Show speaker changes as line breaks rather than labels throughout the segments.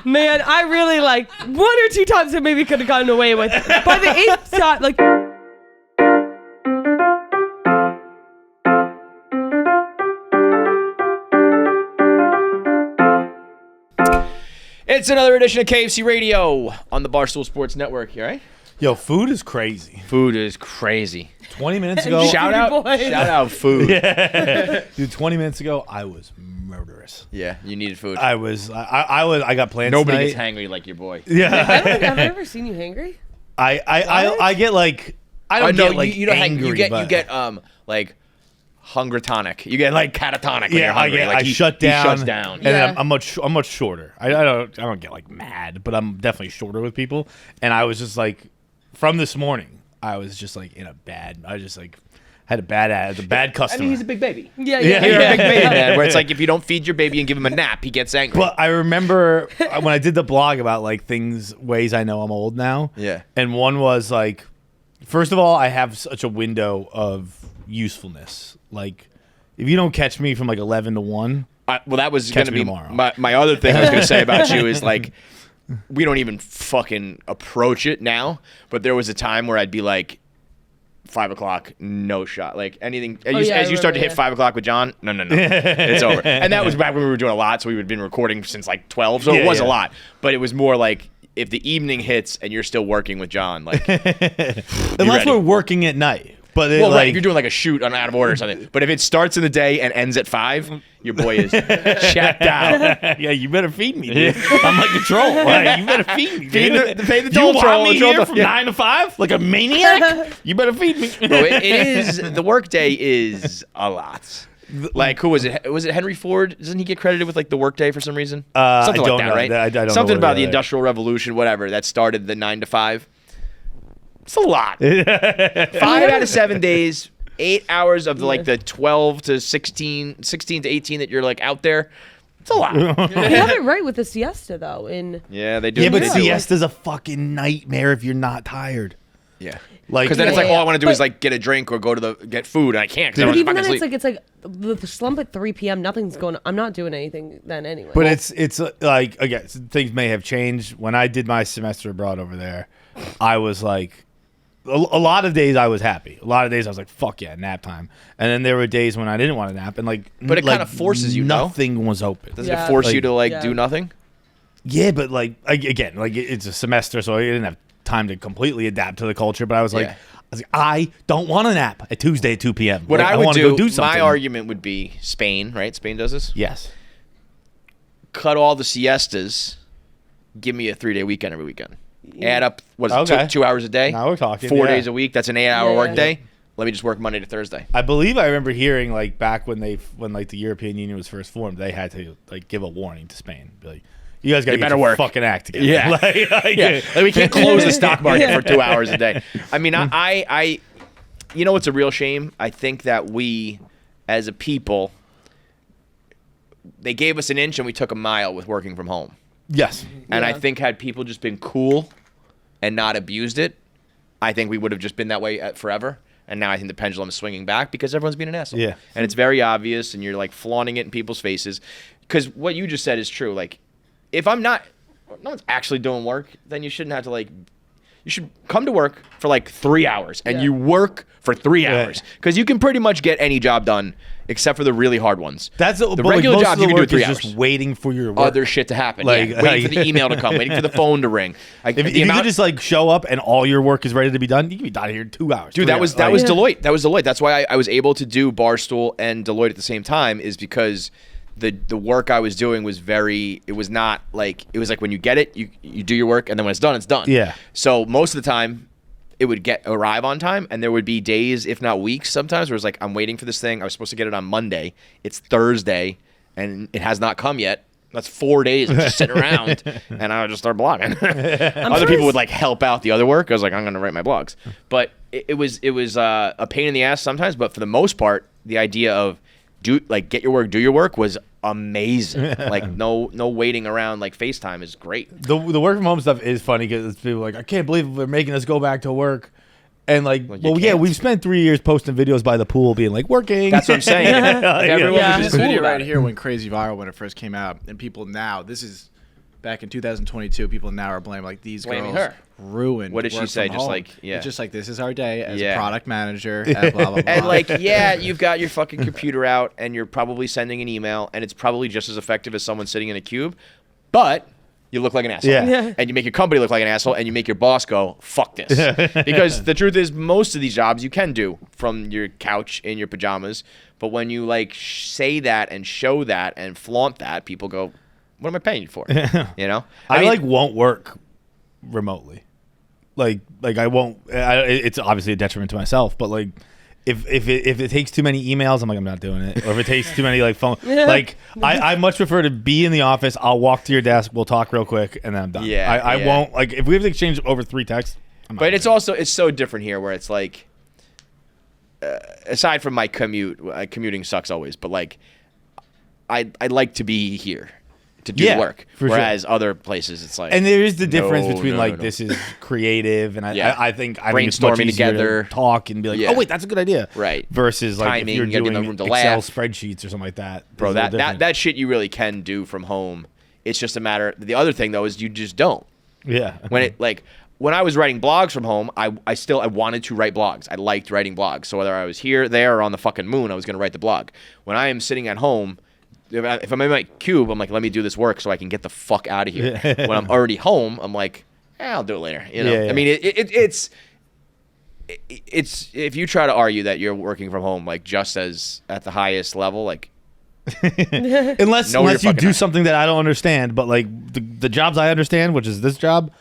Man, I really one or two times I maybe could have gotten away with. By the eighth time,
It's another edition of KFC Radio on the Barstool Sports Network. You all right?
Yo, food is crazy.
Food is crazy.
20 minutes ago.
Shout out food.
Yeah. Dude, 20 minutes ago, I was murderous.
Yeah, you needed food.
I got plans
Nobody
tonight.
gets hangry like your boy.
Yeah.
Have I ever seen you hangry?
I get I don't get
you don't
angry.
You get hunger tonic. You get catatonic. When you're hungry.
I shut down.
He shuts down.
And then I'm much shorter. I don't get mad, but I'm definitely shorter with people. And I was just from this morning, I was just in a bad. I just had a bad customer.
I mean, he's a big baby.
Yeah.
You're a big baby, man. Where it's if you don't feed your baby and give him a nap, he gets angry.
But I remember when I did the blog about ways I know I'm old now.
Yeah.
And one was first of all, I have such a window of usefulness. If you don't catch me from 11 to 1,
well, that was going to be
tomorrow.
My other thing I was going to say about you is we don't even fucking approach it now. But there was a time where I'd be 5 o'clock, no shot. Anything. As you start to hit 5 o'clock with John, no, it's over. And that was back when we were doing a lot, so we had been recording since 12, so it was a lot. But it was more if the evening hits and you're still working with John,
unless we're working at night. But
right, if you're doing a shoot on out of order or something. But if it starts in the day and ends at 5, your boy is checked out.
Yeah, you better feed me, dude. I'm like the troll. You better feed me, dude.
Pay the toll
you
troll.
Want me here from 9 to 5 like a maniac? You better feed me.
Bro, it is the work day is a lot. Who was it? Was it Henry Ford? Doesn't he get credited with the work day for some reason? Something like that, right?
I don't
Something
know
about the Industrial Revolution, whatever, that started the 9 to 5. It's a lot. 5 out of 7 days, 8 hours of the 12 to 16 to 18 that you're out there. It's a lot.
You have it right with the siesta though.
Yeah, they do.
Yeah, but siesta's a fucking nightmare if you're not tired.
Yeah. Because then it's all I want to do is get a drink or go to get food, and I can't because I
But
want to
even
fucking
then,
sleep.
it's the slump at 3 p.m. Nothing's going on. I'm not doing anything then anyway.
But it's again, things may have changed. When I did my semester abroad over there, I was a lot of days I was happy. A lot of days I was fuck yeah, nap time. And then there were days when I didn't want to nap, and
but it kind of forces you.
Nothing was open.
Doesn't it force you to do nothing?
Yeah, but again, it's a semester, so I didn't have time to completely adapt to the culture. But I was I don't want to nap at Tuesday at 2 p.m.
What I would
want to go do something.
My argument would be Spain, right? Spain does this.
Yes.
Cut all the siestas. Give me a 3-day weekend every weekend. Add up, 2 hours a day?
Now we're talking.
4 days a week. That's an 8-hour work day.
Yeah.
Let me just work Monday to Thursday.
I believe I remember hearing back when the European Union was first formed, they had to give a warning to Spain. Be you guys got to get your fucking act together.
Yeah. We can't close the stock market for 2 hours a day. I mean, I you know what's a real shame? I think that we, as a people, they gave us an inch and we took a mile with working from home.
Yes.
And I think had people just been cool and not abused it, I think we would have just been that way forever. And now I think the pendulum is swinging back because everyone's being an asshole.
Yeah.
And it's very obvious, and you're flaunting it in people's faces. Because what you just said is true. If no one's actually doing work, then you shouldn't have to you should come to work for 3 hours and you work for 3 hours. Because you can pretty much get any job done except for the really hard ones.
That's
the regular jobs you can do in 3 hours.
Just waiting for your work.
Other shit to happen. Waiting for the email to come, waiting for the phone to ring.
If you could just show up and all your work is ready to be done, you could be out of here in 2 hours.
Dude, that was Deloitte. That was Deloitte. That's why I was able to do Barstool and Deloitte at the same time, is because the work I was doing was it was not it was when you get it, you do your work, and then when it's done, it's done.
Yeah.
So most of the time, it would arrive on time, and there would be days, if not weeks sometimes, where it's I'm waiting for this thing. I was supposed to get it on Monday. It's Thursday, and it has not come yet. That's 4 days of just sitting around, and I would just start blogging. Other people would help out the other work. I was I'm going to write my blogs. But it was a pain in the ass sometimes, but for the most part, the idea of get your work, do your work was amazing. No waiting around FaceTime is great.
The work from home stuff is funny because people I can't believe they're making us go back to work. And we've spent 3 years posting videos by the pool being working.
That's what I'm saying.
Everyone
was
this
cool
video
about
right
it.
here went crazy viral when it first came out, and people now, this is back in 2022, people now are blaming like these
Blaming
girls
her.
ruined.
What did she
work
say?
from
Just
home.
like, yeah.
It's just like, this is our day as
Yeah.
a product manager. And blah blah blah.
And like, yeah, you've got your fucking computer out, and you're probably sending an email, and it's probably just as effective as someone sitting in a cube, but you look like an asshole.
Yeah.
And you make your company look like an asshole, and you make your boss go, fuck this. Because the truth is, most of these jobs you can do from your couch in your pajamas, but when you like say that and show that and flaunt that, people go, what am I paying you for? You know?
I
mean,
like won't work remotely. Like I won't. It's obviously a detriment to myself, but like if it takes too many emails, I'm like, I'm not doing it. Or if it takes too many like phone, like I much prefer to be in the office. I'll walk to your desk, we'll talk real quick, and then I'm done.
Yeah,
I
yeah.
won't like if we have to exchange over 3 texts. I'm not
But it's
doing
also it's so different here, where it's like, aside from my commuting sucks always, but like, I like to be here to do
Yeah,
work,
for
whereas other places it's like,
And there is the difference
No,
between
no,
like
no.
this is creative, and
Yeah.
I think it's much
Brainstorming
easier
together.
to talk and be like,
Yeah.
oh wait, that's a good idea,
Right.
Versus like
Timing,
if you're
you gotta be in
doing
the room to
Excel
laugh.
spreadsheets or something like that,
bro,
it's a little
that
different.
that shit you really can do from home. It's just a matter. The other thing though is you just don't.
Yeah.
When I was writing blogs from home, I wanted to write blogs. I liked writing blogs. So whether I was here, there, or on the fucking moon, I was going to write the blog. When I am sitting at home, if I'm in my cube, I'm like, let me do this work so I can get the fuck out of here. When I'm already home, I'm like, I'll do it later. You know,
Yeah, yeah.
I mean, it's if you try to argue that you're working from home like just as at the highest level, like.
unless
you're
you
fucking
do
not.
something that I don't understand, but like the jobs I understand, which is this job,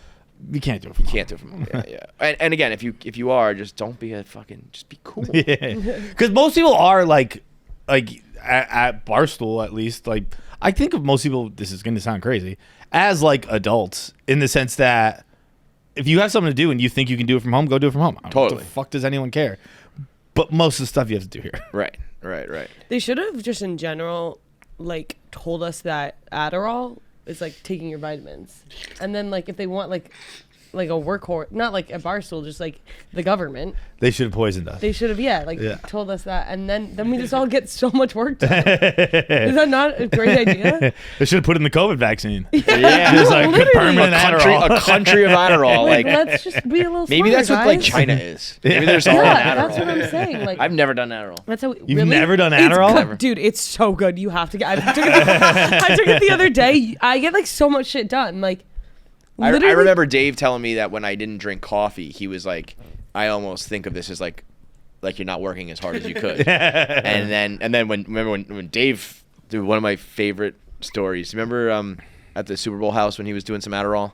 you can't do it. From
Can't do it from home. Yeah. And again, if you are, just don't be just be cool.
Yeah, because most people are like at Barstool, at least. Like I think of most people. This is going to sound crazy, as like adults, in the sense that if you have something to do and you think you can do it from home, go do it from home.
Totally.
What the fuck does anyone care? But most of the stuff you have to do here.
Right.
They should have just in general, like, told us that Adderall is like taking your vitamins, and then like if they want like a workhorse, not like a Barstool, just like the government,
They should have poisoned us.
they should have
Yeah.
told us that, and then we just all get so much work done. Is that not a great idea?
They should have put in the COVID vaccine.
Yeah.
Just like
Literally.
permanent Adderall.
A country of Adderall.
Like,
Like
let's just be a little.
maybe
smarter,
that's what like
guys.
China is. Maybe there's all
Yeah,
in
that's what
Adderall.
I'm saying. Like,
I've never done Adderall.
that's how.
You've
really?
never done
It's
Adderall?
good.
Never.
Dude, it's so good. You have to get. I took it the other day. I get like so much shit done. Like,
I
literally-
remember Dave telling me that when I didn't drink coffee, he was like, I almost think of this as like you're not working as hard as you could. and then when Dave, dude, one of my favorite stories. Remember at the Super Bowl house when he was doing some Adderall,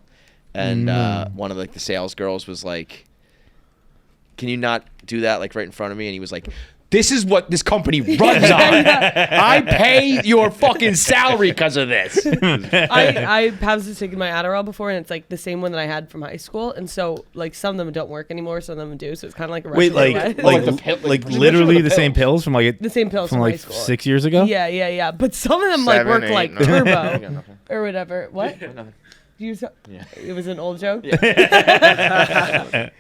and one of like the sales girls was like, "Can you not do that like right in front of me?" And he was like, "This is what this company runs on. I pay your fucking salary because of this."
I have taken my Adderall before, and it's like the same one that I had from high school, and so like some of them don't work anymore, some of them do. So it's kind of like a
Wait,
Russian roulette.
like
the pill-
like
which
literally
are the
the same
pills?
pills from like
the same pills
from
from high
like
school.
6 years ago.
Yeah. But some of them like
7,
work
8,
like
no. I got
turbo
nothing.
or whatever. What?
Nothing.
Yeah. It was an old joke.
Yeah.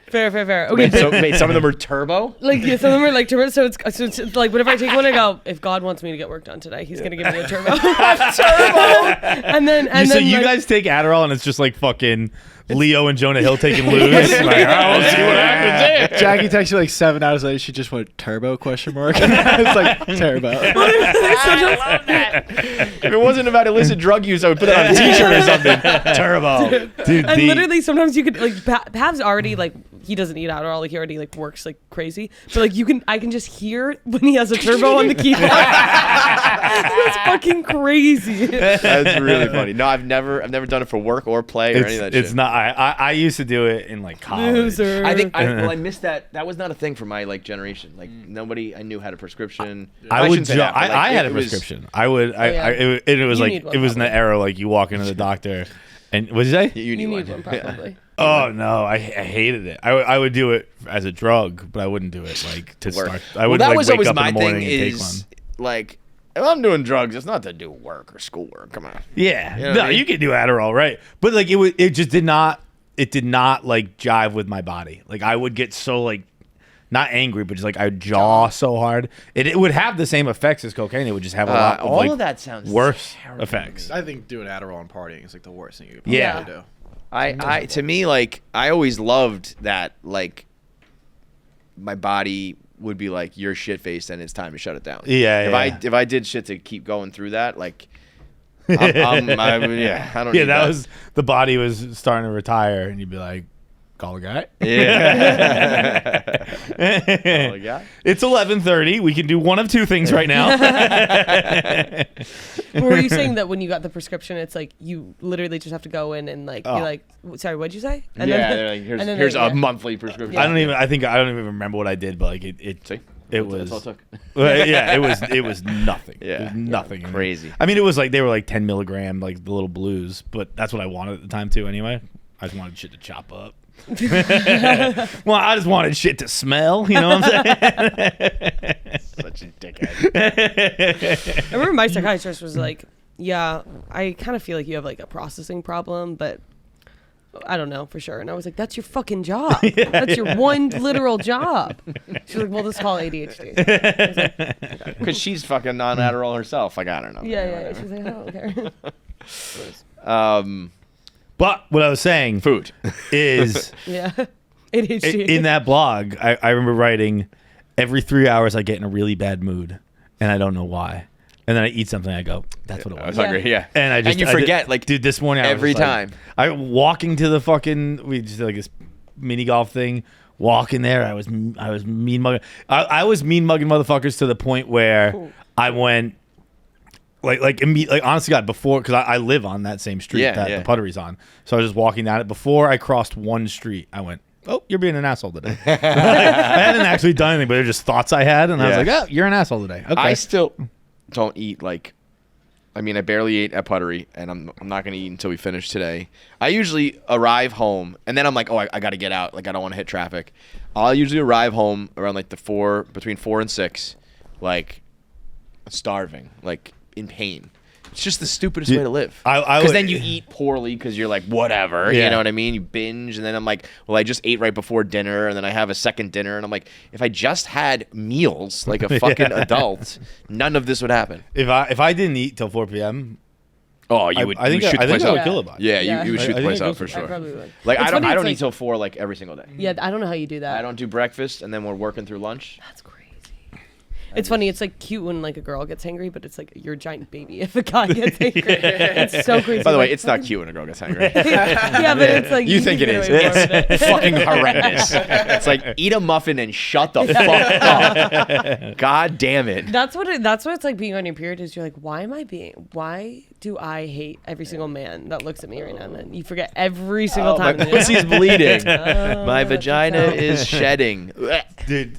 Fair. Okay.
Wait, some of them are turbo?
Like some of them are like turbo, so it's like whenever I take one, I go, if God wants me to get work done today, He's gonna give me a turbo. and then
So you
like,
guys take Adderall and it's just like fucking Leo and Jonah Hill taking lose. Like, oh, we'll see what happens there.
Jackie texted me like 7 hours later. She just went turbo ? It's like turbo.
I love that. If it wasn't about illicit drug use, I would put it on a t-shirt or something. Turbo.
Dude,
and literally sometimes you could like Pav's already like he doesn't eat Adderall, like he already like works like crazy, but like I can just hear when he has a turbo on the keyboard. That's fucking crazy.
That's really funny. No, I've never done it for work or play or any of that shit.
It's not. I used to do it in like college.
Loser.
I think I missed that. That was not a thing for my like generation. Like nobody I knew had a prescription.
I would.
shouldn't say that, but, like,
I had a
it was-
prescription. I would.
yeah.
It was
You
like
need one,
it was in the
probably.
era like you walk into the doctor, and what did you say?
You need,
You
one.
need one probably.
Oh no, I hated it. I would do it as a drug, but I wouldn't do it like to
Work.
start. I
Well,
would
that
like
was
wake
always
up
my
in the morning
thing.
and take
Is
one.
like if I'm doing drugs, it's not to do work or schoolwork. Come on.
Yeah,
You know what
no,
I mean?
you can do Adderall, right? But like it just did not. It did not like jive with my body. Like I would get so like not angry, but just like I would jaw so hard. It would have the same effects as cocaine. It would just have a lot of
all
like,
of that sounds
worse
terrible.
effects.
I think doing Adderall and partying is like the worst thing you could
Yeah.
possibly do.
I to me, like, I always loved that, like, my body would be like, you're shit faced and it's time to shut it down.
Yeah,
If I did shit to keep going through that, like, I don't
Yeah,
need
that was the body was starting to retire, and you'd be like, call a guy.
Yeah. Call a guy?
It's 11:30. We can do one of two things right now.
Were you saying that when you got the prescription, it's like you literally just have to go in and like be
Oh.
like, sorry, what'd you say? And
Yeah,
then,
they're like,
and then
here's
they-
a
yeah.
monthly prescription.
Yeah.
I don't even remember what I did, but like it
See?
it
That's
was
all it took.
well, yeah, it was nothing.
Yeah.
It was nothing.
Crazy.
I mean, it was like they were like 10 milligram, like the little blues, but that's what I wanted at the time too. Anyway, I just wanted shit to chop up. Well, I just wanted shit to smell. You know what I'm saying?
Such a dickhead.
I remember my psychiatrist was like, yeah, I kind of feel like you have like a processing problem, but I don't know for sure. And I was like, that's your fucking job. That's your one literal job. She was like, well, this is called ADHD. I was like,
Because she's fucking on Adderall herself. Like, I don't know.
yeah. She was like, I don't care.
But what I was saying
Food.
is
Yeah. ADHD.
in that blog, I remember writing every 3 hours I get in a really bad mood, and I don't know why. And then I eat something, I go, that's what it
I
was.
was hungry, yeah.
And I just
and you
I did-
forget, like,
dude, this morning I was
every
just like-
time.
I walking to the fucking we just did like this mini golf thing. Walking there, I was mean mugging. I was mean mugging motherfuckers to the point where I went like honestly, God, before because I live on that same street
Yeah,
that
yeah.
the Puttery's on. So I was just walking down it. Before I crossed one street, I went, "Oh, you're being an asshole today." I hadn't actually done anything, but they're just thoughts I had, and I was
Yeah.
like, "Oh, you're an asshole today." Okay.
I still don't eat, like, I mean, I barely ate at Puttery, and I'm not going to eat until we finish today. I usually arrive home, and then I'm like, oh, I got to get out. Like, I don't want to hit traffic. I'll usually arrive home around, like, between 4 and 6, like, starving, like, in pain. It's just the stupidest way to live.
I
Because
would-
then you eat poorly because you're like, whatever.
Yeah.
You know what I mean? You binge, and then I'm like, well, I just ate right before dinner, and then I have a second dinner, and I'm like, if I just had meals like a fucking adult, none of this would happen.
if I didn't eat till 4 p.m.,
Oh, you would.
I think
you would shoot
I
the
think
place
I would
out.
kill a body.
Yeah,
Yeah.
you would
I
shoot the
think
place
I
out
would.
for
I
sure.
probably would.
Like
It's
I don't
funny, it's
eat
like-
till 4 like every single day.
Yeah, I don't know how you do that.
I don't do breakfast, and then we're working through lunch.
That's crazy. It's funny. It's like cute when like a girl gets angry, but it's like you're a giant baby if a guy gets angry. It's so crazy.
By the way,
Like,
it's not cute when a girl gets hungry.
yeah, but it's like
You think it
can
is?
get away more with
It's
it.
fucking horrendous. It's like eat a muffin and shut the fuck up. God damn it.
That's what it's like being on your period. Is you're like, why do I hate every single man that looks at me right now? And then you forget every single
Oh, my
time.
pussy's bleeding.
Oh,
My
that's
vagina
so-
is shedding.
Dude,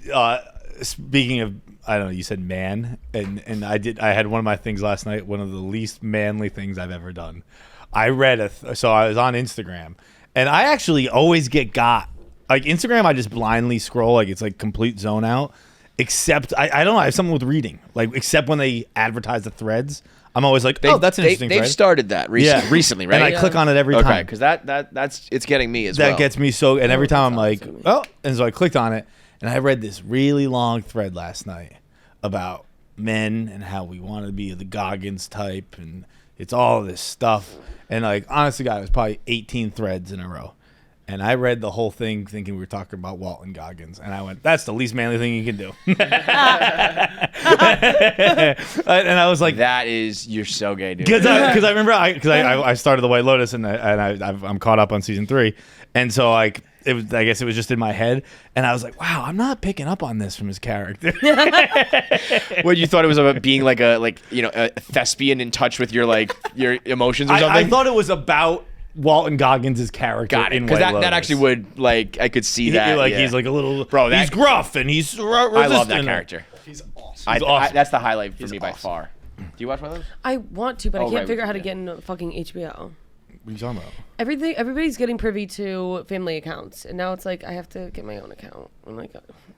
speaking of, I don't know, you said man, and I had one of my things last night, one of the least manly things I've ever done. I read so I was on Instagram, and I actually always get got. Like Instagram, I just blindly scroll, like it's like complete zone out. Except I don't know, I have something with reading. Like except when they advertise the threads, I'm always like, oh, that's an interesting
They've
thread.
started that recently, right?
And I click on it every time.
Okay, because that's it's getting me as well.
That gets me so, and every time I'm like,
awesome.
oh, and so I clicked on it, and I read this really long thread last night about men and how we want to be the Goggins type, and it's all this stuff. And like, honestly, God, it was probably 18 threads in a row. And I read the whole thing thinking we were talking about Walton Goggins, and I went, "That's the least manly thing you can do." And I was like,
That is, you're so gay, dude.
because I remember I started the White Lotus and I'm caught up on season 3, and so like it was, I guess it was just in my head, and I was like, wow, I'm not picking up on this from his character.
What, you thought it was about being like a thespian in touch with your emotions or something?
I thought it was about Walton Goggins' character.
Got it,
in
because
White
that
Lotus.
actually would, like, I could see that.
Like
yeah.
he's like a little
Bro,
he's gruff and he's
I love that
resistant.
character.
He's awesome.
awesome.
That's the highlight for
He's
me by
awesome.
far. Do you watch one of those?
I want to, but
Oh,
I can't
right,
figure out how to
yeah.
get into fucking HBO.
What are you talking about?
Everybody's getting privy to family accounts, and now it's like I have to get my own account. I'm like,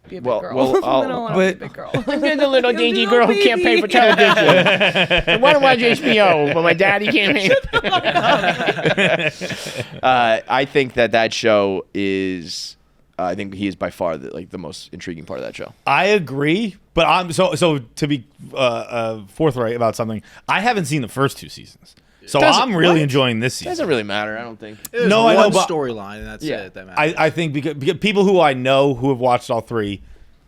be a big girl.
well,
I don't want to
but-
be a big girl.
I'm the little
I'm
dingy
the
girl who
little
can't pay for
baby.
television. I want to watch HBO, but my daddy can't pay. I think that show is I think he is by far the most intriguing part of that show.
I agree, but I'm so to be forthright about something. I haven't seen the first 2 seasons, so I'm really enjoying this season.
Doesn't really matter, I don't think.
No, I know,
one
but
storyline, and that's it. That matters.
I think because people who I know who have watched all 3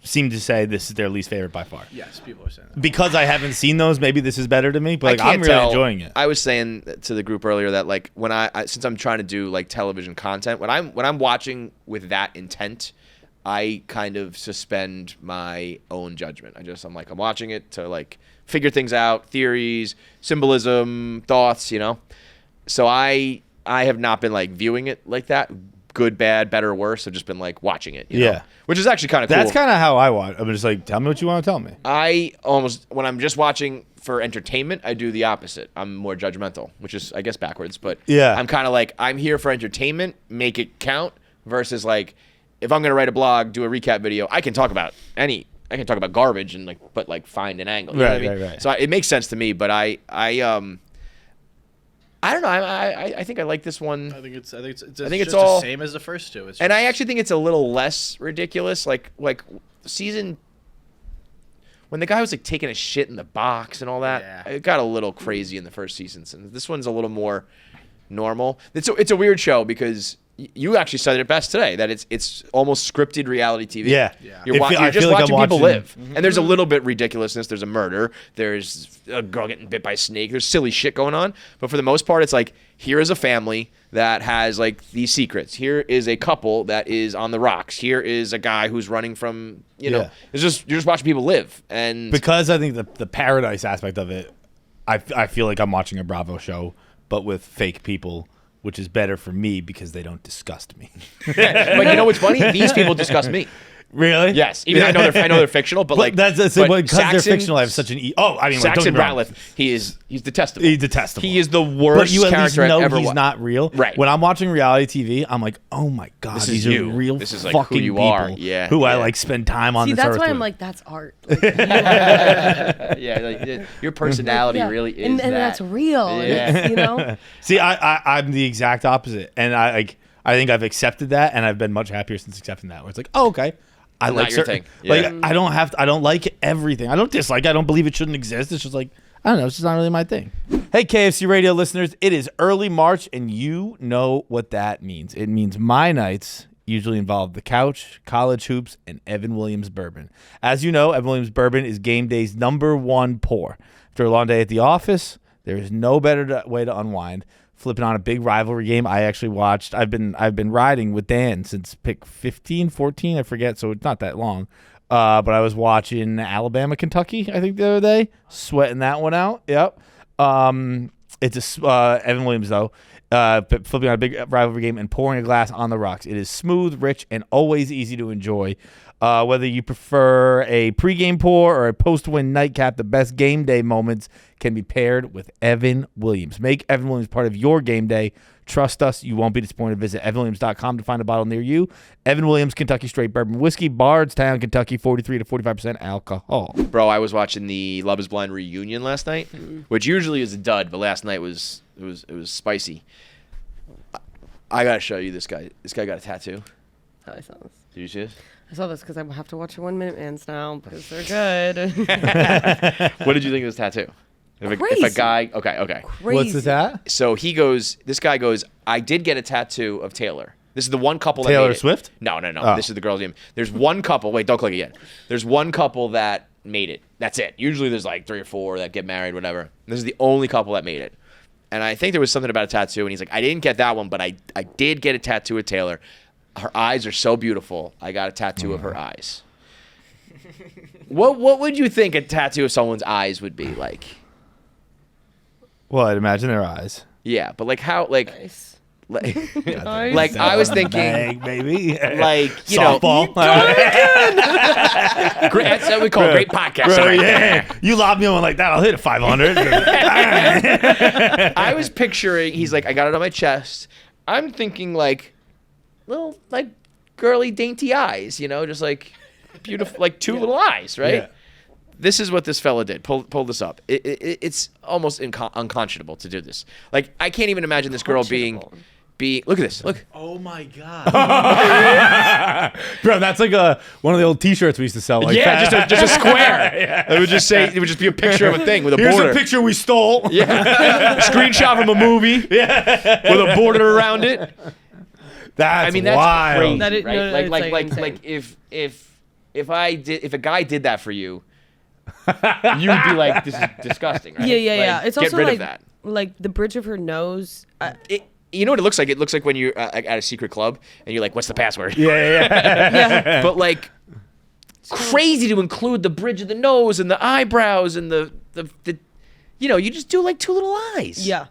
seem to say this is their least favorite by far.
Yes, people are saying that.
Because I haven't seen those, maybe this is better to me. But
I
I'm really enjoying it.
I was saying to the group earlier that like when I since I'm trying to do like television content, when I'm watching with that intent, I kind of suspend my own judgment. I'm like I'm watching it to like figure things out, theories, symbolism, thoughts, you know. So I have not been like viewing it like that. Good, bad, better, or worse. I've just been like watching it. You know? Which is actually kind of cool.
That's kind of how I watch. I'm just like, tell me what you want to tell me.
When I'm just watching for entertainment, I do the opposite. I'm more judgmental, which is, I guess, backwards. But I'm kind of like, I'm here for entertainment, make it count, versus like, if I'm going to write a blog, do a recap video, I can talk about garbage and but find an angle. You know what I mean?
Right.
So it makes sense to me, but I don't know. I think I like this one.
I think it's
just
all the same as the first 2.
And I actually think it's a little less ridiculous. Like season when the guy was like taking a shit in the box and all that. It got a little crazy in the first season. And this one's a little more normal. It's a weird show because you actually said it best today that it's almost scripted reality TV.
Yeah.
You're just watching people live. And there's a little bit ridiculousness. There's a murder. There's a girl getting bit by a snake. There's silly shit going on. But for the most part, it's like, here is a family that has like these secrets. Here is a couple that is on the rocks. Here is a guy who's running from, you know, you're just watching people live. And
because I think the paradise aspect of it, I feel like I'm watching a Bravo show, but with fake people, which is better for me because they don't disgust me.
But you know what's funny? These people disgust me.
Really?
Yes. Even I know they're fictional, but like
because they're fictional. I have such an
Saxon Ratliff. He's detestable.
He's detestable.
He is the worst
but you at
character
least know
I've ever
he's not real.
Right.
When I'm watching reality TV, I'm like, oh my god, these are real
this is like
fucking
who you
people
are. Yeah.
Who I like spend time on.
See,
this
that's
earth
why I'm
with.
like, that's art.
Yeah, like your personality really is
and
that.
that's real.
Yeah.
You know.
See, I'm the exact opposite, and I think I've accepted that, and I've been much happier since accepting that. Where it's like, oh okay. I
Not
like
your
certain,
thing. Yeah.
like I don't like everything. I don't dislike. I don't believe it shouldn't exist. It's just like I don't know. It's just not really my thing. Hey, KFC Radio listeners, it is early March, and you know what that means. It means my nights usually involve the couch, college hoops, and Evan Williams bourbon. As you know, Evan Williams bourbon is game day's #1 pour. After a long day at the office, there is no better way to unwind. Flipping on a big rivalry game I actually watched. I've been riding with Dan since pick 15, 14, I forget, so it's not that long. But I was watching Alabama, Kentucky, I think the other day, sweating that one out. Yep. It's Evan Williams though, flipping on a big rivalry game and pouring a glass on the rocks. It is smooth, rich, and always easy to enjoy. Whether you prefer a pregame pour or a post-win nightcap, the best game day moments can be paired with Evan Williams. Make Evan Williams part of your game day. Trust us, you won't be disappointed. Visit evanwilliams.com to find a bottle near you. Evan Williams Kentucky Straight Bourbon Whiskey, Bardstown, Kentucky, 43 to 45% alcohol.
Bro, I was watching the Love Is Blind reunion last night, which usually is a dud, but last night was spicy. I gotta show you this guy. This guy got a tattoo.
Oh, I saw this.
Did you see this?
I saw this because I have to watch your 1 Minute Mans now because they're good.
What did you think of this tattoo? If a guy, okay.
Crazy.
What's this at?
So this guy goes, I did get a tattoo of Taylor. This is the one couple that made it.
Taylor Swift?
No.
Oh.
This is the girl's name. There's one couple. Wait, don't click it yet. There's one couple that made it. That's it. Usually there's like 3 or 4 that get married, whatever. This is the only couple that made it. And I think there was something about a tattoo, and he's like, I didn't get that one, but I did get a tattoo of Taylor. Her eyes are so beautiful. I got a tattoo of her eyes. What would you think a tattoo of someone's eyes would be like?
Well, I'd imagine their eyes.
Yeah, but like how like
Nice.
like,
Nice.
like I was thinking
Bang, baby.
like you
Softball.
know great, that's what we call great podcasting right there.
You lob me one like that, I'll hit a 500.
I was picturing he's like I got it on my chest. I'm thinking like little like girly dainty eyes, you know, just like beautiful like 2 little eyes, right?
Yeah.
This is what this fella did. Pull this up. It's almost unconscionable to do this. Like I can't even imagine this girl being Look at this. Look.
Oh my god, bro, that's like one of the old T-shirts we used to sell. Like
Yeah,
that.
just a square. It would just say, it would just be a picture of a thing with a
Here's
border.
a picture we stole.
Yeah, screenshot from a movie. Yeah, with a border around it.
That's
I mean, that's
wild.
crazy,
That is-
right?
no, it's
like
insane.
if a guy did that for you, you'd be like, this is disgusting, right?
Yeah.
Like,
It's
get
also
rid
like
of that.
like the bridge of her nose.
You know what it looks like? It looks like when you're at a secret club and you're like, what's the password?
Yeah.
But like, crazy to include the bridge of the nose and the eyebrows and the you just do like 2 little eyes.
Yeah.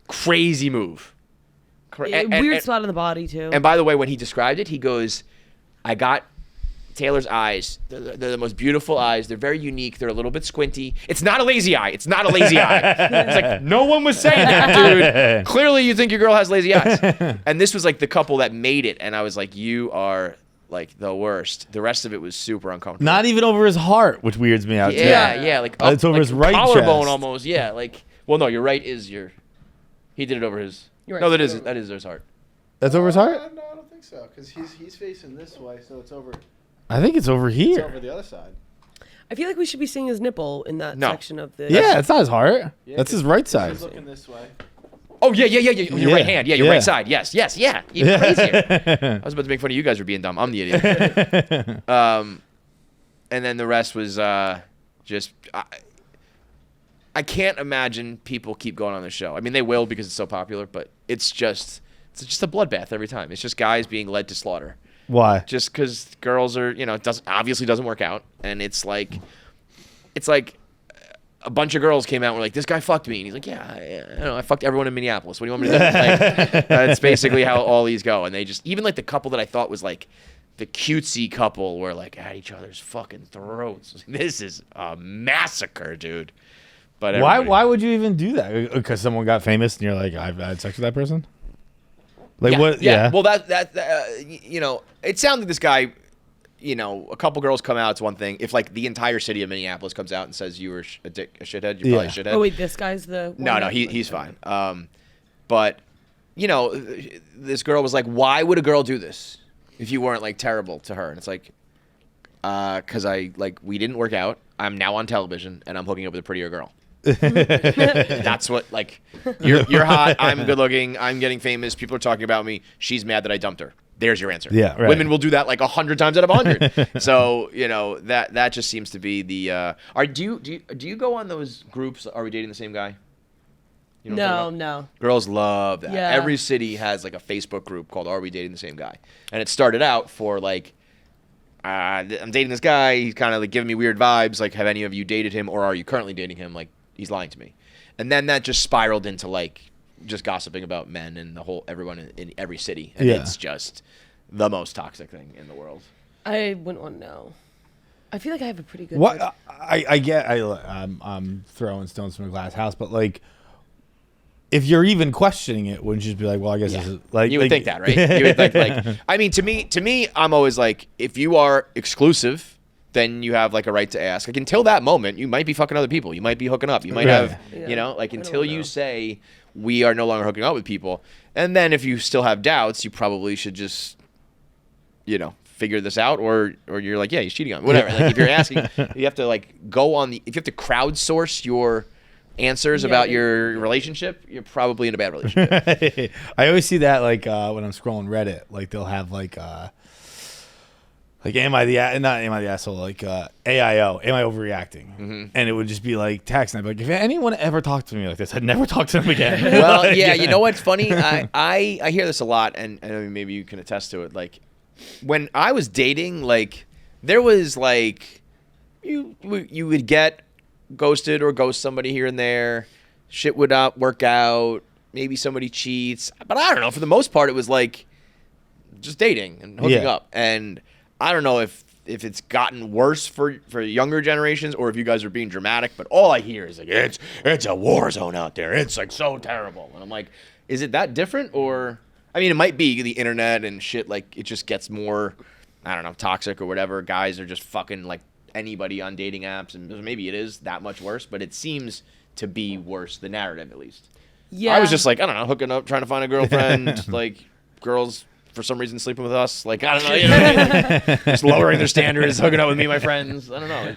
Crazy move.
Weird spot on the body too.
And by the way, when he described it, he goes, I got Taylor's eyes. They're the most beautiful eyes. They're very unique. They're a little bit squinty. It's not a lazy eye. It's not a lazy eye. It's like, no one was saying that, dude. Clearly you think your girl has lazy eyes. And this was like the couple that made it. And I was like, you are like the worst. The rest of it was super uncomfortable.
Not even over his heart, which weirds me out.
Yeah. Like
It's over
like
his right
collarbone
chest.
almost. Yeah. Like, well, no, your right is your. He did it over his.
You're
No,
right.
that is his heart.
That's over his heart.
No, I don't think so. Because he's facing this way, so it's over.
I think it's over
It's
here.
over the other side.
I feel like we should be seeing his nipple in that
No.
section of the.
Yeah, it's not his heart.
Yeah,
That's his right
He's
side.
looking this way.
Oh yeah. Your
Yeah,
right hand. Yeah, your
yeah.
right side. Yes. Yeah. You're crazy. I was about to make fun of you guys for being dumb. I'm the idiot. And then the rest was just. I can't imagine people keep going on the show. I mean, they will because it's so popular, but it's just a bloodbath every time. It's just guys being led to slaughter.
Why?
Just because girls are, it doesn't work out, and it's like a bunch of girls came out and were like, this guy fucked me, and he's like, yeah, I fucked everyone in Minneapolis. What do you want me to do? Like, that's basically how all these go, and they just, even like the couple that I thought was like the cutesy couple were like at each other's fucking throats. This is a massacre, dude. But
Why would you even do that? Because someone got famous and you're like, I've had sex with that person? Like what? Yeah.
Well, it sounds like this guy, a couple girls come out, it's one thing. If like the entire city of Minneapolis comes out and says you were a shithead, you're probably a shithead.
Oh wait, this guy's the.
No, he's fine. But this girl was like, why would a girl do this if you weren't like terrible to her? And it's like, because we didn't work out. I'm now on television and I'm hooking up with a prettier girl. That's what, like, you're hot, I'm good looking, I'm getting famous, people are talking about me, she's mad that I dumped her. There's your answer.
Yeah, right.
Women will do that like 100 times out of 100. So, that just seems to be the do you go on those groups, Are We Dating the Same Guy? You know what I'm talking about?
No.
Girls love that.
Yeah.
Every city has like a Facebook group called Are We Dating the Same Guy? And it started out for like, I'm dating this guy, he's kind of like giving me weird vibes, like, have any of you dated him, or are you currently dating him? Like, he's lying to me. And then that just spiraled into like just gossiping about men and everyone in every city. And it's just the most toxic thing in the world.
I wouldn't want to know. I feel like I have a pretty good.
What? I'm throwing stones from a glass house, but like, if you're even questioning it, wouldn't you just be like, well, I guess this is like.
You would think that, right? You would think like. I mean, to me, I'm always like, if you are exclusive, then you have like a right to ask. Like, until that moment, you might be fucking other people. You might be hooking up. You might have, like, until you say we are no longer hooking up with people. And then if you still have doubts, you probably should just, figure this out, or you're like, yeah, he's cheating on me. Whatever. Like, if you're asking, you have to like if you have to crowdsource your answers about your relationship, you're probably in a bad relationship.
I always see that like when I'm scrolling Reddit, like they'll have like am I the asshole? Like AIO, am I overreacting? Mm-hmm. And it would just be like text, and I'd be like, if anyone ever talked to me like this, I'd never talk to them again.
Well, yeah, you know what's funny? I hear this a lot, and I mean, maybe you can attest to it. Like, when I was dating, like, there was like you would get ghosted or ghost somebody here and there. Shit would not work out. Maybe somebody cheats, but I don't know. For the most part, it was like just dating and hooking up. And I don't know if it's gotten worse for younger generations or if you guys are being dramatic, but all I hear is like, it's a war zone out there. It's like so terrible. And I'm like, is it that different? Or, I mean, it might be the internet and shit. Like, it just gets more, I don't know, toxic or whatever. Guys are just fucking like anybody on dating apps, and maybe it is that much worse, but it seems to be worse, the narrative at least.
Yeah.
I was just like, I don't know, hooking up, trying to find a girlfriend, like girls for some reason sleeping with us. Like, I don't know, you know what I mean? Just lowering their standards, hooking up with me and my friends. I don't know.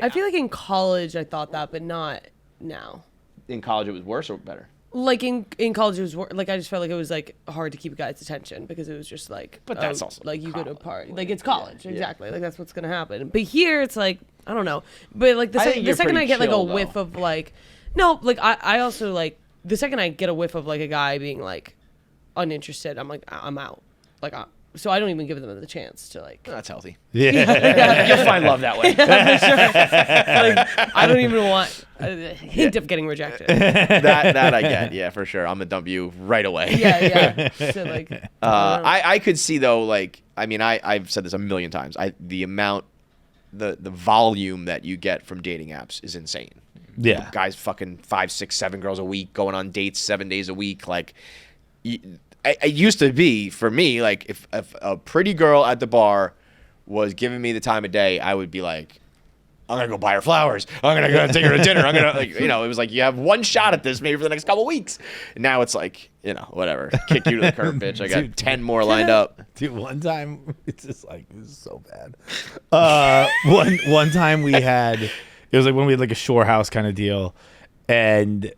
I feel like in college I thought that, but not now.
In college it was worse or better?
Like in college it was like I just felt like it was like hard to keep a guy's attention because it was just like,
But that's also
like you go to a
college.
party, like it's college,
Yeah.
exactly. Like that's what's gonna happen. But here it's like I don't know. But like the
I think
second
you're
I
pretty
get like a
chill,
whiff
though.
of like, no, like I also like the second I get a whiff of like a guy being like uninterested, I'm like I'm out. Like so I don't even give them the chance to like.
That's healthy.
Yeah.
You'll find love that way.
Like, I don't even want a hint of getting rejected.
that I get. Yeah, for sure. I'm gonna dump you right away.
Yeah. So like, I don't know.
I could see though, like, I mean, I've said this a million times. The amount, the volume that you get from dating apps is insane.
Yeah.
Guys fucking 5, 6, 7 girls a week, going on dates 7 days a week. Like, it used to be for me, like, if a pretty girl at the bar was giving me the time of day, I would be like, I'm gonna go buy her flowers. I'm gonna go take her to dinner. I'm gonna, like, you know, it was like you have one shot at this maybe for the next couple weeks. Now it's like, you know, whatever, kick you to the curb, bitch. I got
Dude.
10 more lined up.
Dude, one time it's just like this is so bad. One time we had it was like when we had like a shore house kind of deal, and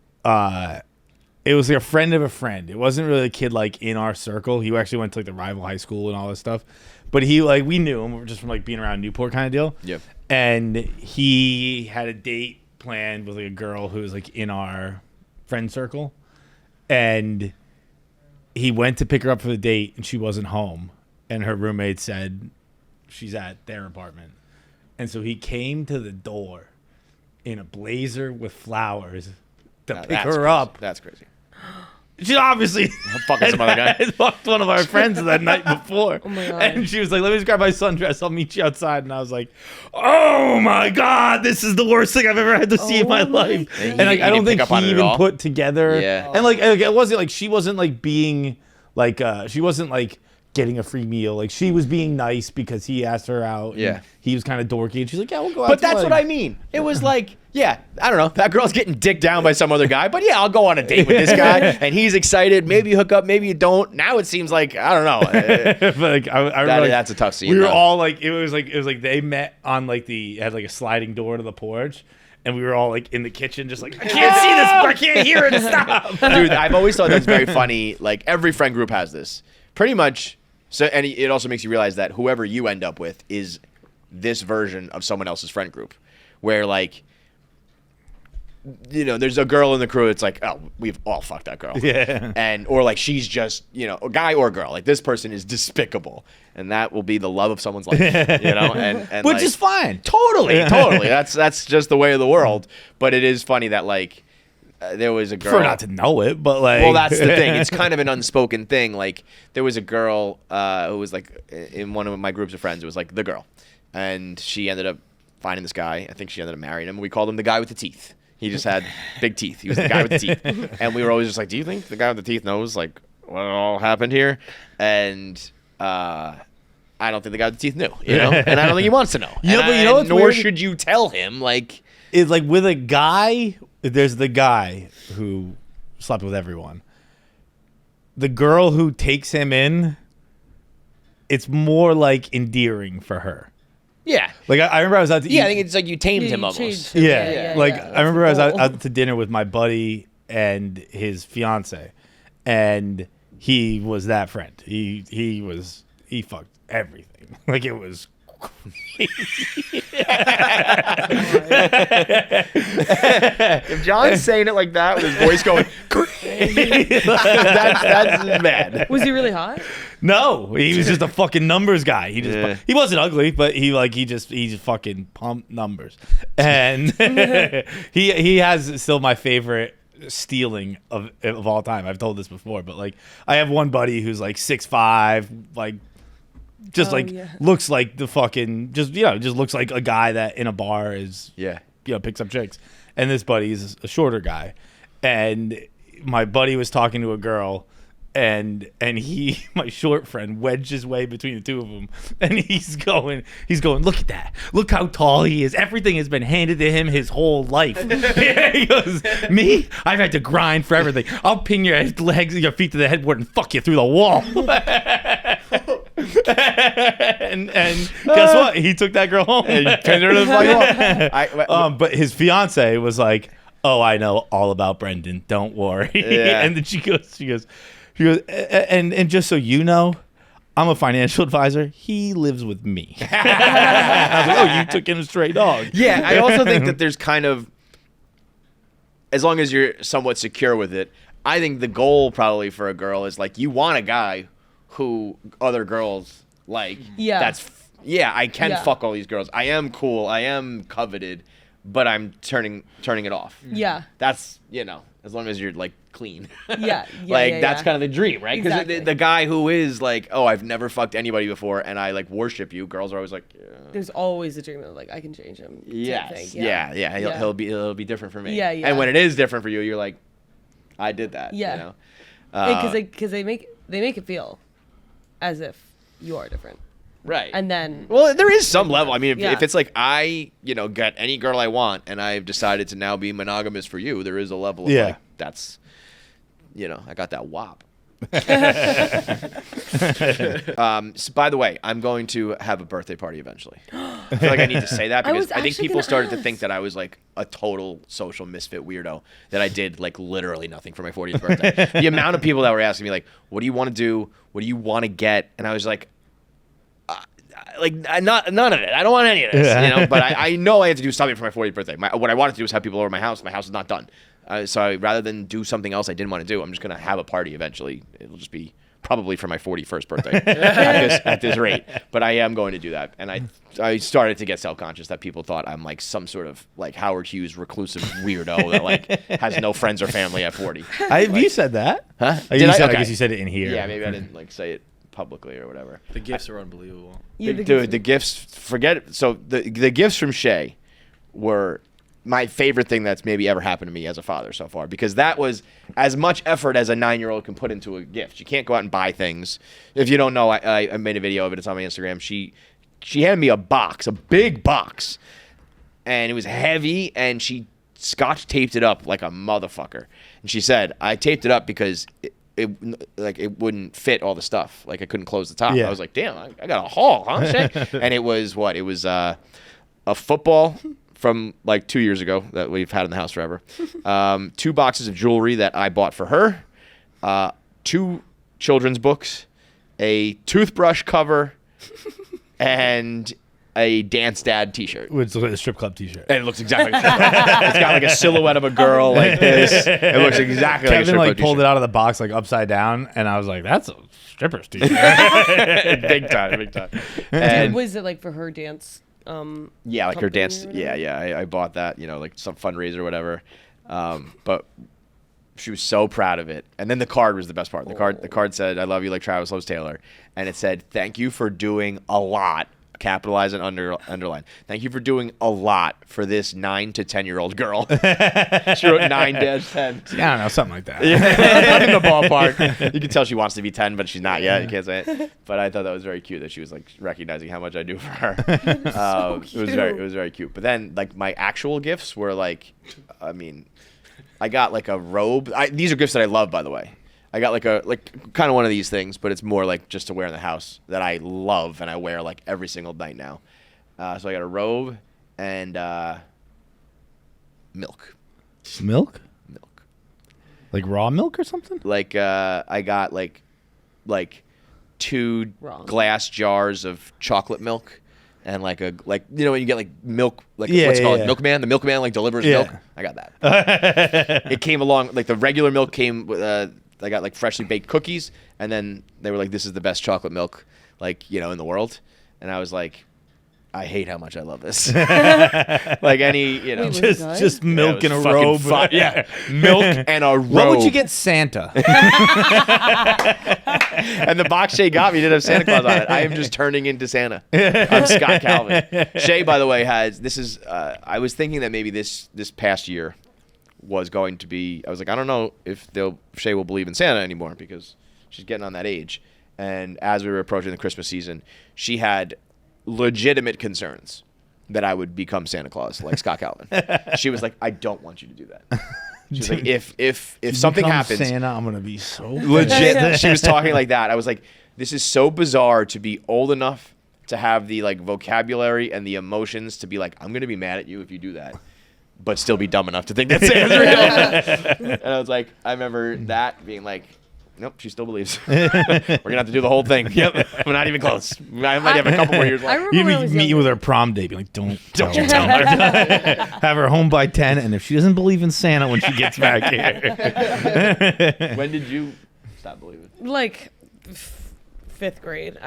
it was like a friend of a friend. It wasn't really a kid like in our circle. He actually went to like the rival high school and all this stuff, but he like we knew him just from like being around Newport kind of deal.
Yep.
And he had a date planned with like a girl who was like in our friend circle, and he went to pick her up for the date and she wasn't home, and her roommate said she's at their apartment, and so he came to the door in a blazer with flowers to
Now,
pick
that's
her
crazy.
up.
That's crazy.
She obviously
Fucking some other guy.
had fucked one of our friends that night before.
Oh my God.
And she was like, let me just grab my sundress. I'll meet you outside. And I was like, oh my God, this is the worst thing I've ever had to see in my
Oh my
life.
God.
And like,
He
I don't
didn't pick
think
up on
he
it at
even
all?
put together.
Yeah.
And like, it wasn't like, she wasn't like being like, she wasn't like getting a free meal. Like she was being nice because he asked her out. and
Yeah.
he was kind of dorky. And she's like, yeah, we'll go out.
But
to,
that's
like-
what I mean. It was like, yeah, I don't know. That girl's getting dicked down by some other guy, but yeah, I'll go on a date with this guy, and he's excited. Maybe you hook up, maybe you don't. Now it seems like I don't know.
But like, I remember, like,
That's a tough scene.
we were
though.
all like, it was like they met on like it had like a sliding door to the porch, and we were all like in the kitchen, just like I can't see this, I can't hear it. Stop.
Dude, I've always thought that's very funny. Like every friend group has this, pretty much. So, and it also makes you realize that whoever you end up with is this version of someone else's friend group, where like, you know, there's a girl in the crew. It's like, oh, we've all fucked that girl.
Yeah.
And or like she's just, you know, a guy or a girl. Like this person is despicable, and that will be the love of someone's life. You know, and
Which
like,
is fine.
totally. That's just the way of the world. But it is funny that like there was a girl.
For not to know it, but like,
Well, that's the thing. It's kind of an unspoken thing. Like there was a girl who was like in one of my groups of friends. It was like the girl, and she ended up finding this guy. I think she ended up marrying him. We called him the guy with the teeth. He just had big teeth. He was the guy with the teeth. And we were always just like, do you think the guy with the teeth knows like what all happened here? And I don't think the guy with the teeth knew, you know? And I don't think he wants to know.
You know,
And
but you know what's
nor
weird?
should you tell him. Like,
it's like with a guy. There's the guy who slept with everyone. The girl who takes him in, it's more like endearing for her.
yeah.
Like I remember I was out to eat.
Yeah, I think it's like you tamed him
you
almost.
changed him.
Yeah, like
yeah.
I remember I was
That's
out to dinner with my buddy and his fiance, and he was that friend. He fucked everything. Like it was.
If John's saying it like that with his voice going, that's bad.
Was he really hot?
No, he was just a fucking numbers guy. He just
Yeah.
he wasn't ugly, but he just fucking pumped numbers, and he has still my favorite stealing of all time. I've told this before, but like I have one buddy who's like 6'5", like just
Oh,
like
yeah.
looks like the fucking just looks like a guy that in a bar is
Yeah.
picks up chicks, and this buddy is a shorter guy, and my buddy was talking to a girl, and he, my short friend, wedged his way between the two of them, and he's going, look at that, look how tall he is, everything has been handed to him his whole life. He goes, me, I've had to grind for everything. I'll pin your legs, your feet to the headboard and fuck you through the wall. and guess what, he took that girl home.
And pinned her to the fucking wall.
But his fiance was like, oh, I know all about Brendan, don't worry.
Yeah.
And then she goes, and just so you know, I'm a financial advisor. He lives with me. I was like, oh, you took in a stray dog.
Yeah, I also think that there's kind of, as long as you're somewhat secure with it, I think the goal probably for a girl is like, you want a guy who other girls like.
Yeah.
I can fuck all these girls. I am cool. I am coveted, but I'm turning it off.
Yeah.
That's, as long as you're like clean.
Yeah.
That's kind of the dream, right? Because
Exactly.
the guy who is like, oh, I've never fucked anybody before and I like worship you, girls are always like, yeah.
There's always a dream of like I can change him. type
Yes.
thing.
Yeah. He'll be different for me.
Yeah.
And when it is different for you, you're like, I did that.
Yeah. Because they make it feel as if you are different.
Right.
And then
Well, there is some level. I mean,
Yeah.
if it's like I, got any girl I want and I've decided to now be monogamous for you, there is a level of like, that's, I got that wop. So by the way, I'm going to have a birthday party eventually. I feel like I need to say that because I think people started to think that I was like a total social misfit weirdo, that I did like literally nothing for my 40th birthday. The amount of people that were asking me like, what do you want to do? What do you want to get? And I was like, none of it. I don't want any of this, But I know I have to do something for my 40th birthday. What I wanted to do was have people over my house. My house is not done, so rather than do something else I didn't want to do, I'm just gonna have a party eventually. It'll just be probably for my 41st birthday at this rate. But I am going to do that, and I started to get self-conscious that people thought I'm like some sort of like Howard Hughes reclusive weirdo that like has no friends or family at 40.
You said that?
Huh?
I guess you said it in here.
Yeah, maybe I didn't like say it publicly or whatever.
The gifts are unbelievable.
Dude, the gifts, forget it. So the gifts from Shea were my favorite thing that's maybe ever happened to me as a father so far, because that was as much effort as a 9-year-old can put into a gift. You can't go out and buy things. If you don't know, I made a video of it. It's on my Instagram. She handed me a big box, and it was heavy, and she scotch taped it up like a motherfucker. And she said, I taped it up because it wouldn't fit all the stuff. Like I couldn't close the top.
Yeah.
I was like, damn, I got a haul, huh? Shit. And it was what? It was a football from like 2 years ago that we've had in the house forever. 2 boxes of jewelry that I bought for her. 2 children's books, a toothbrush cover, and a Dance Dad t-shirt.
It's like a strip club t-shirt.
And it looks exactly like a strip club. It's got like a silhouette of a girl like this. It looks exactly like a
Kevin
strip club
pulled
t-shirt.
it out of the box like upside down, and I was like, "That's a stripper's t-shirt."
Big time.
Dude,
And
was it like for her dance?
yeah, like her
company
dance.
or whatever?
Yeah. I bought that, like some fundraiser or whatever. But she was so proud of it. And then the card was the best part. The card said, "I love you like Travis loves Taylor," and it said, "Thank you for doing a lot." Capitalize and underline. Thank you for doing a lot for this 9 to 10-year-old girl. She wrote 9-10.
I don't know, something like that.
In the ballpark. You can tell she wants to be 10, but she's not yet. You can't say it. But I thought that was very cute that she was like recognizing how much I do for her. It was very cute. But then like my actual gifts were like, I mean, I got like a robe. These are gifts that I love, by the way. I got like kind of one of these things, but it's more like just to wear in the house that I love and I wear like every single night now. So I got a robe and milk.
Milk? Like raw milk or something?
Like I got like 2
Wrong.
glass jars of chocolate milk. And when you get like milk, like
Yeah,
what's it called,
yeah.
Milkman. The milkman like delivers
Yeah.
milk. I got that. It came along like the regular milk came with. I got like freshly baked cookies, and then they were like, "This is the best chocolate milk, in the world." And I was like, "I hate how much I love this." Like any,
Wait, was it good?
Just milk
it
in a
was fucking
robe.
fun. Yeah, milk and a robe.
What would you get Santa?
And the box Shea got me didn't have Santa Claus on it. I am just turning into Santa. I'm Scott Calvin. Shea, by the way, has this is. I was thinking that maybe this past year was going to be. I was like, I don't know if Shea will believe in Santa anymore because She's getting on that age. And as we were approaching the Christmas season, she had legitimate concerns that I would become Santa Claus like Scott Calvin. She was like, I don't want you to do that. She was like, if something happens,
Santa, I'm gonna be so
legit. She was talking like that. I was like, this is so bizarre to be old enough to have the like vocabulary and the emotions to be like, I'm gonna be mad at you if you do that, but still be dumb enough to think that Santa's real. And I was like, I remember that being like, nope, she still believes. We're gonna have to do the whole thing. Yep, we're not even close. I might have a couple more years
I
left.
remember
You'd
when I
be
was
meeting
younger.
with her prom date, be like, don't tell her. Have her home by 10, and if she doesn't believe in Santa when she gets back here.
When did you stop believing?
Like 5th grade.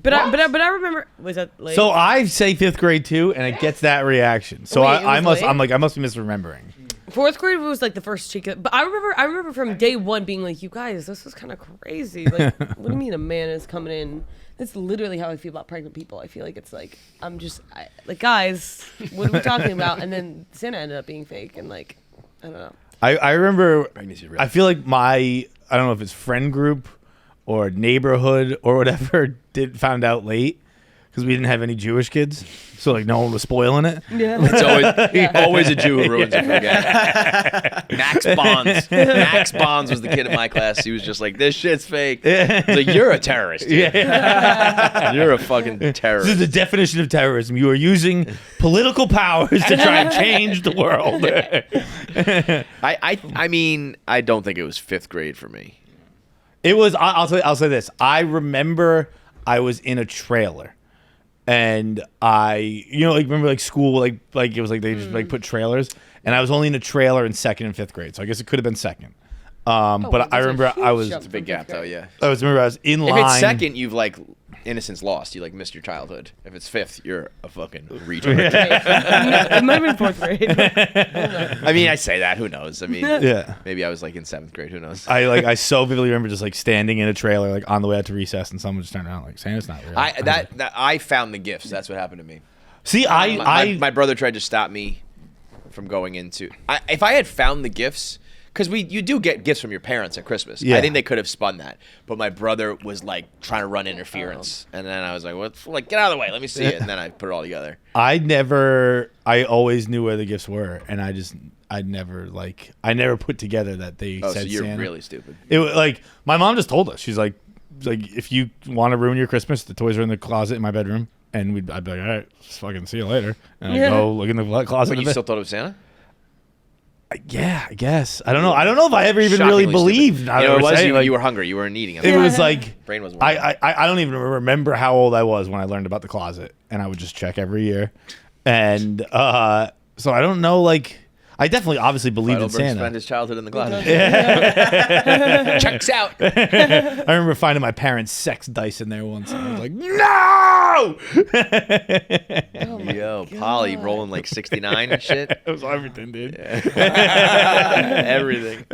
But I remember. Was that late?
So I say 5th grade too, and it gets that reaction. So
Wait, it
I
was
must
late?
I must be misremembering.
4th grade was like the first cheek. But I remember from day one being like, you guys, this is kind of crazy. Like, what do you mean a man is coming in? That's literally how I feel about pregnant people. I feel like it's like like, guys, what are we talking about? And then Santa ended up being fake, and like, I don't know.
I remember.
Pregnancy real.
I feel like I don't know if it's friend group or neighborhood or whatever found out late because we didn't have any Jewish kids, so like no one was spoiling it.
Yeah.
It's always a Jew who ruins it for the guy. Max Bonds. Max Bonds was the kid in my class. He was just like, this shit's fake. It's like, you're a terrorist. Dude. You're a fucking
This is
terrorist.
the definition of terrorism. You are using political powers to try and change the world.
I mean, I don't think it was 5th grade for me.
It was. I'll say this. I remember I was in a trailer, and remember like school, like it was like they just like put trailers, and I was only in a trailer in 2nd and 5th grade, so I guess it could have been 2nd. But I remember I was.
It's
A big gap, though, yeah.
I was in
If
line.
it's 2nd, you've like innocence lost. You like missed your childhood. If it's 5th, you're a fucking retard.
It might have been 4th grade.
I mean, I say that. Who knows? I mean,
Yeah.
maybe I was like in 7th grade. Who knows?
I so vividly remember just like standing in a trailer like on the way out to recess, and someone just turned around like Santa's not real.
I found the gifts. That's what happened to me.
See,
My brother tried to stop me from going into. If I had found the gifts, because you do get gifts from your parents at Christmas.
Yeah.
I think they could have spun that, but my brother was like trying to run interference, and then I was like, "What? Like, get out of the way. Let me see it." And then I put it all together.
I always knew where the gifts were, and I never put together that they
Oh,
said
so you're
Santa.
really stupid.
It was like my mom just told us. She's like if you want to ruin your Christmas, the toys are in the closet in my bedroom, and I'd be like, all right, just fucking see you later, and I go look in the closet.
But
in
you
the
still thought it was Santa?
yeah, I guess. I don't know. I don't know if I ever even really
Shockingly
believed.
stupid.
Now
You
that
know,
we're
it was
saying,
you,
like,
you were hungry. You weren't eating.
it was like
brain wasn't working.
I don't even remember how old I was when I learned about the closet, and I would just check every year, and so I don't know. Like I definitely obviously believed in
Feitelberg
Santa.
spent his childhood in the closet. Checks out.
I remember finding my parents' sex dice in there once, and I was like, no!
Yo, Polly rolling like 69 and shit.
It was everything, dude.
Everything.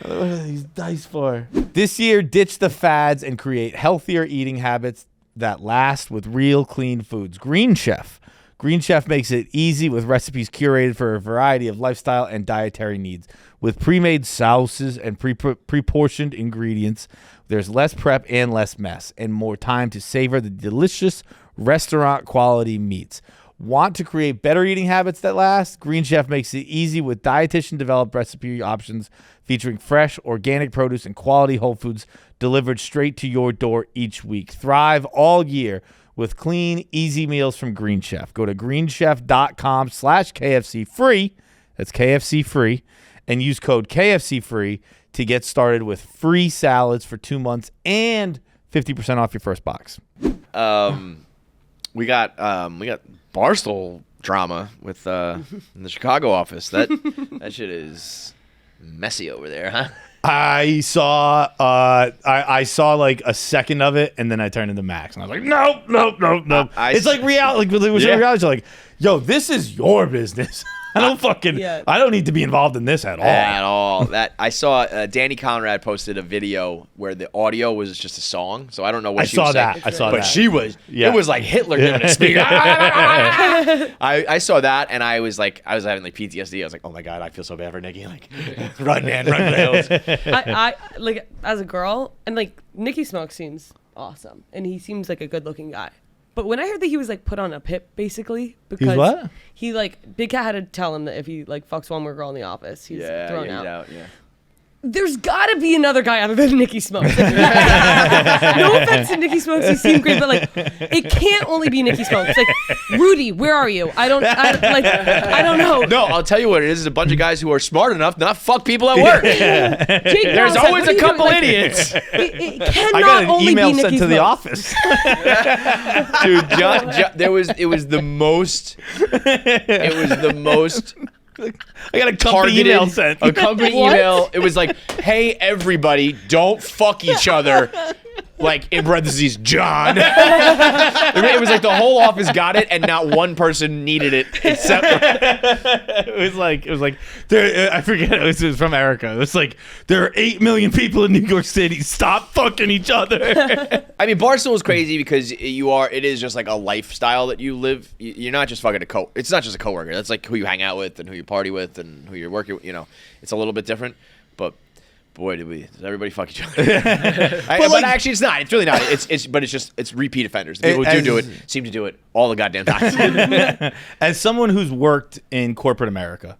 What are these dice for? This year, ditch the fads and create healthier eating habits that last with real clean foods. Green Chef. Green Chef makes it easy with recipes curated for a variety of lifestyle and dietary needs. With pre-made sauces and pre-portioned ingredients, there's less prep and less mess, and more time to savor the delicious restaurant-quality meats. Want to create better eating habits that last? Green Chef makes it easy with dietitian-developed recipe options featuring fresh, organic produce and quality whole foods delivered straight to your door each week. Thrive all year with clean, easy meals from Green Chef. Go to greenchef.com/KFC free. That's KFC free. And use code KFC free to get started with free salads for 2 months and 50% off your first box.
We got Barstool drama with in the Chicago office. That shit is messy over there, huh?
I saw I saw like a second of it, and then I turned into Max, and I was like, nope. It's like reality. Like reality. Like, yo, this is your business. I don't fucking.
Yeah.
I don't need to be involved in this at all.
At all. That I saw Danny Conrad posted a video where the audio was just a song, so I don't know what
I
she
saw
was saying.
that. I saw
but
that.
she was.
Yeah.
It was like Hitler giving a speech. I saw that and I was having like PTSD. I was like, oh my god, I feel so bad for Nicky. Like, run, man, run for the hills.
I like as a girl, and like Nicky Smoke seems awesome, and he seems like a good-looking guy. But when I heard that he was like put on a pip, basically, because
what?
he like Big Cat had to tell him that if he like fucks one more girl in the office, he's thrown out.
Yeah.
There's gotta be another guy other than Nicky Smokes. No offense to Nicky Smokes, he seemed great, but like it can't only be Nicky Smokes. Like Rudy, where are you? I don't know.
No, I'll tell you what it is. It's a bunch of guys who are smart enough to not fuck people at work.
Jake
There's
Brown's
always
like,
a
what are you
couple
doing? Like,
idiots.
It
I
cannot
got an
only
email
be
sent
Nicky
to the
Smokes.
office.
Dude, it was the most
I got a company
targeted
email sent.
a company
What?
email. It was like, hey everybody, don't fuck each other. Like in parentheses, John. It was like the whole office got it, and not one person needed it except.
It was like there. I forget. It was from Erica. It was like there are 8 million people in New York City. Stop fucking each other.
I mean, Barstool is crazy because it is just like a lifestyle that you live. You're not just fucking it's not just a coworker. That's like who you hang out with and who you party with and who you're working with. You know, it's a little bit different, but. Boy, does everybody fuck each other? But actually, it's not. It's really not. It's repeat offenders. The people who do it seem to do it all the goddamn time.
As someone who's worked in corporate America,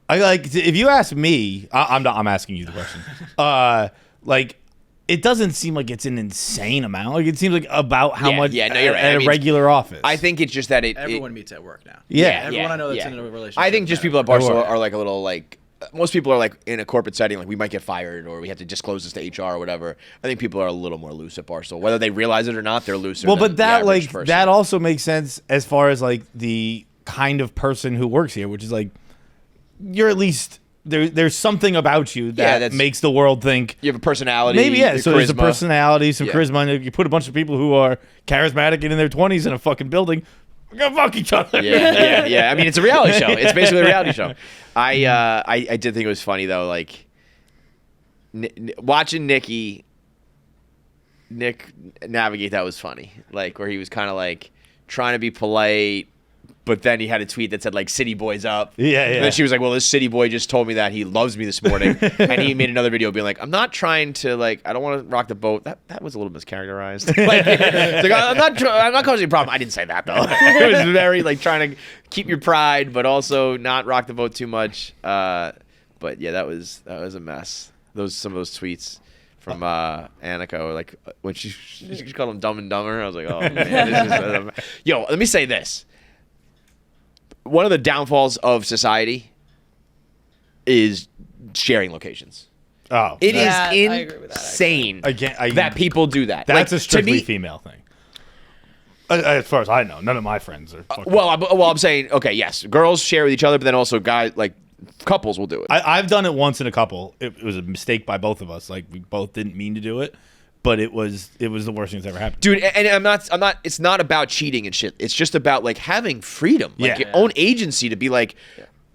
I like. If you ask me, I'm asking you the question. Like, it doesn't seem like it's an insane amount. Like, it seems like about how much.
Yeah, no, you're right.
At a regular office.
I think it's just that
Everyone meets at work now.
Yeah.
Everyone I know that's in a relationship.
I think just
now.
people at Barstool are like a little like. Most people are like in a corporate setting, like we might get fired or we have to disclose this to HR or whatever. I think people are a little more loose at Barstool, whether they realize it or not. They're looser.
Well,
than
but
the
that
average
like
person.
that also makes sense as far as like the kind of person who works here, which is like you're at least there's something about you that makes the world think
you have a personality.
maybe so
charisma.
there's a personality, some charisma, and you put a bunch of people who are charismatic and in their 20s in a fucking building. We're gonna fuck each other.
Yeah. I mean, it's a reality show. It's basically a reality show. I did think it was funny though, like watching Nick navigate that was funny. Like where he was kind of like trying to be polite, but then he had a tweet that said like "City Boys up."
Yeah.
And then she was like, "Well, this city boy just told me that he loves me this morning," and he made another video being like, "I'm not trying to like, I don't want to rock the boat." That was a little mischaracterized. Like, it's like, I'm not causing a problem. I didn't say that though. It was very like trying to keep your pride, but also not rock the boat too much. But yeah, that was a mess. Some of those tweets from Annika, or like when she called him Dumb and Dumber. I was like, oh man, this is yo. Let me say this. One of the downfalls of society is sharing locations.
Oh,
It is
I agree with that,
insane
Again,
that people do that.
That's
Like,
a strictly
to me,
female thing. As far as I know, none of my friends are. Fucking
I'm saying, okay, yes, girls share with each other, but then also guys, like couples will do it.
I've done it once in a couple. It was a mistake by both of us. Like we both didn't mean to do it, but it was the worst thing that's ever happened.
Dude, and I'm not. It's not about cheating and shit. It's just about like having freedom, like your own agency to be like,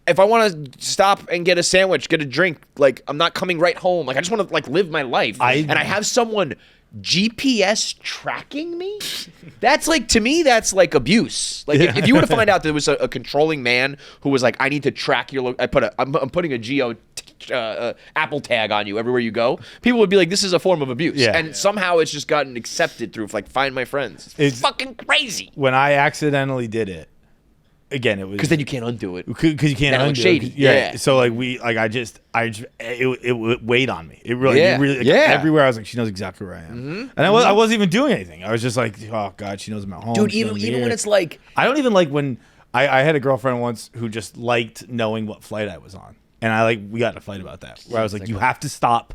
if I want to stop and get a sandwich, get a drink, like I'm not coming right home. Like I just want to like live my life, and I have someone GPS tracking me. That's like, to me, that's like abuse. Like if you were to find out there was a controlling man who was like, I need to track your. I'm putting a geo. Apple tag on you everywhere you go, people would be like, this is a form of abuse. And somehow it's just gotten accepted through like Find My Friends. It's fucking crazy.
When I accidentally did it, again, it was
because then you can't undo it.
Because you can't
That
undo
looks shady.
it.
Yeah.
So like it weighed on me. It really, everywhere I was like, she knows exactly where I am, and I wasn't even doing anything. I was just like, oh god, she knows I'm at home.
Dude, even when it's like,
I don't even like when I had a girlfriend once who just liked knowing what flight I was on. And we got in a fight about that. Where I was like, you have to stop.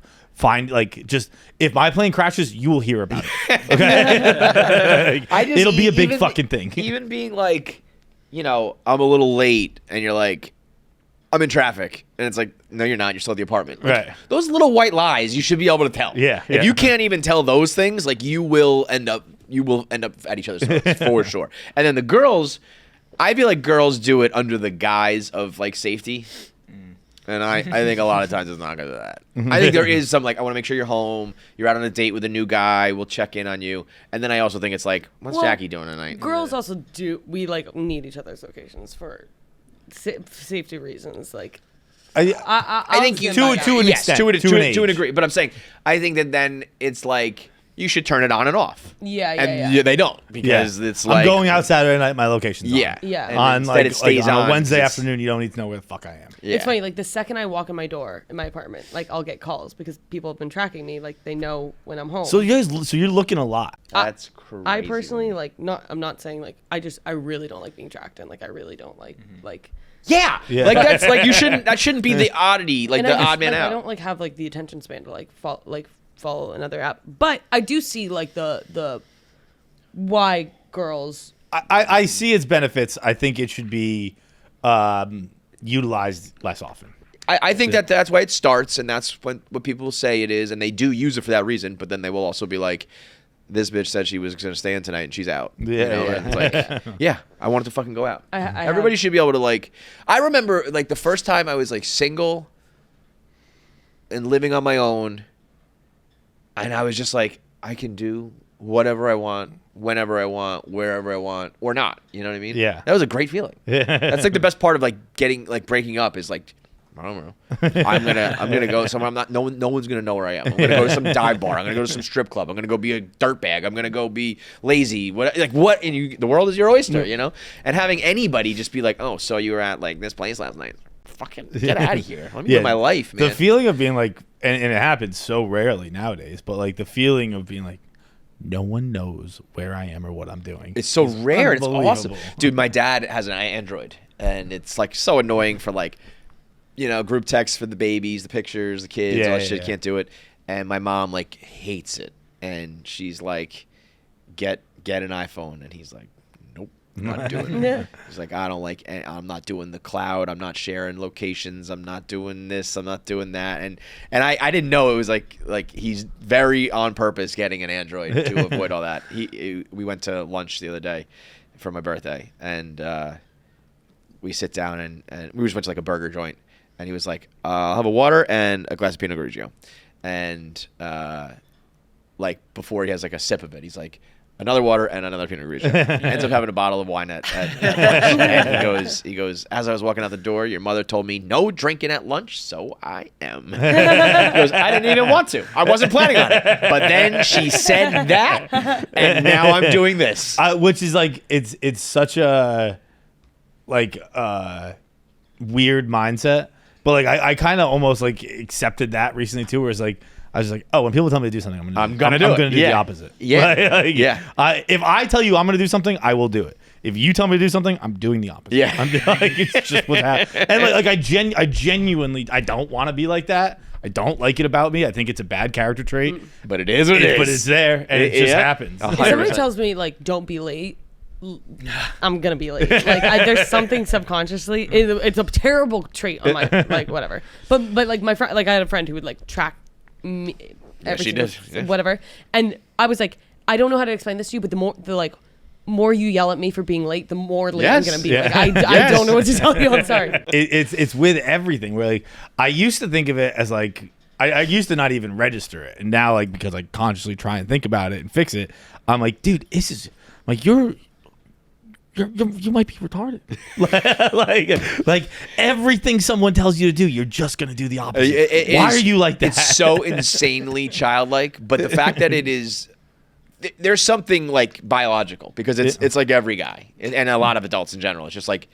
Just if my plane crashes, you will hear about it. Okay, it'll be a big fucking thing.
Even being like, I'm a little late, and you're like, I'm in traffic, and it's like, no, you're not. You're still at the apartment. Like,
right.
Those little white lies, you should be able to tell.
Yeah.
If you can't even tell those things, like you will end up at each other's throats for sure. And then the girls. I feel like girls do it under the guise of like safety. And I think a lot of times it's not going to do that. I think there is some, like, I want to make sure you're home. You're out on a date with a new guy. We'll check in on you. And then I also think it's like, what's Jackie doing tonight?
Girls also do. We, like, need each other's locations for safety reasons. Like,
I think you
to an extent. To an
degree. But I'm saying, I think that then it's like, you should turn it on and off.
Yeah.
They don't, because it's like,
I'm going out Saturday night. My location's on.
Yeah.
And
On
instead
like,
it stays
on
on
a Wednesday
'cause
afternoon, you don't need to know where the fuck I am.
Yeah.
It's funny, like the second I walk in my door in my apartment, like I'll get calls because people have been tracking me, like they know when I'm home.
So you're looking a lot.
That's crazy.
I personally like I'm not saying like I really don't like being tracked, and like I really don't like
Yeah. Like that's like that shouldn't be the oddity, like
and
the
I just,
odd man
like,
out.
I don't like have like the attention span to like follow another app, but I do see like the why girls.
I see its benefits. I think it should be utilized less often.
I think that's why it starts, and that's what people say it is, and they do use it for that reason, but then they will also be like, this bitch said she was going to stay in tonight, and she's out.
Yeah,
And it's like, yeah, I wanted to fucking go out.
I
Everybody should be able to, like, I remember, like, the first time I was, like, single and living on my own, and I was just like, I can do whatever I want, whenever I want, wherever I want, or not. You know what I mean?
Yeah.
That was a great feeling. That's, like, the best part of, like, breaking up is, like, I don't know. I'm gonna go somewhere. No one's gonna know where I am. I'm gonna go to some dive bar. I'm gonna go to some strip club. I'm gonna go be a dirtbag. I'm gonna go be lazy. What? And the world is your oyster, you know. And having anybody just be like, oh, so you were at like this place last night? Fucking get out of here. Let me live my life, man.
The feeling of being like, and it happens so rarely nowadays, but like the feeling of being like, no one knows where I am or what I'm doing.
It's so rare. It's awesome,
unbelievable.
dude. My dad has an Android, and it's like so annoying for like, you know, group text for the babies, the pictures, the kids, all that shit. Can't do it. And my mom like hates it, and she's like, get an iPhone, and he's like, nope, I'm not doing it. He's like, I'm not doing the cloud. I'm not sharing locations. I'm not doing this. I'm not doing that. And I didn't know it was like he's very on purpose getting an Android to avoid all that. We went to lunch the other day for my birthday, and we sit down and we just went to like a burger joint. And he was like, I'll have a water and a glass of Pinot Grigio. And like before he has like a sip of it, he's like, another water and another Pinot Grigio. He ends up having a bottle of wine at lunch. And he goes, as I was walking out the door, your mother told me no drinking at lunch, so I am. He goes, I didn't even want to. I wasn't planning on it. But then she said that, and now I'm doing this.
Which is like, it's such a like weird mindset. But like I kind of almost like accepted that recently too, where it's like I was like, oh, when people tell me to do something, I'm gonna do the opposite.
Yeah,
If I tell you I'm gonna do something, I will do it. If you tell me to do something, I'm doing the opposite.
Yeah,
I'm like, it's just what's happening. And like I genuinely I don't want to be like that. I don't like it about me. I think it's a bad character trait.
But it is what it is.
But it's there, and it just happens.
If somebody tells me like, don't be late, I'm gonna be late. Like there's something subconsciously. It's a terrible trait on my like whatever. But like my friend, like I had a friend who would like track me.
She did.
Whatever. And I was like, I don't know how to explain this to you, but the more you yell at me for being late, the more late I'm gonna be.
Yeah.
Like I don't know what to tell you. I'm sorry.
It's with everything. Where like I used to think of it as like I used to not even register it, and now like because I consciously try and think about it and fix it, I'm like, dude, this is like you might be retarded. like everything someone tells you to do, you're just gonna do the opposite. Why are you like that?
It's so insanely childlike, but the fact that it is, there's something like biological because it's like every guy and a lot of adults in general. It's just like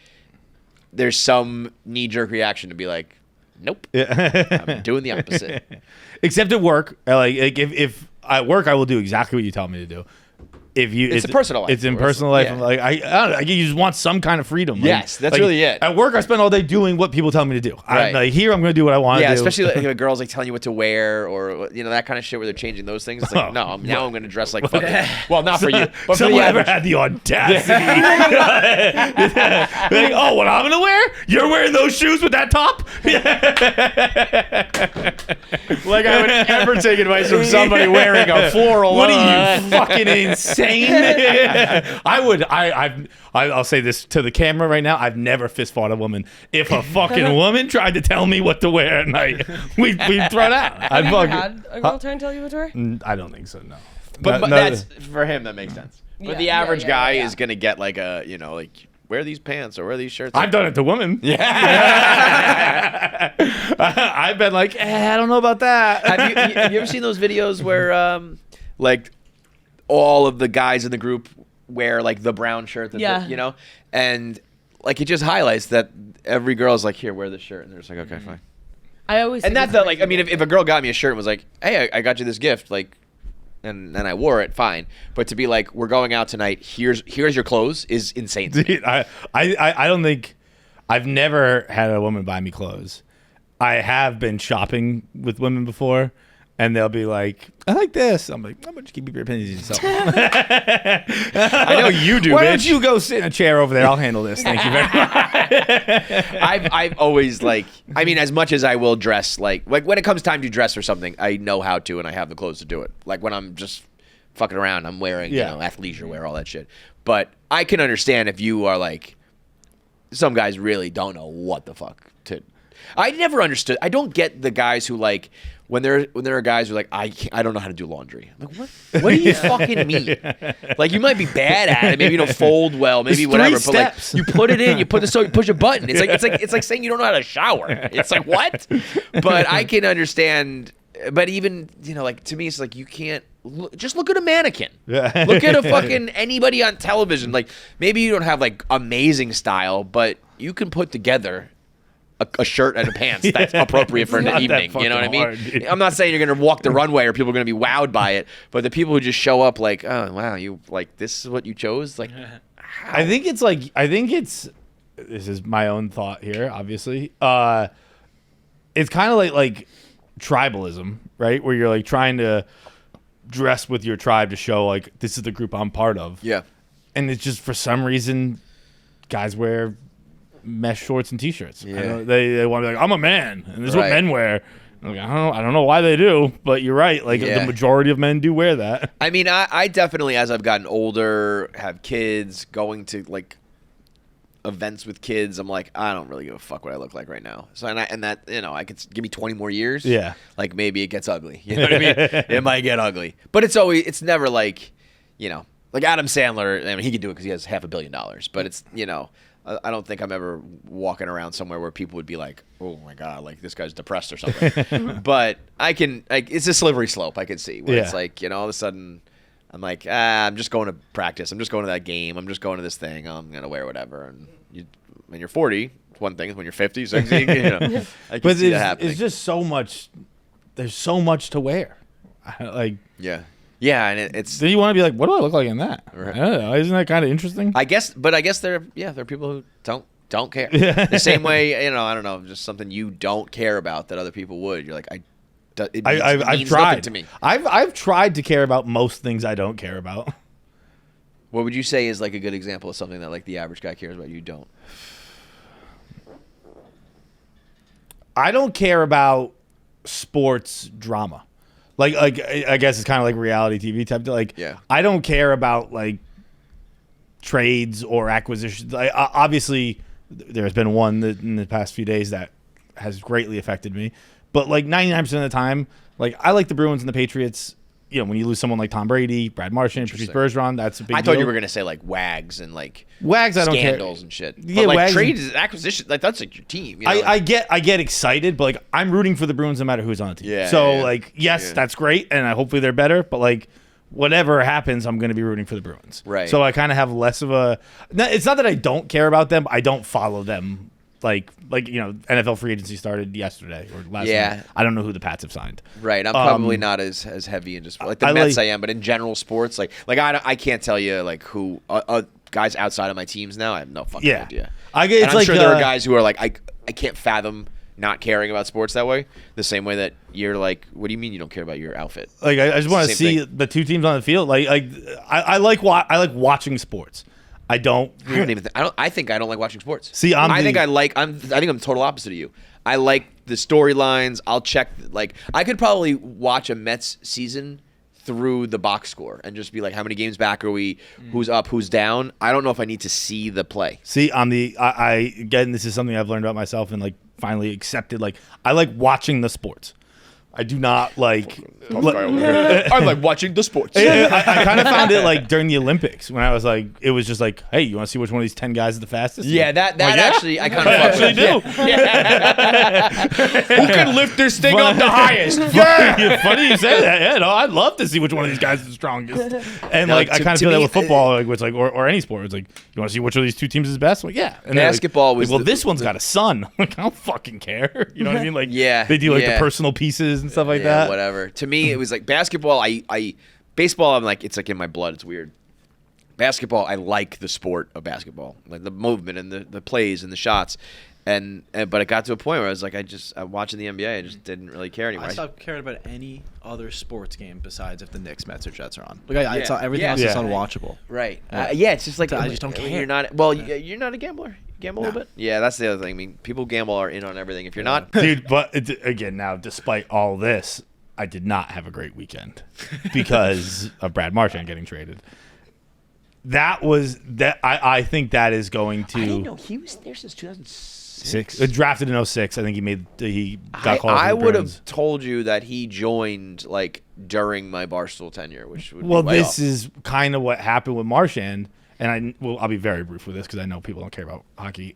there's some knee-jerk reaction to be like, nope, I'm doing the opposite.
Except at work, like if at work I will do exactly what you tell me to do. It's
a personal life.
It's in personal life.
Yeah.
I'm like, I don't know, you just want some kind of freedom.
Yes, that's really it.
At work, I spend all day doing what people tell me to do.
Right.
Like here, I'm going to do what I want to do.
Yeah, especially like, if girls like telling you what to wear or that kind of shit where they're changing those things. It's like, now I'm going to dress like fucking. Well, not for you, but for the
someone ever
average.
had the audacity. Like, oh, what I'm going to wear? You're wearing those shoes with that top?
Like I would ever take advice from somebody wearing a floral.
What are you, fucking insane? insane? I'll say this to the camera right now. I've never fist fought a woman. If a fucking woman tried to tell me what to wear at night, we'd throw it out.
Have you ever had a girl try and tell you what to wear?
I don't think so. No.
But
No,
that's for him. That makes sense. But
Yeah,
the average guy
yeah.
is gonna get like a like wear these pants or wear these shirts.
I've done it to women.
Yeah.
I've been like, I don't know about that.
Have you ever seen those videos where like all of the guys in the group wear like the brown shirt that and like it just highlights that every girl's like, here, wear this shirt, and they're just like, okay, fine.
I always
And
think
that's
it's
like, I mean, if a girl got me a shirt and was like, hey, I got you this gift, like, and I wore it, fine. But to be like, we're going out tonight, here's your clothes is insane to me.
Dude, I don't think I've never had a woman buy me clothes. I have been shopping with women before, and they'll be like, I like this. I'm like, how about you keep your opinions to yourself?
I know you do,
Why
bitch.
don't you go sit in a chair over there? I'll handle this. Thank you very much.
I've always like, I mean, as much as I will dress like when it comes time to dress or something, I know how to and I have the clothes to do it. Like when I'm just fucking around, I'm wearing athleisure wear, all that shit. But I can understand if you are like, some guys really don't know what the fuck to. I never understood. I don't get the guys who like when there are guys who are like I don't know how to do laundry. I'm like, what do you fucking mean? Like you might be bad at it, maybe you don't fold well, maybe
It's
whatever.
3
But like
steps.
you put it in, you put the soap, you push a button. It's like saying you don't know how to shower. It's like what? But I can understand. But even like to me, it's like you can't just look at a mannequin.
Yeah.
Look at a fucking anybody on television. Like maybe you don't have like amazing style, but you can put together a shirt and a pants that's appropriate for an
Not that
evening. You know what I mean?
fucking hard, dude.
I'm not saying you're gonna walk the runway or people are gonna be wowed by it, but the people who just show up like, oh wow, you like this is what you chose, like. How?
I think it's this is my own thought here, obviously. It's kind of like tribalism, right? Where you're like trying to dress with your tribe to show like this is the group I'm part of.
Yeah.
And it's just for some reason guys wear mesh shorts and t-shirts.
Yeah.
They want to be like, I'm a man, and this is what
Right.
men wear. I'm like, I don't know why they do, but you're right. Like
Yeah.
the majority of men do wear that.
I mean, I definitely, as I've gotten older, have kids, going to like events with kids, I'm like, I don't really give a fuck what I look like right now. So and that I could give me 20 more years.
Yeah.
Like maybe it gets ugly. You know what I mean? It might get ugly, but it's never like, like Adam Sandler. I mean, he could do it because he has $500 million. But it's I don't think I'm ever walking around somewhere where people would be like, oh my god, like this guy's depressed or something. But it's a slippery slope. I can see where it's like all of a sudden. I'm like, I'm just going to practice. I'm just going to that game. I'm just going to this thing. I'm going to wear whatever. And when you're 40, it's one thing. When you're 50, 60, I can
But
see that happening.
it's just so much. There's so much to wear. Like,
Yeah, and it's.
do you want to be like, what do I look like in that?
Right.
I don't know. Isn't that kind of interesting?
I guess there are people who don't care. The same way, I don't know, just something you don't care about that other people would. You're like, it
I've
means
tried.
nothing to me.
I've tried to care about most things I don't care about.
What would you say is like a good example of something that like the average guy cares about? You don't.
I don't care about sports drama. Like I guess it's kind of like reality TV type. Like,
Yeah.
I don't care about like trades or acquisitions. Obviously, there's been one that in the past few days that has greatly affected me. But like 99% of the time, like I like the Bruins and the Patriots. When you lose someone like Tom Brady, Brad Marchand, Patrice Bergeron, that's a big deal.
I thought you were gonna say like wags and like
Wags, I don't care.
scandals and shit.
Yeah,
but like
Wags
trades and acquisitions, like that's like your team.
I get excited, but like I'm rooting for the Bruins no matter who's on the team.
Yeah,
So
yeah.
like yes,
Yeah.
that's great, and hopefully they're better. But like whatever happens, I'm going to be rooting for the Bruins.
Right.
So I kind of have less of a. It's not that I don't care about them. I don't follow them. Like NFL free agency started yesterday or last
Yeah.
night. I don't know who the Pats have signed.
Right, I'm probably not as heavy in just like the Mets I am, but in general sports, like I can't tell you like who guys outside of my teams now. I have no fucking idea.
It's
and I'm
like,
sure there are guys who are like I can't fathom not caring about sports that way. The same way that you're like, what do you mean you don't care about your outfit?
Like I just want to
Same
see
thing.
the two teams on the field. I like watching sports. I don't
even. I think I don't like watching sports.
See,
I think I'm the total opposite of you. I like the storylines. I'll check. Like I could probably watch a Mets season through the box score and just be like, how many games back are we? Who's up? Who's down? I don't know if I need to see the play.
See, I again, this is something I've learned about myself and like finally accepted. Like, I like watching the sports. I do not like.
I like watching the sports.
I kind of found it like during the Olympics when I was like, it was just like, hey, you want to see which one of these 10 guys is the fastest?
Yeah, that
Like,
actually, I kind of
actually do.
Who can lift this thing up the highest?
Yeah. Funny you say that. Yeah, no, I'd love to see which one of these guys is the strongest. And
No,
like, I
to-
kind of
to
feel that
me,
with football, like, it's like, or any sport. It's like, you want to see which of these two teams is best? Like, yeah. And they're like-
Basketball was
well,
the-
this one's got a son. Like, I don't fucking care. You know what I mean? Like,
Yeah,
they do like the
yeah.
personal pieces and stuff like
Yeah,
that.
whatever. To me, it was like basketball. Baseball, I'm like, it's like in my blood. It's weird. Basketball, I like the sport of basketball, like the movement and the plays and the shots. But it got to a point where I was like, I'm watching the NBA. I just didn't really care anymore.
I stopped caring about any other sports game besides if the Knicks, Mets, or Jets are on. Like I saw everything
Yeah.
else is
Yeah.
unwatchable.
Right. Yeah, it's just like
I just don't
when
care.
You're not. Well, you're not a gambler. You gamble a little bit. Yeah, that's the other thing. I mean, people gamble are in on everything. If you're not,
Dude, but again, now, despite all this, I did not have a great weekend because of Brad Marchand getting traded. That was that. I think that is going to.
I didn't know he was there since 2006.
Drafted in 06. I think he got called.
I
for the
would
Bruins.
have told you that he joined like during my Barstool tenure, which would
Well,
be way
this
off.
is kind of what happened with Marchand, and I'll be very brief with this because I know people don't care about hockey.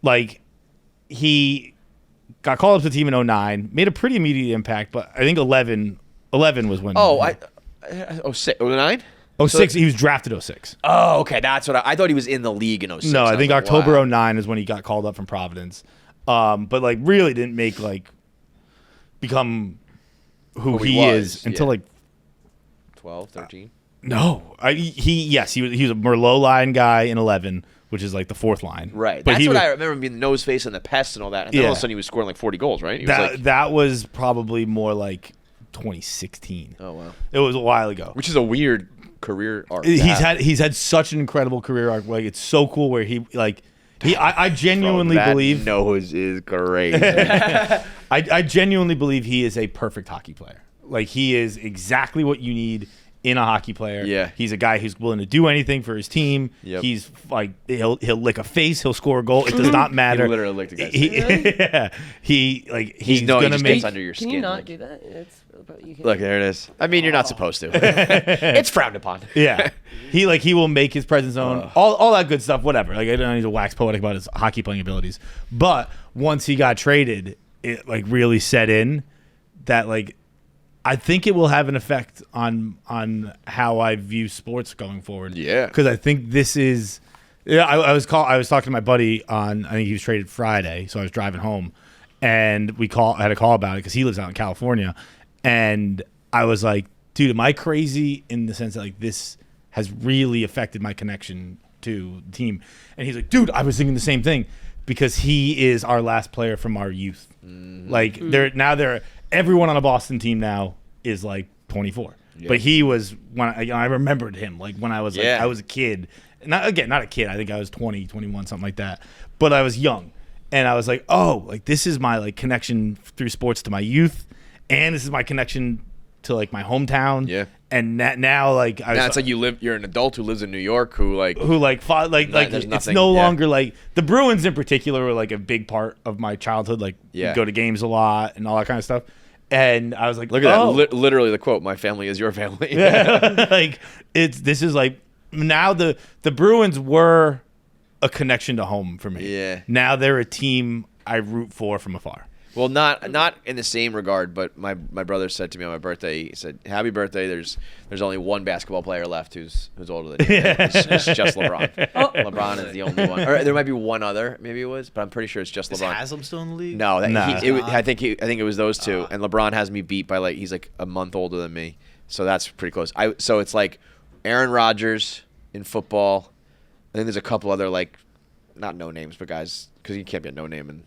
Like he got called up to the team in 09, made a pretty immediate impact, but I think 11 was when.
Oh, 09?
06. He was drafted 06.
Oh, okay. That's what I thought he was in the league in 06.
No, I
was
think
like,
October
wow.
09 is when he got called up from Providence. But like really didn't make like become who
Who he
he
was,
is until
yeah.
like
12, 13.
no. He was a Merlot line guy in 11, which is like the fourth line.
Right.
But
That's
he
what
was,
I remember him being the nose face and the pest and all that. And then all of a sudden he was scoring like 40 goals, right? He was like,
that was probably more like 2016.
oh, wow.
It was a while ago.
Which is a weird career arc.
He's had such an incredible career arc. Like it's so cool where I genuinely believe
nose is crazy.
I genuinely believe he is a perfect hockey player. Like he is exactly what you need in a hockey player.
Yeah.
He's a guy who's willing to do anything for his team.
Yep.
He's like he'll lick a face, he'll score a goal. It does not matter.
He literally licked a guy's
Yeah. He's
he
gonna
just
make
gets under your
Can
skin.
you not
like-
do that? You can.
Look, there it is. I mean, you're not supposed to. It's frowned upon.
Yeah, he will make his presence known, all that good stuff. Whatever. Like I don't need to wax poetic about his hockey playing abilities, but once he got traded, it like really set in that like I think it will have an effect on how I view sports going forward.
Yeah.
because I think this is. Yeah, I was talking to my buddy on. I think he was traded Friday, so I was driving home, and I had a call about it because he lives out in California. And I was like, dude, am I crazy in the sense that like this has really affected my connection to the team? And he's like, dude, I was thinking the same thing because he is our last player from our youth. Like everyone on a Boston team now is like 24.
Yeah.
But he was when I remembered him like when I was like
Yeah.
I was a kid. Not a kid. I think I was 20, 21, something like that. But I was young. And I was like, oh, like this is my like connection through sports to my youth. And this is my connection to like my hometown.
Yeah.
And now like
Now it's like you're an adult who lives in New York who
fought like
there's
it's
nothing-
no
yeah.
longer like the Bruins in particular were like a big part of my childhood. Like
Yeah.
go to games a lot and all that kind of stuff. And I was like,
look at
oh.
that. Literally the quote, "My family is your family."
Like this is like now the Bruins were a connection to home for me.
Yeah.
Now they're a team I root for from afar.
Well, not in the same regard, but my brother said to me on my birthday, he said, "Happy birthday! There's only one basketball player left who's older than you. It's just LeBron. LeBron is the only one. Or there might be one other, maybe it was, but I'm pretty sure it's just
Is
LeBron.
Haslam still in the league?
No,
Nah.
I think it was those two, and LeBron has me beat by like he's like a month older than me, so that's pretty close. So it's like Aaron Rodgers in football, and then there's a couple other like not no names, but guys because you can't be a no name and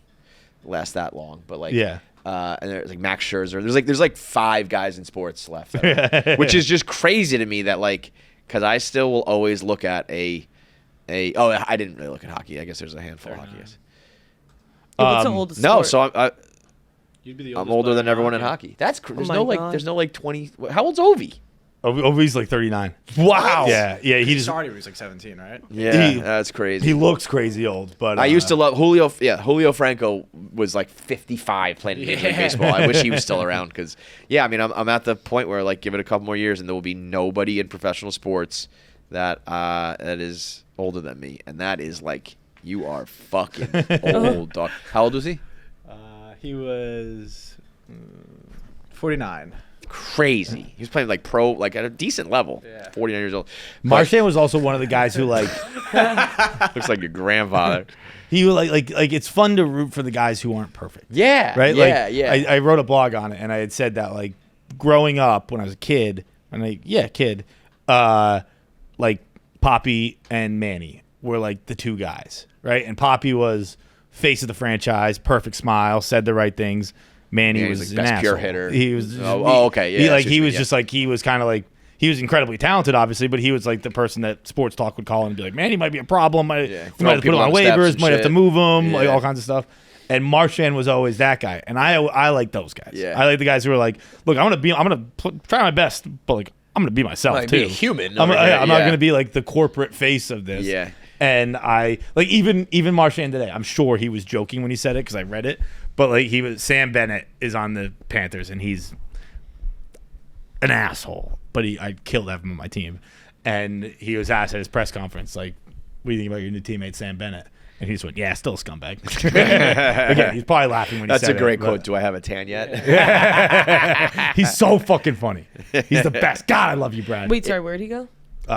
last that long, but like
Yeah.
and there's like Max Scherzer. There's like 5 guys in sports left, which is just crazy to me that like because I still will always look at I didn't really look at hockey. I guess there's a handful of hockey. Yes.
What's the oldest
No,
sport?
so
You'd be the
I'm
oldest
older
player
than
in
everyone in
hockey.
hockey. That's there's
my
no like
God.
there's no like 20. How old's Ovi?
Ovi's like 39.
Wow.
Yeah.
He
He just
started when he was like 17, right?
Yeah,
He-
that's crazy.
he looks crazy old, but
I used to love Julio. Yeah, Julio Franco was like 55 playing Major League Baseball. I wish he was still around because, yeah, I mean, I'm at the point where like give it a couple more years and there will be nobody in professional sports that that is older than me, and that is like you are fucking old, dog. How old was he?
He was 49.
Crazy. He was playing like pro, like at a decent level.
Yeah.
49 years old.
Marchand was also one of the guys who like
Looks like your grandfather.
he would like it's fun to root for the guys who aren't perfect.
Yeah.
Right?
Yeah.
Like,
yeah.
I wrote a blog on it, and I had said that, like, growing up when I was a kid, like, Poppy and Manny were, like, the two guys, right? And Poppy was face of the franchise, perfect smile, said the right things. Manny
Yeah, he
was
was,
an
like, best pure
asshole.
hitter.
He was.
Okay. Yeah.
He,
I
like,
see what
he
you
was
mean,
just, like, he was kind of, like, he was incredibly talented, obviously, but he was, like, the person that Sports Talk would call and be like, man, he might be a problem. We
Yeah,
might have to put him on
throwing people on
waivers,
steps
might
and
have to
shit.
move him, like,
Yeah.
all kinds of stuff. And Marchand was always that guy, and I like those guys.
Yeah.
I like the guys who are like, look, I'm gonna try my best, but like I'm gonna be myself
Like,
too.
be a human
I'm
over here,
not
yeah.
gonna be like the corporate face of this.
Yeah.
And I like even Marchand today. I'm sure he was joking when he said it because I read it. But like Sam Bennett is on the Panthers and he's an asshole. But I'd kill to have him on my team. And he was asked at his press conference, like, what do you think about your new teammate Sam Bennett? And he just went, yeah, still a scumbag. Again, he's probably laughing when he
That's
said
a great
it, but-
quote. Do I have a tan yet?
He's so fucking funny. He's the best. God, I love you, Brad.
Wait, sorry, where'd he go?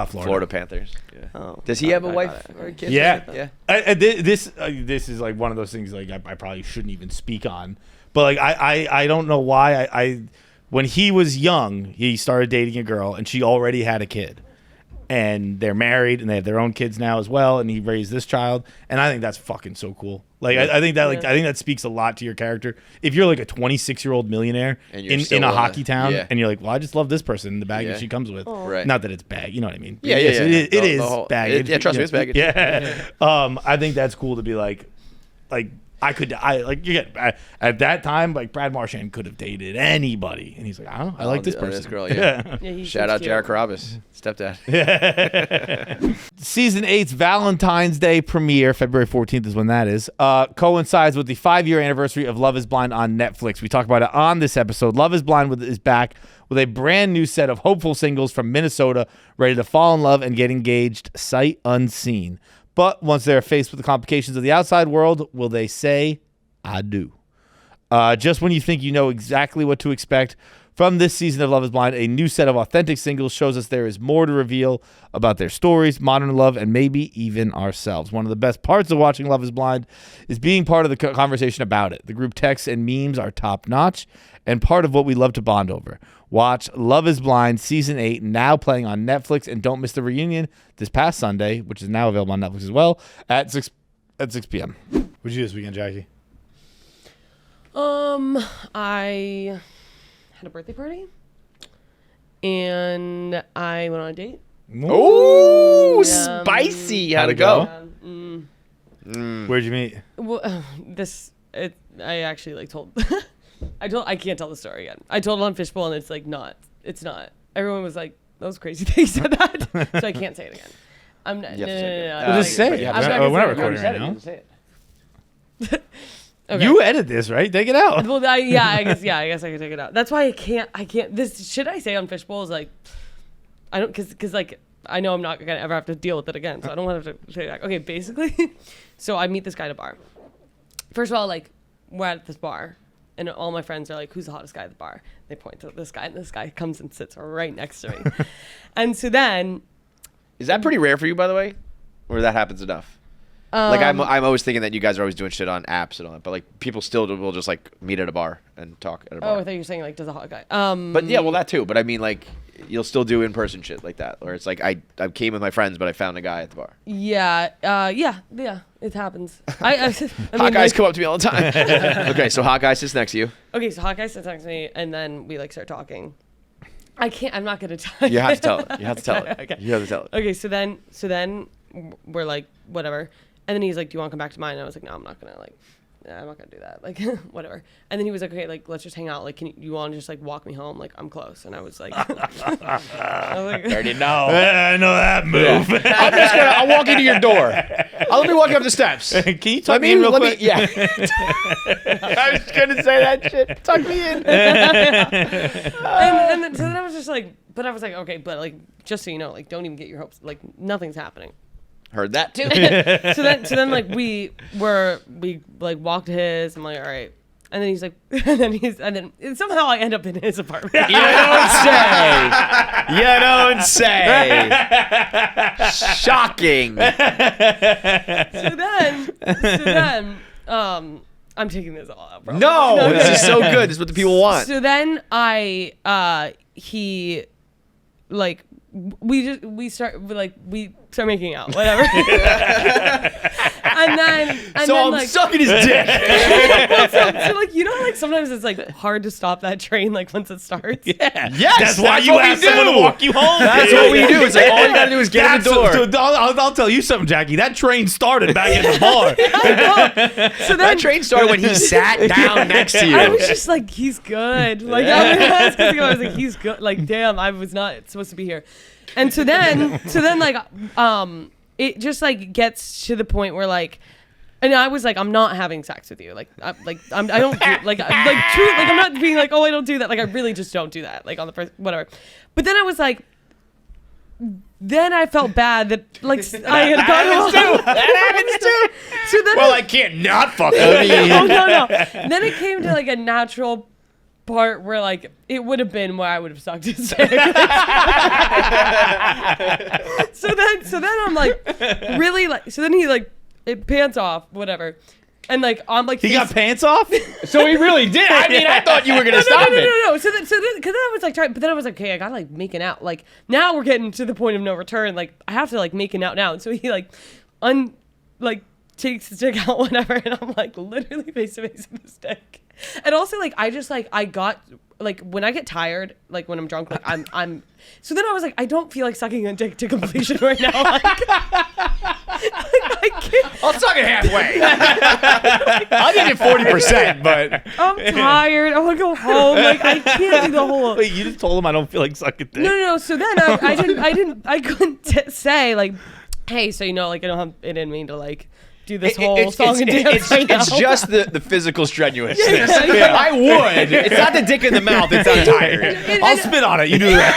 Florida.
Panthers. Yeah.
Oh,
Does he have a
I
wife
got it.
or a kid?
Yeah.
Yeah.
This is like one of those things like I probably shouldn't even speak on. But like I don't know why I when he was young, he started dating a girl and she already had a kid. And they're married and they have their own kids now as well, and he raised this child, and I think that's fucking so cool. Like I think that I think that speaks a lot to your character. If you're like a 26-year-old millionaire
And you're
in
still
a
willing to-
hockey town,
yeah.
and you're like, well, I just love this person and the baggage
Yeah.
she comes with.
Right.
Not that it's bag, you know what I mean?
Yeah,
Yes,
yeah.
It
The
is
whole-
baggage.
yeah, trust me, it's baggage.
Yeah. I think that's cool to be like at that time, like Brad Marchand could have dated anybody, and he's like, I like this person.
This girl, yeah.
Yeah, he
Shout
seems
out
cute.
Jared Carabas, stepdad.
Season 8's Valentine's Day premiere, February 14th is when that is, coincides with the 5-year anniversary of Love is Blind on Netflix. We talk about it on this episode. Love is Blind is back with a brand new set of hopeful singles from Minnesota ready to fall in love and get engaged sight unseen. But once they're faced with the complications of the outside world, will they say, I do? Just when you think you know exactly what to expect from this season of Love is Blind, a new set of authentic singles shows us there is more to reveal about their stories, modern love, and maybe even ourselves. One of the best parts of watching Love is Blind is being part of the conversation about it. The group texts and memes are top-notch and part of what we love to bond over. Watch Love is Blind Season 8, now playing on Netflix, and don't miss the reunion this past Sunday, which is now available on Netflix as well, at 6 p.m. What'd you do this weekend, Jackie?
I had a birthday party, and I went on a date.
Ooh, spicy. How'd it go?
Where'd you meet?
Well, I actually like told. I can't tell the story again. I told it on Fishbowl, and it's like not. It's not. Everyone was like, "That was crazy that you said that," so I can't say it again. I'm not.
You have to say it.
No.
Well, just say it.
I'm not
We're
gonna
not
say it.
recording right now.
Okay.
You edit this, right? Take it out.
Well, I guess I can take it out. That's why I can't. This shit I say on Fishbowl is like, I don't, cause like I know I'm not gonna ever have to deal with it again, so I don't want to have to say it back. Okay, basically, so I meet this guy at a bar. First of all, like we're at this bar, and all my friends are like, "Who's the hottest guy at the bar?" They point to this guy, and this guy comes and sits right next to me. And so then,
Is that pretty rare for you, by the way? Or that happens enough? Like I'm always thinking that you guys are always doing shit on apps and all that, but like people still will just like meet at a bar and talk at a bar.
oh, I thought you were saying like, does a hot guy?
But yeah, well that too. But I mean like you'll still do in person shit like that, where it's like I came with my friends, but I found a guy at the bar.
Yeah, it happens. I mean,
Hot guys come up to me all the time. Okay, so hot guy sits next to you.
Okay, so hot guy sits next to me, and then we like start talking. I'm not gonna tell
You have to tell it. You have to tell it.
Okay.
You have to tell it.
Okay, so then we're like whatever, and then he's like, "Do you want to come back to mine?" And I was like, "No, I'm not gonna like." I'm not gonna do that. Like, whatever. And then he was like, okay, like, let's just hang out. Like, you want to just like walk me home? Like, I'm close. And I was like,
I already know.
I know that move.
I'll walk you to your door. Let me walk you up the steps.
Can you tuck me in real quick?
Yeah. I was gonna say that shit. Tuck me in.
and then, so then I was just like, but I was like, okay, but like, just so you know, like, don't even get your hopes. Like, nothing's happening.
Heard that too.
so then like we like walked to his. I'm like, all right. And then he's like, and then somehow I end up in his apartment.
You don't say. You don't say. Shocking.
So then, I'm taking this all out, bro.
No, this is so good. This is what the people want.
So then he, like, we start making out, whatever. and then
I'm
like,
sucking his dick.
so like, you know, like sometimes it's like hard to stop that train like once it starts.
Yeah.
Yes,
That's why you ask someone to walk you home.
That's what we do. It's like all you gotta do is get in the door.
I'll tell you something, Jackie. That train started back in the bar.
So then
That train started when he sat down next to you.
I was just like, he's good. Like, I was like, he's good. Like, damn, I was not supposed to be here. And so then like, it just like gets to the point where like, and I was like, I'm not having sex with you. Like, I don't do, like I'm not being like, oh, I don't do that. Like, I really just don't do that. Like on the first, whatever. But then I was like, then I felt bad that like I had gone home.
That happens too.
So then
I can't not fuck with you.
no. Then it came to like a natural part where like it would have been where I would have sucked his dick. so then I'm like really like, so then he like, it pants off, whatever. And like, I'm like,
He got pants off?
So he really did. I mean, I thought you were gonna stop it.
No. So then, because then I was like trying, but then I was like, okay, I gotta like making out. Like now we're getting to the point of no return. Like I have to like making out now. And so he like, takes his dick out, whatever. And I'm like literally face to face with his dick. And also like, I got like when I get tired, like when I'm drunk, like I'm. So then I was like, I don't feel like sucking a dick to completion right now. Like, I can't.
I'll suck it halfway. I'll give you 40%, but
I'm tired. I want to go home. Like I can't do the whole.
Wait, you just told him I don't feel like sucking dick?
No. So then I couldn't say like, hey, so you know, like I didn't mean to like do this whole song and dance right now.
It's just the physical strenuousness. Yeah. I would. It's not the dick in the mouth. It's I'm tired.
I'll spit on it. You do that.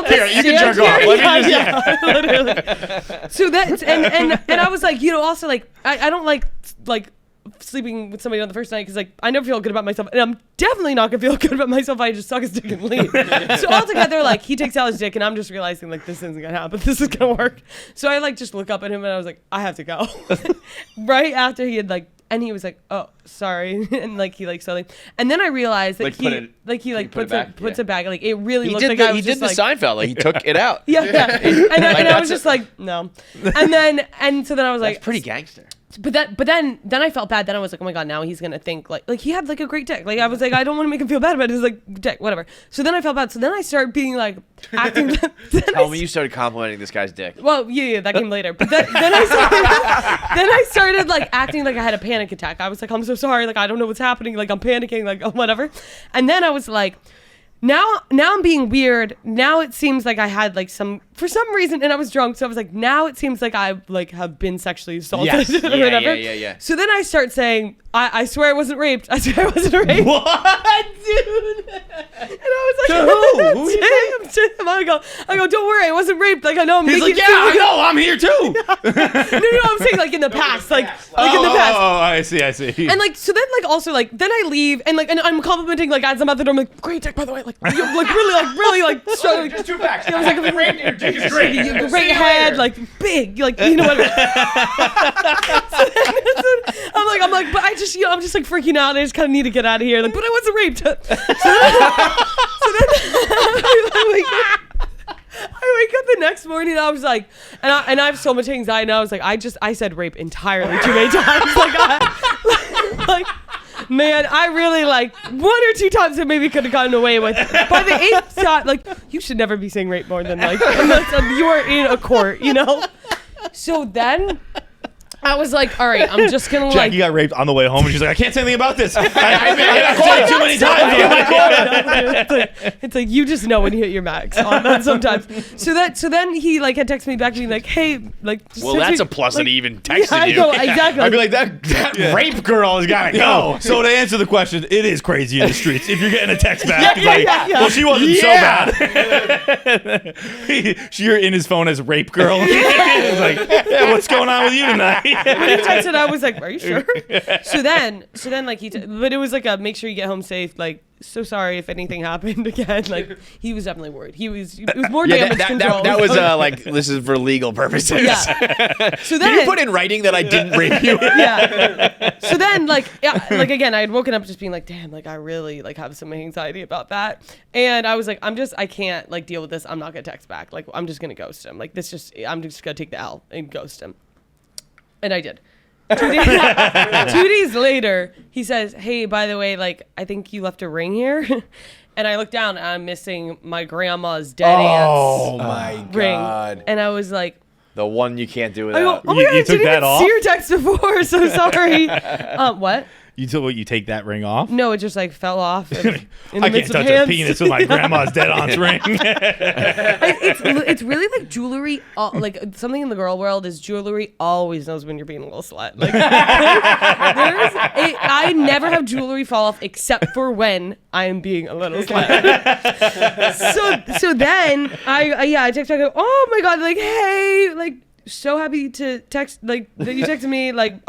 Here, you can jerk off. Let me just.
Yeah, literally. So that and I was like, you know, also like I don't like sleeping with somebody on the first night because like I never feel good about myself, and I'm definitely not gonna feel good about myself if I just suck his dick and leave. So altogether, like he takes out his dick, and I'm just realizing like this isn't gonna happen. This is gonna work. So I like just look up at him, and I was like, I have to go. Right after he had like, and he was like, oh, sorry, and like he like slowly, and then I realized that he puts it back. Like it really looked like I was just like,
he did the Seinfeld. Like he took it out.
Yeah. And I was just like, no. And so then I was like,
that's pretty gangster.
But then I felt bad. Then I was like, oh my god, now he's gonna think like he had like a great dick. Like I was like, I don't want to make him feel bad about his like dick, whatever. So then I felt bad. So then I started being like acting.
Tell me you started complimenting this guy's dick.
Well, yeah, that came later. But then I started like acting like I had a panic attack. I was like, I'm so sorry. Like I don't know what's happening. Like I'm panicking. Like oh, whatever. And then I was like, now I'm being weird. Now it seems like I had like for some reason, and I was drunk, so I was like, now it seems like I like have been sexually assaulted or whatever.
Yeah.
So then I start saying, I swear I wasn't raped. I swear I wasn't raped.
What, dude?
And I was like,
to who?
To him. I go, don't worry, I wasn't raped. Like I know I'm
He's
making
like, yeah, I know, I'm here too.
No, I'm saying like in the past, like in the past.
Oh, I see.
And like, so then like also like, then I leave and like, and I'm complimenting like as I'm out the door, I'm like, great dick by the way, like really struggling.
Just 2 facts.
I was like,
raped your dick is great.
Great head, like big, like you know what. I'm like, but I'm just like freaking out. I just kind of need to get out of here. Like, but I wasn't raped. So then I wake up the next morning and I was like, and I have so much anxiety. And I was like, I said rape entirely too many times. Like, man, I really like 1 or 2 times I maybe could have gotten away with. By the 8th time, like you should never be saying rape more than like unless you are in a court, you know. So then I was like, all right, I'm just gonna
Jackie got raped on the way home, and she's like, I can't say anything about this. I've said it too many times.
It's like you just know when you hit your max on that sometimes. So then he like had texted me back being like, hey, like. Just
Well,
text
that's
me,
a plus
like,
that he even texted
yeah, I
you.
know, exactly.
I'd be like, that rape girl has got to go.
No. So to answer the question, it is crazy in the streets. If you're getting a text back,
Yeah.
well, she wasn't so
Yeah.
bad. You're in his phone as rape girl. It's like, yeah, what's going on with you tonight?
When he texted, I was like, "Are you sure?" So then, like but it was like a make sure you get home safe. Like, so sorry if anything happened again. Like, he was definitely worried. It was more damage control.
That was like, this is for legal purposes.
Yeah. So
Did
then
you put in writing that I didn't rape you?
Yeah. So then, like again, I had woken up just being like, damn, like I really like have some anxiety about that, and I was like, I can't like deal with this. I'm not gonna text back. Like, I'm just gonna ghost him. Like, I'm just gonna take the L and ghost him. And I did. 2 days later, he says, hey, by the way, like, I think you left a ring here. And I look down and I'm missing my grandma's dead
Oh
aunt's
my
ring.
God.
And I was like,
The one you can't do
I go,
without.
oh my God,
You
I
took
didn't
that
even
off?
see your text before. So sorry. What?
You take that ring off?
No, it just like fell off. In the
I can't
midst of
touch
hands.
a penis with my grandma's dead aunt's ring.
It's really like jewelry. Like something in the girl world is jewelry always knows when you're being a little slut. Like I never have jewelry fall off except for when I am being a little slut. so then I text her, I go, oh my God, like hey, like so happy to text like that you texted me like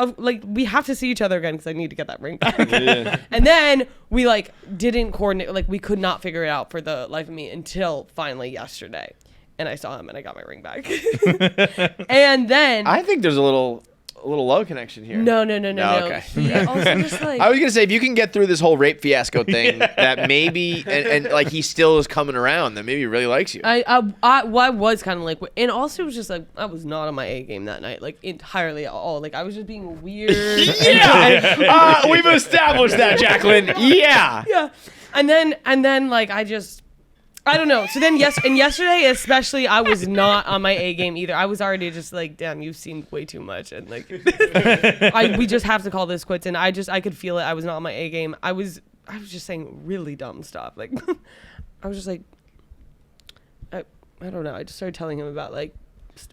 we have to see each other again because I need to get that ring back. And then we like didn't coordinate, like we could not figure it out for the life of me until finally yesterday, and I saw him and I got my ring back. And then
I think there's a little love connection here.
no.
Okay.
He also just like
I was gonna say, if you can get through this whole rape fiasco thing, that maybe and like he still is coming around, then maybe he really likes you.
I was kind of like, and also it was just like I was not on my A game that night, like entirely at all. Like I was just being weird.
Yeah, we've established that, Jacqueline. Yeah.
Yeah, and then like I don't know. So then yesterday especially, I was not on my A game either. I was already just like, damn, you've seen way too much, and like, we just have to call this quits. And I could feel it. I was not on my A game. I was just saying really dumb stuff. Like, I was just like, I don't know. I just started telling him about like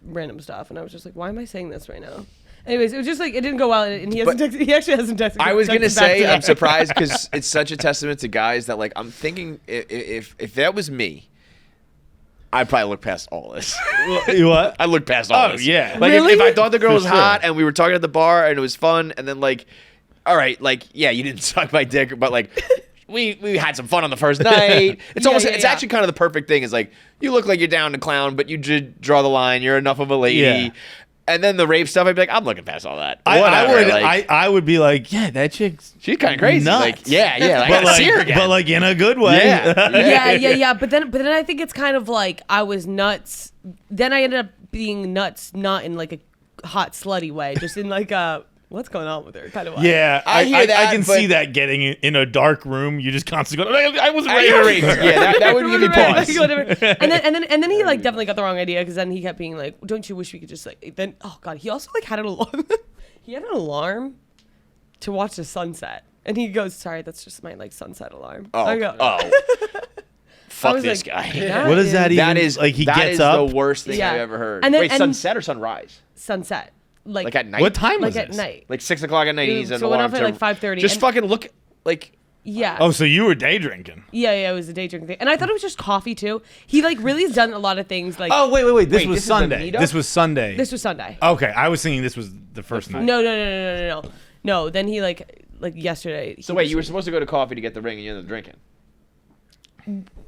random stuff, and I was just like, why am I saying this right now? Anyways, it was just like it didn't go well, and he hasn't texted. He actually hasn't texted.
I was gonna
texted back
say
today.
I'm surprised because it's such a testament to guys that like I'm thinking if that was me, I'd probably look past all this.
What?
I'd look past all
Oh,
this.
yeah.
Like
Really?
if I thought the girl
For
was
sure.
hot and we were talking at the bar and it was fun, and then like, all right, like yeah, you didn't suck my dick, but like. We had some fun on the first night. It's almost it's actually kind of the perfect thing. Is like you look like you're down to clown, but you just draw the line. You're enough of a lady.
Yeah.
And then the rape stuff, I'd be like, I'm looking past all that.
I
Whatever,
would
like,
I would be like, yeah, that chick's
she's kind of crazy.
nuts.
Like, yeah, I
but
gotta see her again.
but like in a good way.
Yeah. But then I think it's kind of like I was nuts. Then I ended up being nuts, not in like a hot slutty way, just in like a what's going on with her kind of way.
Yeah,
I hear that,
I can
but-
see that getting in a dark room. You just constantly go, I wasn't
I
raped.
raped. Yeah, that would give me pause.
Whatever. And then he like definitely got the wrong idea because then he kept being like, "Don't you wish we could just like?" Then oh god, he also like had an alarm. He had an alarm to watch the sunset, and he goes, "Sorry, that's just my like sunset alarm." I go,
Fuck
was
this
like,
guy.
"That
What does that even?
That is
like he
that
gets
is
up.
the worst thing
Yeah.
I've ever heard.
And then-
Wait,
and-
sunset or sunrise?
sunset,
Like at night.
What time was
like at
this?
night.
Like 6 o'clock at night. He's an
So it went
alarm
off at like 5:30.
Just
and-
fucking look like.
Yeah.
Oh, so you were day drinking?
Yeah, it was a day drinking thing, and I thought it was just coffee too. He like really has done a lot of things. Like,
Oh, wait. This
Wait,
was
this is the
Sunday.
meetup?
This was Sunday.
this was Sunday.
Okay, I was thinking this was the first night.
No. Then he like yesterday.
So wait, you were supposed to go to coffee to get the ring, and you ended up drinking.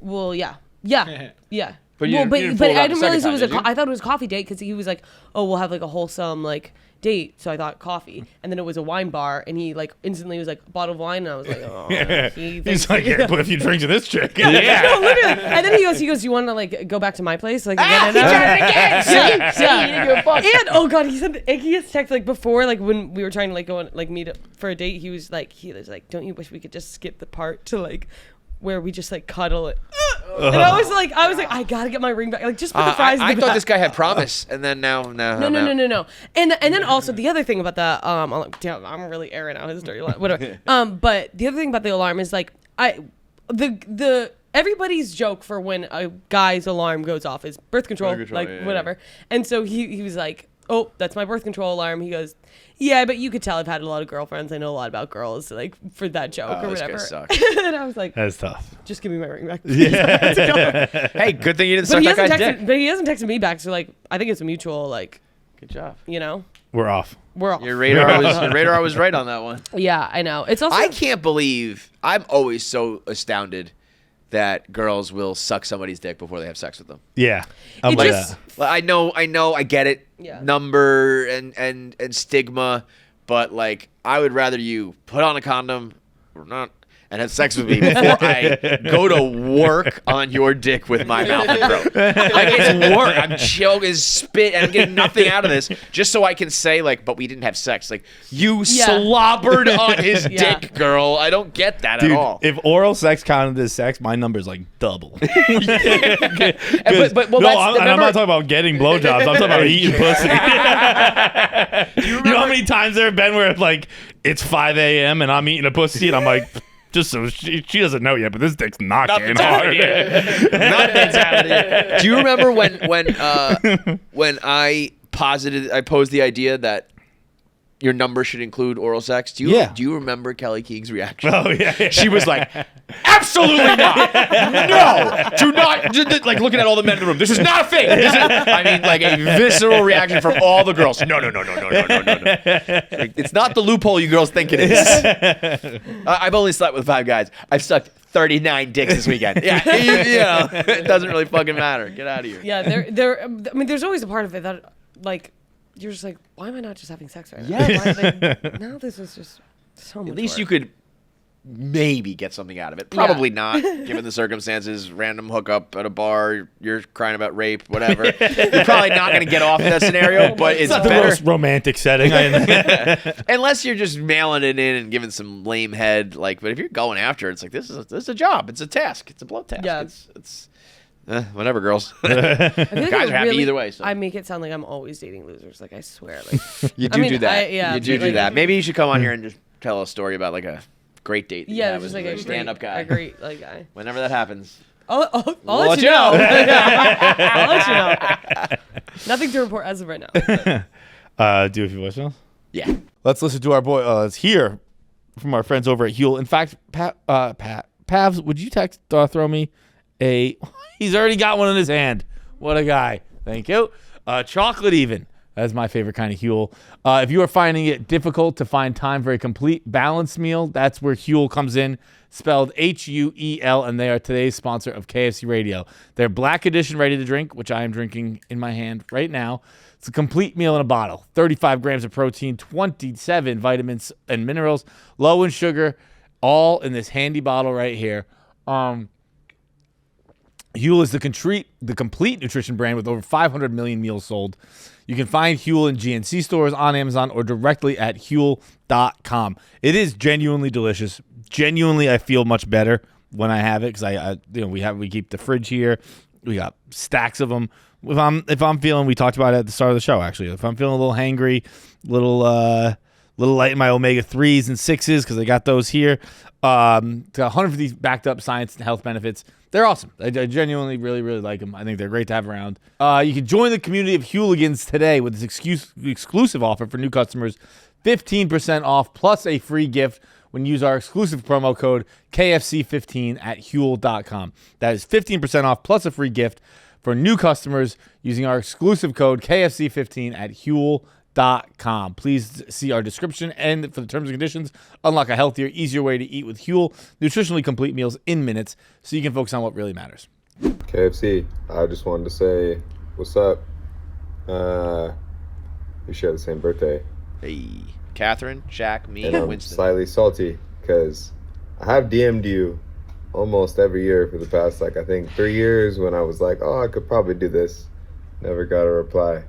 Well, yeah.
But you
well,
didn't-
but
you didn't
but
pull it
I
out
didn't
the
realize it
second
was
time, did you?
I thought it was a coffee date because he was like, oh, we'll have like a wholesome like date. So I thought coffee, and then it was a wine bar, and he like instantly was like a bottle of wine, and I was like, oh,
He's like, yeah, but if you drink to this chick.
No, literally. And then he goes, you want to like go back to my place? Like, again, And oh god, he said he has text like before, like when we were trying to like go and like meet up for a date. He was like, don't you wish we could just skip the part to like where we just like cuddle it? And I was like, I gotta get my ring back. Like, just put the fries in
I
the
thought
back.
this guy had promise, and then now
No. And then also the other thing about the damn, I'm really airing out his dirty line. Whatever. But the other thing about the alarm is like the everybody's joke for when a guy's alarm goes off is birth control, whatever. And so he was like, oh, that's my birth control alarm. He goes, yeah, but you could tell I've had a lot of girlfriends. I know a lot about girls, like, for that joke or whatever. And I was like,
That's tough.
just give me my ring back.
Hey, good thing you didn't suck that guy's dick.
But he hasn't texted me back, so like I think it's a mutual, like,
Good job.
you know,
We're off.
we're off.
Your radar was right on that one.
Yeah, I know. It's also
I can't believe I'm always so astounded that girls will suck somebody's dick before they have sex with them.
Yeah.
It
like
just-
that.
Well, I know, I get it.
Yeah.
Number and stigma, but like I would rather you put on a condom or not and have sex with me before I go to work on your dick with my mouth and throat. Like, it's work. I'm choking, spit, and I'm getting nothing out of this just so I can say, like, but we didn't have sex. Like, you slobbered on his dick, girl. I don't get that
Dude,
at all.
if oral sex counted as sex, my number's like double.
But
I'm not talking about getting blowjobs. I'm talking about eating pussy. You know how many times there have been where like it's 5 a.m. and I'm eating a pussy and I'm like, just so she doesn't know yet, but this dick's not getting hard.
Nothing's happening. Do you remember when I posed the idea that your number should include oral sex? Do you remember Kelly Keegan's reaction?
Oh yeah.
She was like, absolutely not. No, do not. Like looking at all the men in the room. This is not a thing. I mean, like a visceral reaction from all the girls. No. Like, it's not the loophole you girls think it is. I've only slept with 5 guys. I've sucked 39 dicks this weekend. Yeah, you know, it doesn't really fucking matter. Get out of here.
Yeah, I mean, there's always a part of it that like you're just like, why am I not just having sex right now?
Yeah.
Now this is just so much
At least
work.
you could maybe get something out of it. Probably not, given the circumstances. Random hookup at a bar, you're crying about rape, whatever. You're probably not going to get off in that scenario, but it's
not the
better.
most romantic setting.
Unless you're just mailing it in and giving some lame head. Like, but if you're going after it, it's like this is a job. It's a task. It's a blow task.
Yeah.
It's whatever, girls.
I feel like
Guys are happy either way. So.
I make it sound like I'm always dating losers. Like I swear. Like
You do do that.
Yeah,
you do that. Maybe you should come on here and just tell a story about like a great date. That you have
just
with
like
a
a
stand-up guy.
A great like guy.
Whenever that happens.
I'll
We'll
let you know. I'll let you know. Nothing to report as of right now.
Do a few voicemails.
Yeah.
Let's listen to our boy. Let's hear from our friends over at Huel. In fact, Pavs, would you throw me a? He's already got one in his hand. What a guy! Thank you. Chocolate even. That's my favorite kind of Huel. If you are finding it difficult to find time for a complete balanced meal, that's where Huel comes in, spelled Huel, and they are today's sponsor of KFC Radio. Their Black Edition ready to drink, which I am drinking in my hand right now. It's a complete meal in a bottle. 35 grams of protein, 27 vitamins and minerals, low in sugar, all in this handy bottle right here. Huel is the complete nutrition brand with over 500 million meals sold. You can find Huel in GNC stores, on Amazon, or directly at Huel.com. It is genuinely delicious. Genuinely, I feel much better when I have it because we keep the fridge here. We got stacks of them. If I'm feeling, we talked about it at the start of the show actually. If I'm feeling a little hangry, little light in my omega 3s and 6s because I got those here. Got 150 backed up science and health benefits. They're awesome. I genuinely really, really like them. I think they're great to have around. You can join the community of Hooligans today with this exclusive offer for new customers. 15% off plus a free gift when you use our exclusive promo code KFC15 at Huel.com. That is 15% off plus a free gift for new customers using our exclusive code KFC15 at Huel.com. Please see our description and for the terms and conditions. Unlock a healthier, easier way to eat with Huel. Nutritionally complete meals in minutes so you can focus on what really matters.
KFC, I just wanted to say, what's up? We share the same birthday.
Hey, Catherine, Shaq, me,
And
and
I'm
Winston.
slightly salty because I have DM'd you almost every year for the past, I think 3 years when I was like, oh, I could probably do this. Never got a reply.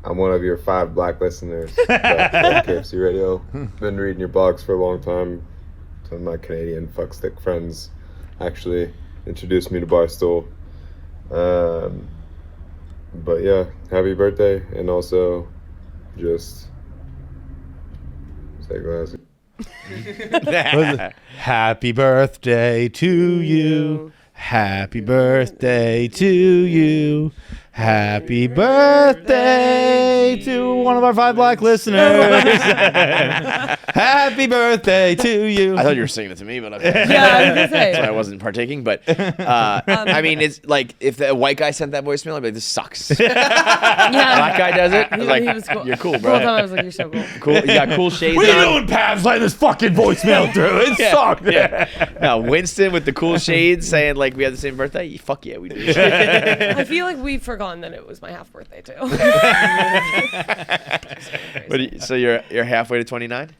I'm one of your 5 black listeners at KFC Radio. Been reading your blogs for a long time. Some of my Canadian fuckstick friends actually introduced me to Barstool. But yeah, happy birthday, and also just say glasses.
Happy birthday to you. Happy birthday to you. Happy birthday to one of our 5 black listeners. Happy birthday to you.
I thought you were singing it to me, but okay.
Yeah, I was gonna say.
So I wasn't partaking. But I mean, it's like if the white guy sent that voicemail, I'd be like, "This sucks."
Yeah.
Black guy does it. I was
He
like,
was cool.
"You're cool,
The whole time
bro.
I was like, you're so cool.
Cool. You got cool shades
What are you
on."
doing, Pabs? Letting this fucking voicemail through. It sucked.
Yeah. No, Winston with the cool shades saying like we have the same birthday. Fuck yeah, we do.
I feel like we've forgotten that it was my half birthday too.
So you're halfway to 29.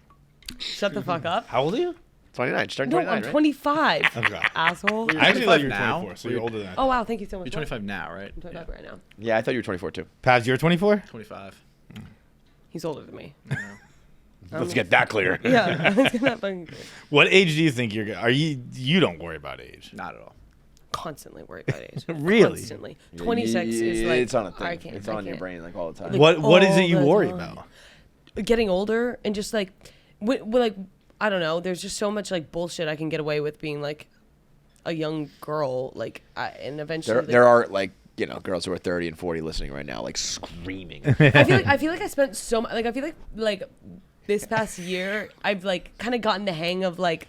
Shut the fuck up.
How old are you?
29. Starting
No,
29,
I'm
right?
25.
Okay.
Asshole.
You're
I actually thought you were
25 now?
24, so you're older than I
Oh
thought.
wow, thank you so much.
You're 25 now, right?
I'm 25 right now.
Yeah, I thought you were 24 too.
Pabs, you're 24?
25.
He's older than me.
Let's get that clear.
Yeah, I was gonna fucking
What age do you think you're? Are you? You don't worry about age.
Not at all.
constantly worry about age.
Really?
Constantly. 26 is like
it's on a
I
thing.
can't.
It's
I
on your
can't.
brain like all the time.
Like,
What is it
all
you
the
worry
time.
about?
Getting older and just like, like I don't know. There's just so much like bullshit I can get away with being like a young girl, like, and eventually
There are like girls who are 30 and 40 listening right now, like screaming.
I feel like I spent so much. Like I feel like this past year I've like kind of gotten the hang of like.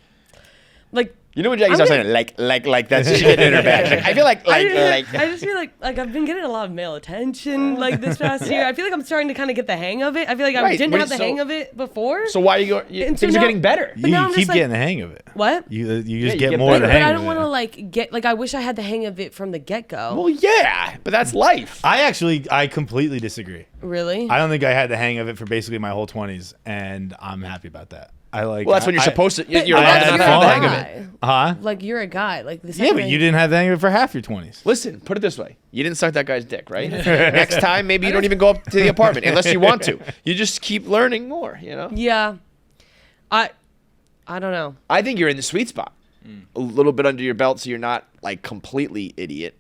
You know when Jackie
I'm
starts
gonna-
saying like that's she getting in her bag. I feel like
I just feel like I've been getting a lot of male attention like this past year. I feel like I'm starting to kind of get the hang of it. I feel like I
Right,
didn't
but
have the
so-
hang of it before.
So why are you
And so
things are
now-
getting better?
But now
You
I'm
keep
just, like-
getting the hang of it.
What?
You just
you
get
get
more of
better.
the
But
hang
I
of
don't
it.
want to like get like I wish I had the hang of it from the get go.
Well, yeah, but that's life.
I completely disagree.
Really?
I don't think I had the hang of it for basically my whole 20s, and I'm happy about that.
Well, that's when you're supposed to.
But
You're
I
allowed
had
to not
fun.
have the hang of
guy.
it.
Huh?
Like you're a guy. Like the
Yeah, but you didn't have the hang of it for half your 20s.
Listen, put it this way: you didn't suck that guy's dick, right? Next time, maybe you don't even go up to the apartment unless you want to. You just keep learning more.
Yeah. I don't know.
I think you're in the sweet spot. A little bit under your belt, so you're not like completely idiot,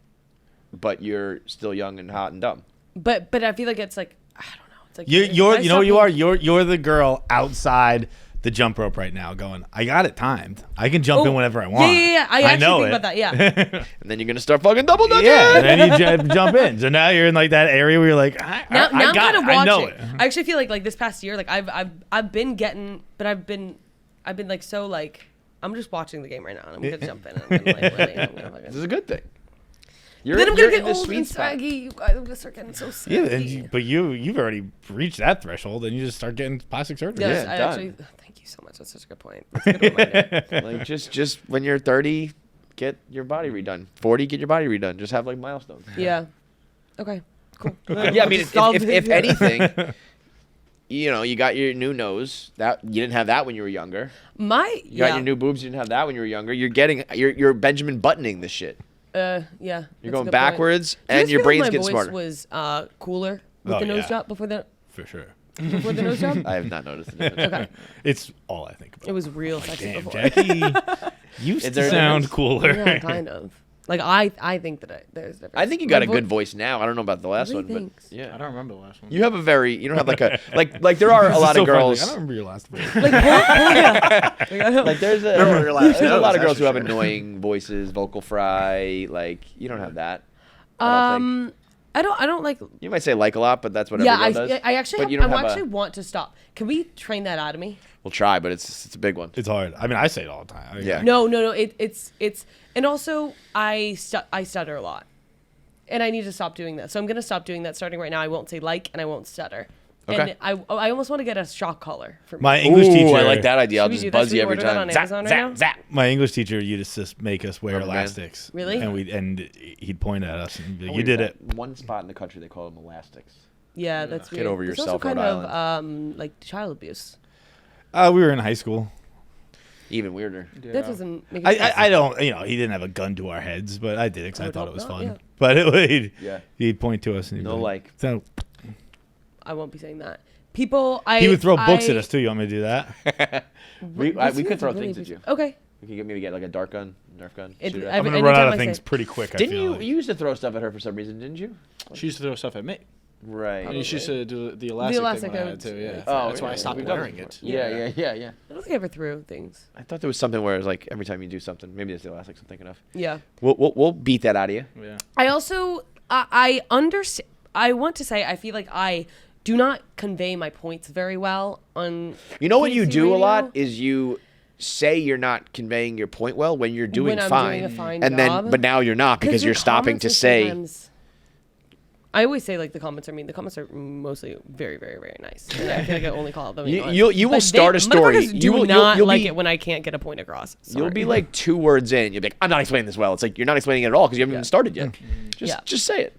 but you're still young and hot and dumb.
But I feel like it's like I don't know. It's like
You know what you are? You're the girl outside the jump rope right now going, I got it timed. I can jump in whenever I want.
Yeah. I actually
know
think
it.
about that. Yeah.
And then you're gonna start fucking double dutching.
Yeah, and then you jump in. So now you're in like that area where you're like,
Now
I
I'm
got
kind
it.
of
I know
watching.
it.
I actually feel like this past year, like I've been getting, but I've been like so like I'm just watching the game right now, and I'm gonna jump in. And I'm gonna, like, really, I'm gonna fucking-
This is a good thing.
Then I'm
you're
gonna
in
get
the
old
sweet
and
spot.
saggy. You guys are gonna start getting so saggy.
Yeah, but you've already reached that threshold, and you just start getting plastic surgery.
Yes,
Yeah,
I
done.
actually. Thank you so much. That's such a good point. That's a good reminder.
Like just when you're 30, get your body redone. 40, get your body redone. Just have like milestones.
Yeah. Okay. Cool.
Yeah, I mean,
Solve
if
it.
anything, you got your new nose. That you didn't have that when you were younger. You got your new boobs. You didn't have that when you were younger. You're Benjamin buttoning this shit.
Yeah.
You're
that's a
going
good
backwards,
point. Do you
and
guys
your
feel
brain's
like my
getting
voice
smarter.
was cooler with
Oh,
the nose
yeah.
job before the
For sure.
nose job.
I have not noticed the difference.
Okay.
It's all I think about.
It was real sexy
Damn,
before.
Jackie used
Is
to
there a
sound
difference?
cooler.
Yeah, kind of. Like I think that there's difference.
I think you got a
My
good voice now. I don't know about the last
Really?
one, but
Thanks.
yeah.
I don't remember the last one.
You have a very. You don't have like a like. There are a
This is
lot
so
of
funny.
girls.
I don't remember your last voice.
Like, yeah.
Like there's a
Remember your last
there's a
note,
lot of
that's
girls
for
who have
sure.
annoying voices, vocal fry. Like you don't have that. I don't think.
I don't like.
You might say like a lot, but that's what
Yeah,
every girl does.
I actually,
But you don't have
actually
a,
want to stop. Can we train that out of me?
We'll try, but it's a big one.
It's hard. I mean, I say it all the time.
Yeah.
No. It's and also I stutter a lot, and I need to stop doing that. So I'm gonna stop doing that starting right now. I won't say like, and I won't stutter.
Okay.
And I almost want to get a shock collar for me.
My English teacher.
I like that idea. I'll
Should we
just
do that?
buzz
Should
you
we
every
order that
time.
on
Zap,
Amazon right
zap,
now?
zap.
My English teacher used to make us wear
Rubber band?
elastics.
Really?
And he'd point at us and be like,
Oh,
you did it.
One spot in the country they call them elastics.
Yeah, that's
Get
weird.
over
It's
yourself,
also kind
Rhode
of like child abuse.
We were in high school.
Even weirder.
That doesn't make sense.
I don't, he didn't have a gun to our heads, but I did it because I
would
thought
hope
it was
not,
fun.
yeah.
But
Yeah.
he'd point to us and he'd
No
be
like.
So
I won't be saying that. People,
he would throw books at us too. You want me to do that?
We
This
could
is
throw
really
things at you.
Okay.
You can maybe get like a Nerf gun.
It-
shoot it
I'm
up.
gonna run out
anytime
of
I
things
say-
pretty quick. I
Didn't
feel
you?
like.
You used to throw stuff at her for some reason, didn't you?
She used to throw stuff at me.
Right.
And she used to do the elastic,
elastic
thing when I
codes.
had to, yeah.
Oh,
That's why I
yeah.
stopped
We've done
wearing
it
it.
Yeah.
I don't think I ever threw things.
I thought there was something where it was like every time you do something, maybe it's the elastics I'm thinking of.
Yeah.
We'll beat that out of you.
Yeah.
I also I understand. I want to say I feel like I do not convey my points very well on.
You know what you
KFC
do
radio.
a lot is you say you're not conveying your point well when you're doing
When I'm
fine,
doing a fine
and
job.
then but now you're not because
your
you're stopping
comments
to
are
say.
sometimes- I always say like the comments are mean. The comments are mostly very, very, very nice. And I feel like I only call them.
You will start a story.
You
You will
not
you'll
like
be,
it when I can't get a point across.
You'll be
Sorry.
like 2 words in. You'll be like, I'm not explaining this well. It's like you're not explaining it at all because you haven't even started yet. Just say it.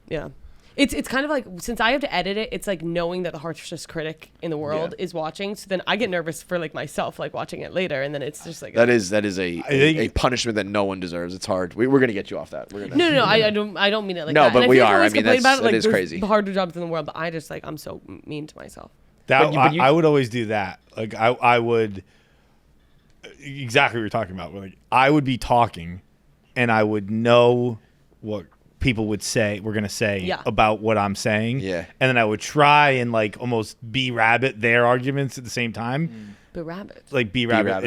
Yeah. It's kind of like, since I have to edit it, it's like knowing that the harshest critic in the world is watching. So then I get nervous for like myself, like watching it later, and then it's just like
That is a
think-
punishment that no one deserves. It's hard. We're gonna get you off that. We're gonna.
No, I don't mean it like
No,
that.
but
And I
we
feel like
are.
always
I mean,
complain
that
like,
is
there's
crazy.
the harder jobs in the world, but I just like I'm so mean to myself.
That
But you-
I would always do that. Like I would exactly what you're talking about. Like I would be talking, and I would know what people would say. We're gonna say
Yeah.
about what I'm saying.
Yeah.
And then I would try and like almost be rabbit their arguments at the same time.
But rabbits.
Like be rabbit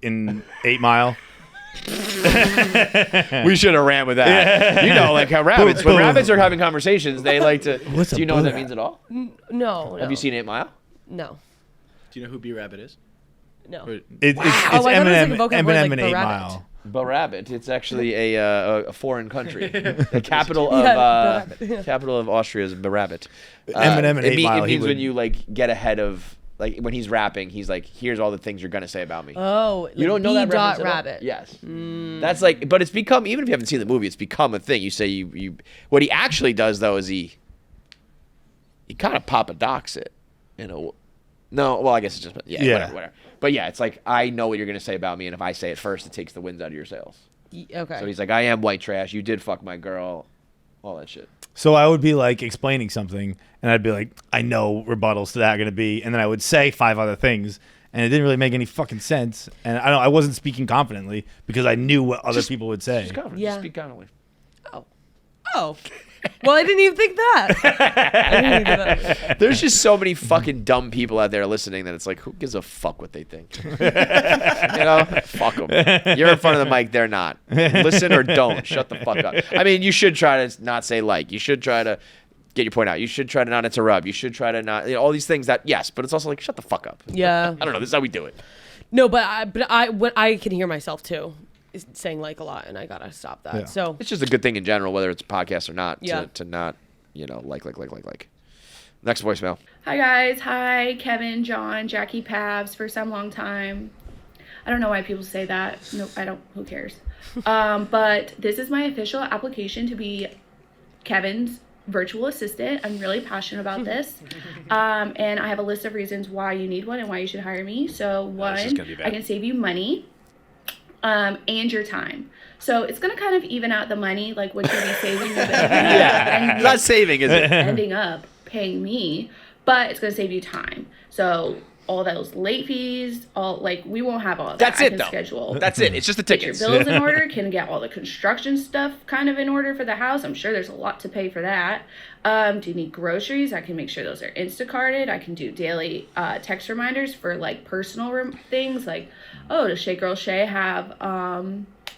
in 8 Mile.
We should have ran with that. You know, like how rabbits. When rabbits are having conversations, they like to.
What's
Do you
a
know what that
boo
means at all?
No.
Have you seen 8 Mile?
No.
Do you know who B Rabbit is?
No.
Or-
It's
Oh, I thought it was like a
Eminem,
vocab word,
Eminem
like
in 8
barabbit.
Mile.
Barabbit. It's actually a foreign country. The capital
Yeah,
of
Barabbit.
capital of Austria is Barabbit.
Eminem in 8 Mile,
It
he
means when
would-
you like get ahead of like when he's rapping, he's like, "Here's all the things you're gonna say about me."
Oh,
You don't know that reference at all?
rabbit.
Yes. That's like, but it's become, even if you haven't seen the movie, it's become a thing. You say you what he actually does though is he kind of Papa Docs it, no, well I guess it's just
Yeah.
whatever. But yeah, it's like I know what you're gonna say about me, and if I say it first, it takes the winds out of your sails.
Okay.
So he's like, I am white trash. You did fuck my girl, all that shit.
So I would be like explaining something, and I'd be like, I know rebuttals to that are going to be, and then I would say 5 other things, and it didn't really make any fucking sense. And I wasn't speaking confidently because I knew what other people would say.
Just confident.
Yeah.
Just speak confidently.
Oh. Well, I didn't even think that. I didn't even think that.
There's just so many fucking dumb people out there listening that it's like, who gives a fuck what they think? Fuck them. You're in front of the mic, they're not. Listen or don't. Shut the fuck up. I mean, you should try to not say like. You should try to get your point out. You should try to not interrupt. You should try to not, all these things that, yes, but it's also like, shut the fuck up.
Yeah.
I don't know. This is how we do it.
No, but I can hear myself too, saying like a lot, and I gotta stop that.
Yeah.
So
It's just a good thing in general, whether it's a podcast or not,
Yeah.
to not, like. Next voicemail.
Hi guys, hi Kevin, John, Jackie, Pavs for some long time. I don't know why people say that. No, I don't. Who cares? But this is my official application to be Kevin's virtual assistant. I'm really passionate about this, and I have a list of reasons why you need one and why you should hire me. So one, I can save you money, and your time. So it's gonna kind of even out the money, like what you'll be saving.
It's not saving, is it?
Ending up paying me, but it's going to save you time. So all those late fees, we won't have all of that.
That's
I
it,
can
though.
schedule.
That's it. It's just the
Get your
tickets.
bills in order, can get all the construction stuff kind of in order for the house. I'm sure there's a lot to pay for that. Do you need groceries? I can make sure those are Instacarted. I can do daily text reminders for like personal things like, oh, does Shea have,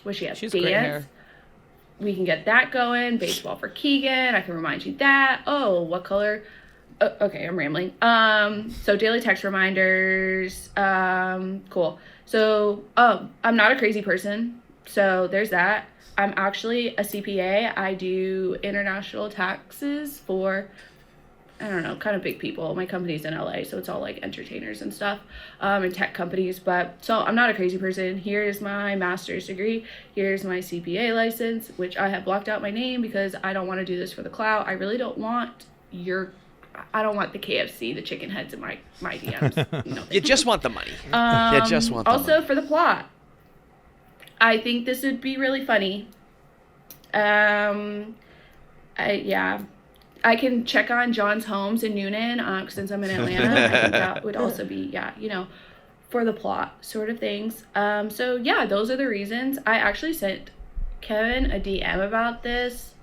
what she has?
She's
dance.
great hair.
We can get that going. Baseball for Keegan. I can remind you that. Oh, what color? Okay, I'm rambling. So daily text reminders. Cool. So, I'm not a crazy person. So there's that. I'm actually a CPA. I do international taxes for, I don't know, kind of big people. My company's in LA, so it's all like entertainers and stuff, and tech companies. But so I'm not a crazy person. Here's my master's degree. Here's my CPA license, which I have blocked out my name because I don't want to do this for the clout. I really don't want I don't want the KFC, the chicken heads in my DMs. No,
You just want the money. You just want the
also
money.
for the plot, I think this would be really funny. I can check on John's homes in Noonan, since I'm in Atlanta. I think that would also be, for the plot sort of things. So yeah, those are the reasons. I actually sent Kevin a DM about this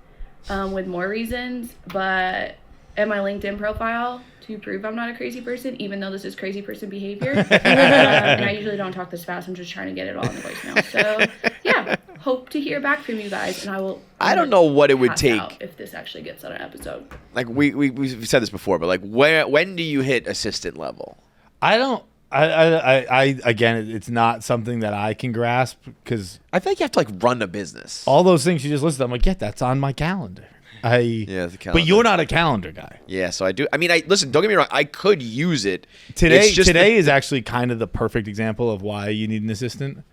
with more reasons, but in my LinkedIn profile to prove I'm not a crazy person, even though this is crazy person behavior. And I usually don't talk this fast. I'm just trying to get it all in the voicemail. So yeah, hope to hear back from you guys, and
I don't know what it would take
if this actually gets on an episode.
Like we've said this before, but like when do you hit assistant level?
I don't. I again, it's not something that I can grasp because
I feel like you have to like run a business.
all those things you just listed, I'm like, yeah, that's on my calendar.
Yeah, the calendar.
But you're not a calendar guy.
Yeah, so I do. I mean, listen. Don't get me wrong. I could use it
Today
It's just
is actually kind of the perfect example of why you need an assistant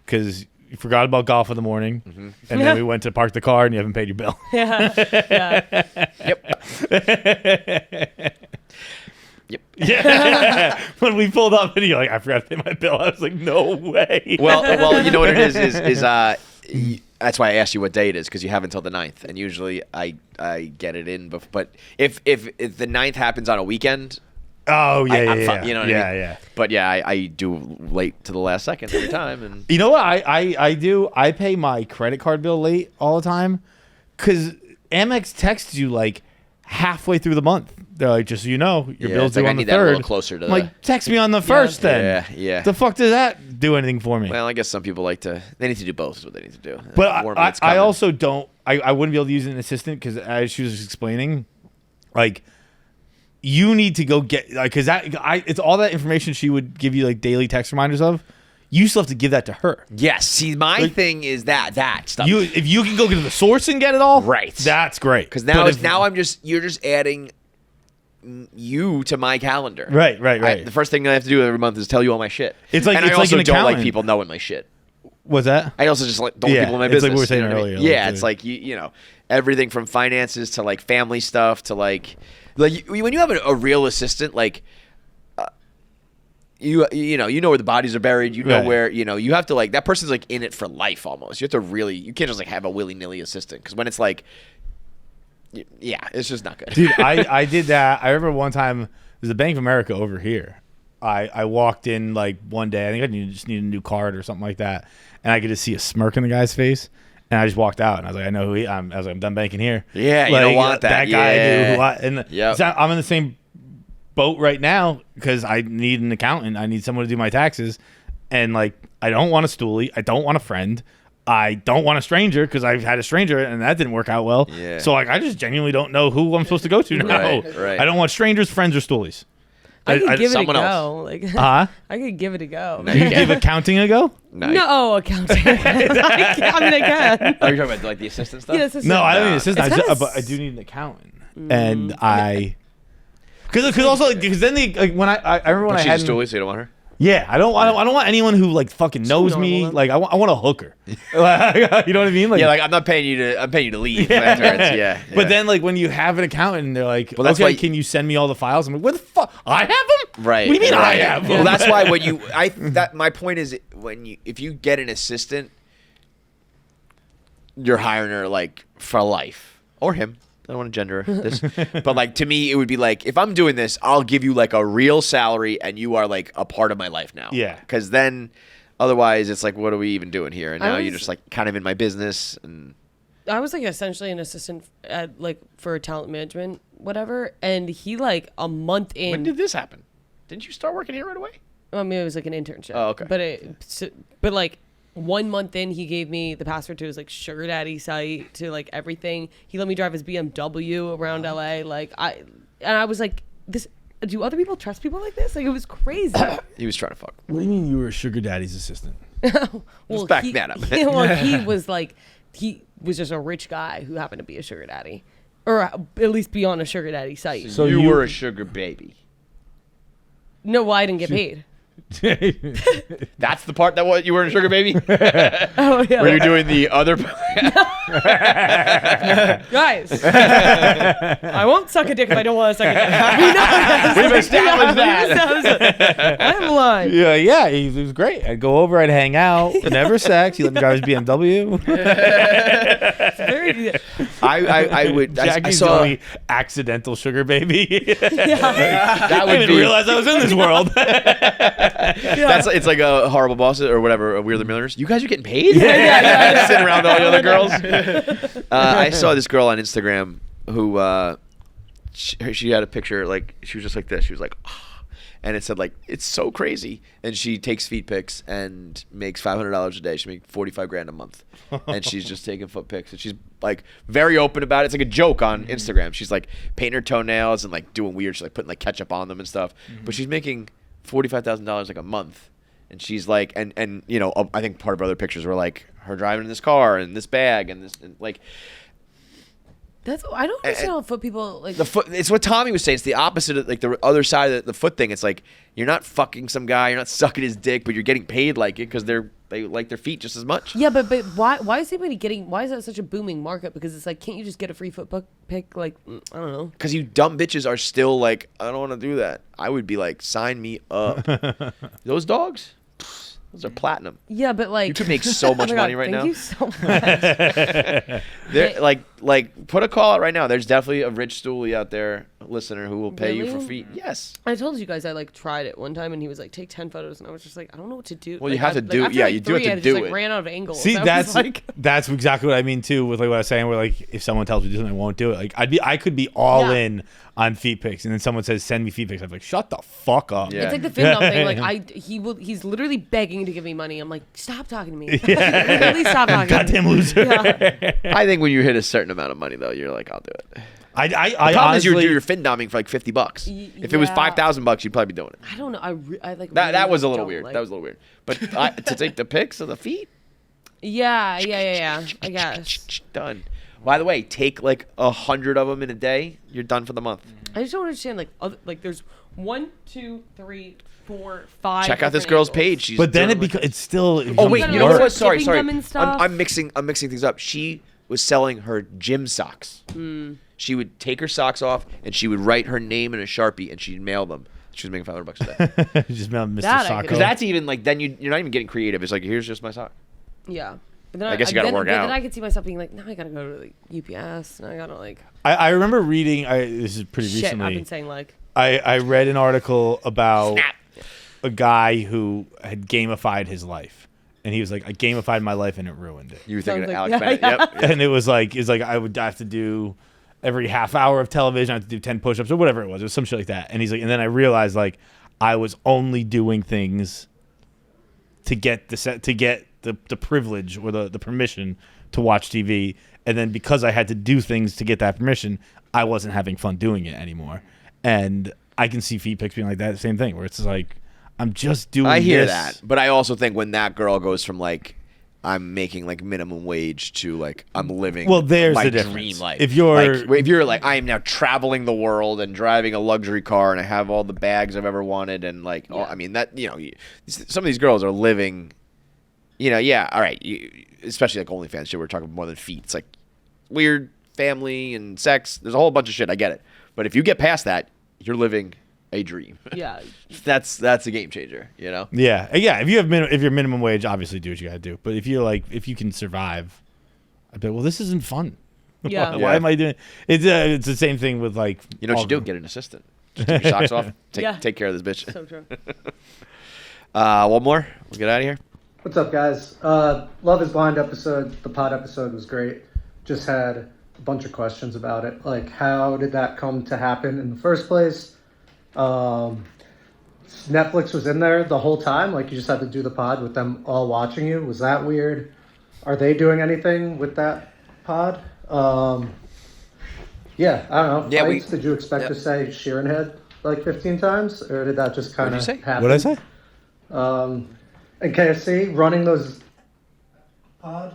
because you forgot about golf in the morning, and then we went to park the car, and you haven't paid your bill.
Yeah.
Yep.
Yeah. When we pulled up, and you're like, I forgot to pay my bill. I was like, no way.
Well, you know what it is that's why I asked you what day it is because you have until the 9th, and usually I get it in. But if the 9th happens on a weekend.
Oh yeah,
yeah. You know what I mean?
Yeah.
But yeah, I do late to the last second every time. And
You know what I do? I pay my credit card bill late all the time because Amex texts you like halfway through the month. They're like, just so you know, your bill's due
I
on the
need that a little
3rd.
closer to
I'm like, text me on the 1st then.
Yeah.
The fuck does that do anything for me?
Well, I guess some people like to. They need to do both. Is what they need to do.
But
Warm meat's
I
coming.
also don't. I wouldn't be able to use an assistant because as she was explaining, like you need to go get like because it's all that information she would give you like daily text reminders of. You still have to give that to her.
Yes. See, my thing is that stuff.
If you can go get to the source and get it all,
Right.
That's great.
Because
But
now you're just adding you to my calendar.
Right.
The first thing I have to do every month is tell you all my shit.
It's like
and
it's
I also
like an
don't like
accountant.
people knowing my shit.
What's that?
I also just like don't want people in my
it's
business.
like we were saying
you know what I
earlier.
mean? Yeah,
like,
it's like you know everything from finances to like family stuff to like when you have a real assistant like. You know where the bodies are buried. You know
Right.
where you have to like that person's like in it for life almost. You have to you can't just like have a willy-nilly assistant because when it's like, yeah, it's just not good.
Dude, I did that. I remember one time there's a Bank of America over here. I walked in like one day. I think I just needed a new card or something like that, and I could just see a smirk in the guy's face. And I just walked out, and I was like, I know who he. I was like, I'm done banking here.
Yeah, you
like,
don't want that.
That guy
Yeah.
and
Yep.
so I'm in the same boat right now because I need an accountant. I need someone to do my taxes, and like I don't want a stoolie. I don't want a friend. I don't want a stranger because I've had a stranger and that didn't work out well.
Yeah.
So like I just genuinely don't know who I'm supposed to go to now.
Right.
I don't want strangers, friends, or stoolies.
I could give it a
someone
go.
else.
Like,
Huh?
I could give it a go.
No,
You give accounting a go?
No, accounting. I can.
Are you talking about like the assistant stuff?
Yeah, assistant.
No, I don't need an
It's
assistant.
kinda
But I do need an accountant, and because also because then when I remember when
But
I
she's
had
a stoolie, so you don't want her?
Yeah, I don't want anyone who like fucking knows me.
normal.
Like I want a hooker. You know what I mean? Like,
Yeah, like I'm paying you to leave afterwards. Yeah.
But then like when you have an accountant and they're like,
Well, that's
okay,
why-
can you send me all the files? I'm like, what the fuck? I have them?
Right.
What do you mean I
right.
have them?
Well, that's why my point is if you get an assistant, you're hiring her like for life or him. I don't want to gender this, but like to me, it would be like if I'm doing this, I'll give you like a real salary, and you are like a part of my life now.
Yeah.
Because then, otherwise, it's like, what are we even doing here? And
I
now you're
was-
just like kind of in my business, and
I was like essentially an assistant at like for talent management, whatever. And he like a month in.
when did this happen? Didn't you start working here right away?
I mean, it was like an internship.
Oh, okay.
But like 1 month in, he gave me the password to his like sugar daddy site to like everything. He let me drive his BMW around LA. Like I was like, this. Do other people trust people like this? Like it was crazy.
He was trying to fuck.
What do you mean you were a sugar daddy's assistant?
Well,
back
he,
that up.
he was like, he was just a rich guy who happened to be a sugar daddy, or at least be on a sugar daddy site.
So you were a sugar baby.
No, well, I didn't get paid.
That's the part that what you were a sugar baby.
Oh yeah.
Were you doing the other?
Guys, I won't suck a dick if I don't want to suck a dick.
We've established that.
I'm lying.
Yeah, he was great. I'd go over, I'd hang out, never sex. He let me drive his BMW.
Very,
I would. I
Jackie's the
saw
only accidental sugar baby.
that
I
would
didn't
be.
realize I was in this world.
It's like a Horrible Bosses or whatever. We're the Millers. You guys are getting paid.
Yeah.
Sitting around with all the other girls. I saw this girl on Instagram who she had a picture like she was just like this. She was like. Oh. And it said, like, it's so crazy. And she takes feet pics and makes $500 a day. She makes $45,000 a month. And she's just taking foot pics. And she's, like, very open about it. It's like a joke on Instagram. She's, like, painting her toenails and, like, doing weird. She's, like, putting, like, ketchup on them and stuff. But she's making $45,000, like, a month. And she's, like, and you know, I think part of her other pictures were, like, her driving in this car and this bag and this, and, like...
I don't understand how foot people like
the foot. It's what Tommy was saying. It's the opposite of like the other side of the foot thing. It's like you're not fucking some guy. You're not sucking his dick, but you're getting paid like it because they like their feet just as much.
Yeah, but why is anybody getting? Why is that such a booming market? Because it's like, can't you just get a free foot pick? Like I don't know.
Because you dumb bitches are still like, I don't want to do that. I would be like, sign me up. Those dogs. Those are platinum.
Yeah, but like
you could make so much money right now.
Thank you so much.
They're like put a call out right now. There's definitely a rich stoolie out there, listener, who will pay you for feet. Yes.
I told you guys I like tried it one time and he was like, take 10 photos, and I was just like, I don't know what to do.
Well,
like,
you have to do.
after,
Yeah,
like,
you do have to
I
do
just,
it.
Like, ran out of angles.
See, that's
like,
that's exactly what I mean too. With like what I was saying, where like if someone tells me to do something, I won't do it. Like I could be all in on feet pics, and then someone says send me feet pics. I'm like, shut the fuck up.
Yeah.
It's like the Findom thing. Like he's literally begging to give me money. I'm like, stop talking to me. Literally stop talking.
Goddamn loser.
Yeah.
I think when you hit a certain amount of money, though, you're like, I'll do it.
I
The problem
honestly,
is you're fin-doming for like $50. If it was $5,000, you'd probably be doing it.
I don't know. I like
That was a little
don't
weird.
like-
That was a little weird. But to take the pics of the feet,
Yeah. I guess.
done. By the way, take like 100 of them in a day. You're done for the month.
I just don't understand. Like there's 1, 2, 3, 4, 5.
Check out this
different
girl's
angles.
page. She's
but then
doing,
it
like-
becomes it's still.
Oh wait,
gotta
you
know
know what?
what
Sorry.
dipping them and stuff.
I'm mixing things up. She was selling her gym socks. She would take her socks off and she would write her name in a Sharpie and she'd mail them. She was making $500 a day.
just Mr.
That I
Socko.
Because that's even like then you're not even getting creative. It's like here's just my sock.
Yeah. But then
I guess you gotta work
but
out.
Then I could see myself being like, now I gotta go to like UPS. Now I gotta like.
I remember reading. This is pretty
Shit, I've
recently.
been saying like.
I read an article about
Snap.
a guy who had gamified his life, and he was like, I gamified my life and it ruined it.
You were thinking of
Sounds
Alex
like-
Bennett.
yeah.
Yep.
And it was like I would have to do every half hour of television. I have to do 10 push-ups or whatever it was. It was some shit like that. And he's like, and then I realized like I was only doing things to get the privilege or the permission to watch TV. And then because I had to do things to get that permission, I wasn't having fun doing it anymore. And I can see feet pics being like that same thing where it's like I'm just doing.
I hear
this.
that, but I also think when that girl goes from like I'm making like minimum wage to like I'm living
There's
my
the
dream
difference.
life.
If you're
like I am now traveling the world and driving a luxury car and I have all the bags I've ever wanted and like I mean that some of these girls are living, all right, especially like OnlyFans shit. We're talking more than feet. It's like weird family and sex. There's a whole bunch of shit. I get it, but if you get past that, you're living a dream.
Yeah.
That's a game changer.
Yeah. If you have if you're minimum wage, obviously do what you gotta do. But if you can survive, I bet. Well, this isn't fun.
Yeah.
Why am I doing? It's the same thing with like.
You know what you do? Get an assistant. Just take your socks off. Take care of this bitch.
So true.
One more. We'll get out of here.
What's up, guys? Love is Blind episode. The pod episode was great. Just had a bunch of questions about it. Like, how did that come to happen in the first place? Netflix was in there the whole time. Like, you just had to do the pod with them all watching you. Was that weird? Are they doing anything with that pod? Yeah, I don't know.
Yeah,
Fights, did you expect to say Sheeran head like 15 times? Or did that just kind of happen?
What did I say?
And KFC running those pod.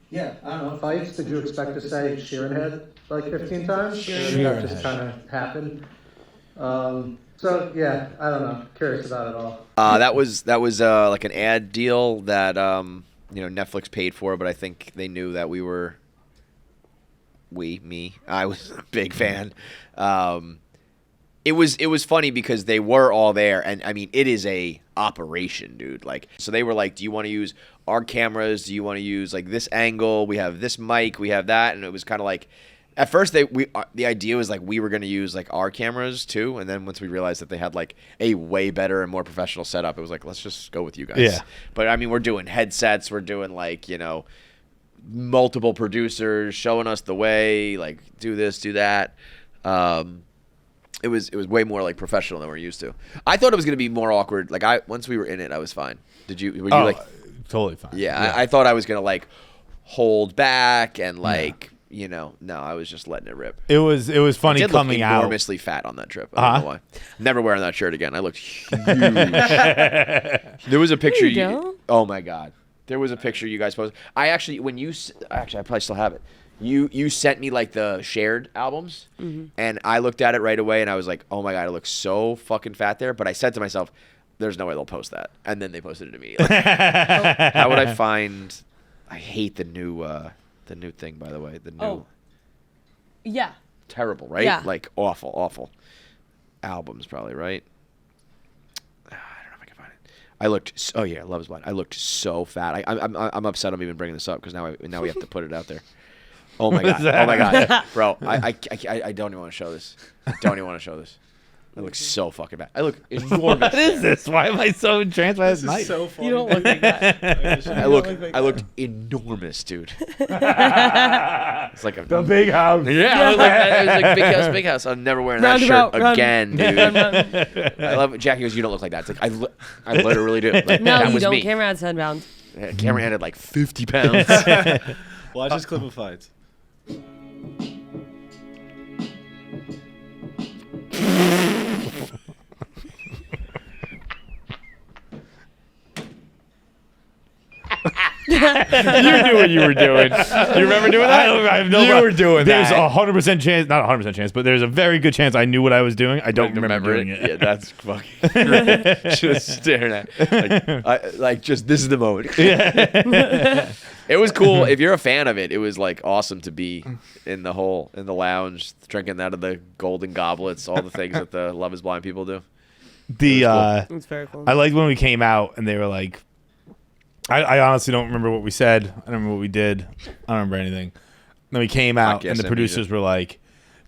Yeah, I don't know. Fights, did you expect to say Sheeran head like 15 times? Sheeran that just kind of happened. So yeah, I don't know. Curious about it all.
That was like an ad deal that Netflix paid for, but I think they knew that I was a big fan. It was funny because they were all there, and I mean it is a operation, dude. Like, so they were like, do you want to use our cameras? Do you want to use like this angle? We have this mic, we have that, and it was kind of like At first, the idea was like we were going to use like our cameras too, and then once we realized that they had like a way better and more professional setup, it was like let's just go with you guys.
Yeah.
But I mean, we're doing headsets, we're doing like multiple producers showing us the way, like do this, do that. It was way more like professional than we're used to. I thought it was going to be more awkward. Like once we were in it, I was fine. Were you like
totally fine?
Yeah. I thought I was going to like hold back and like. No, I was just letting it rip.
It was funny
I did
coming
look
out.
Enormously fat on that trip. I don't know why. Never wearing that shirt again. I looked huge. There was a picture. Oh my god. There was a picture you guys posted. I actually I probably still have it. You sent me like the shared albums, and I looked at it right away, and I was like, oh my god, I look so fucking fat there. But I said to myself, there's no way they'll post that, and then they posted it immediately. How would I find? I hate the new thing, by the way. The new.
Yeah.
Terrible, right?
Yeah.
Like awful albums, probably, right? I don't know if I can find it. I looked. Oh yeah, Love Is Blind. I looked so fat. I'm upset. I'm even bringing this up because now we have to put it out there. Oh my god. Oh my god, bro. I don't even want to show this. I don't even want to show this. I look so fucking bad. I look enormous.
What is this? Why am I so entranced by this night?
So funny.
You don't look like that.
I looked enormous, dude. It's like
The big house.
Yeah, it was like big house. I'm never wearing that shirt again, dude. I love it. Jackie goes, you don't look like that. It's like I literally do. Like,
No,
that
you
was
don't.
me.
Camera adds 10 pounds.
Camera had like 50 pounds.
Watch this clip of Feits.
You knew what you were doing. You remember doing that? I have no
You were doing
there's
that.
There's 100% chance, not 100% chance, but there's a very good chance I knew what I was doing. I don't remember doing it.
Yeah, that's fucking great. Just staring at just this is the moment. Yeah. It was cool. If you're a fan of it, it was like awesome to be in the lounge, drinking out of the golden goblets, all the things that the Love Is Blind people do.
It's very cool.
I liked when we came out and they were like, I honestly don't remember what we said. I don't remember what we did. I don't remember anything. Then we came out and the producers were like,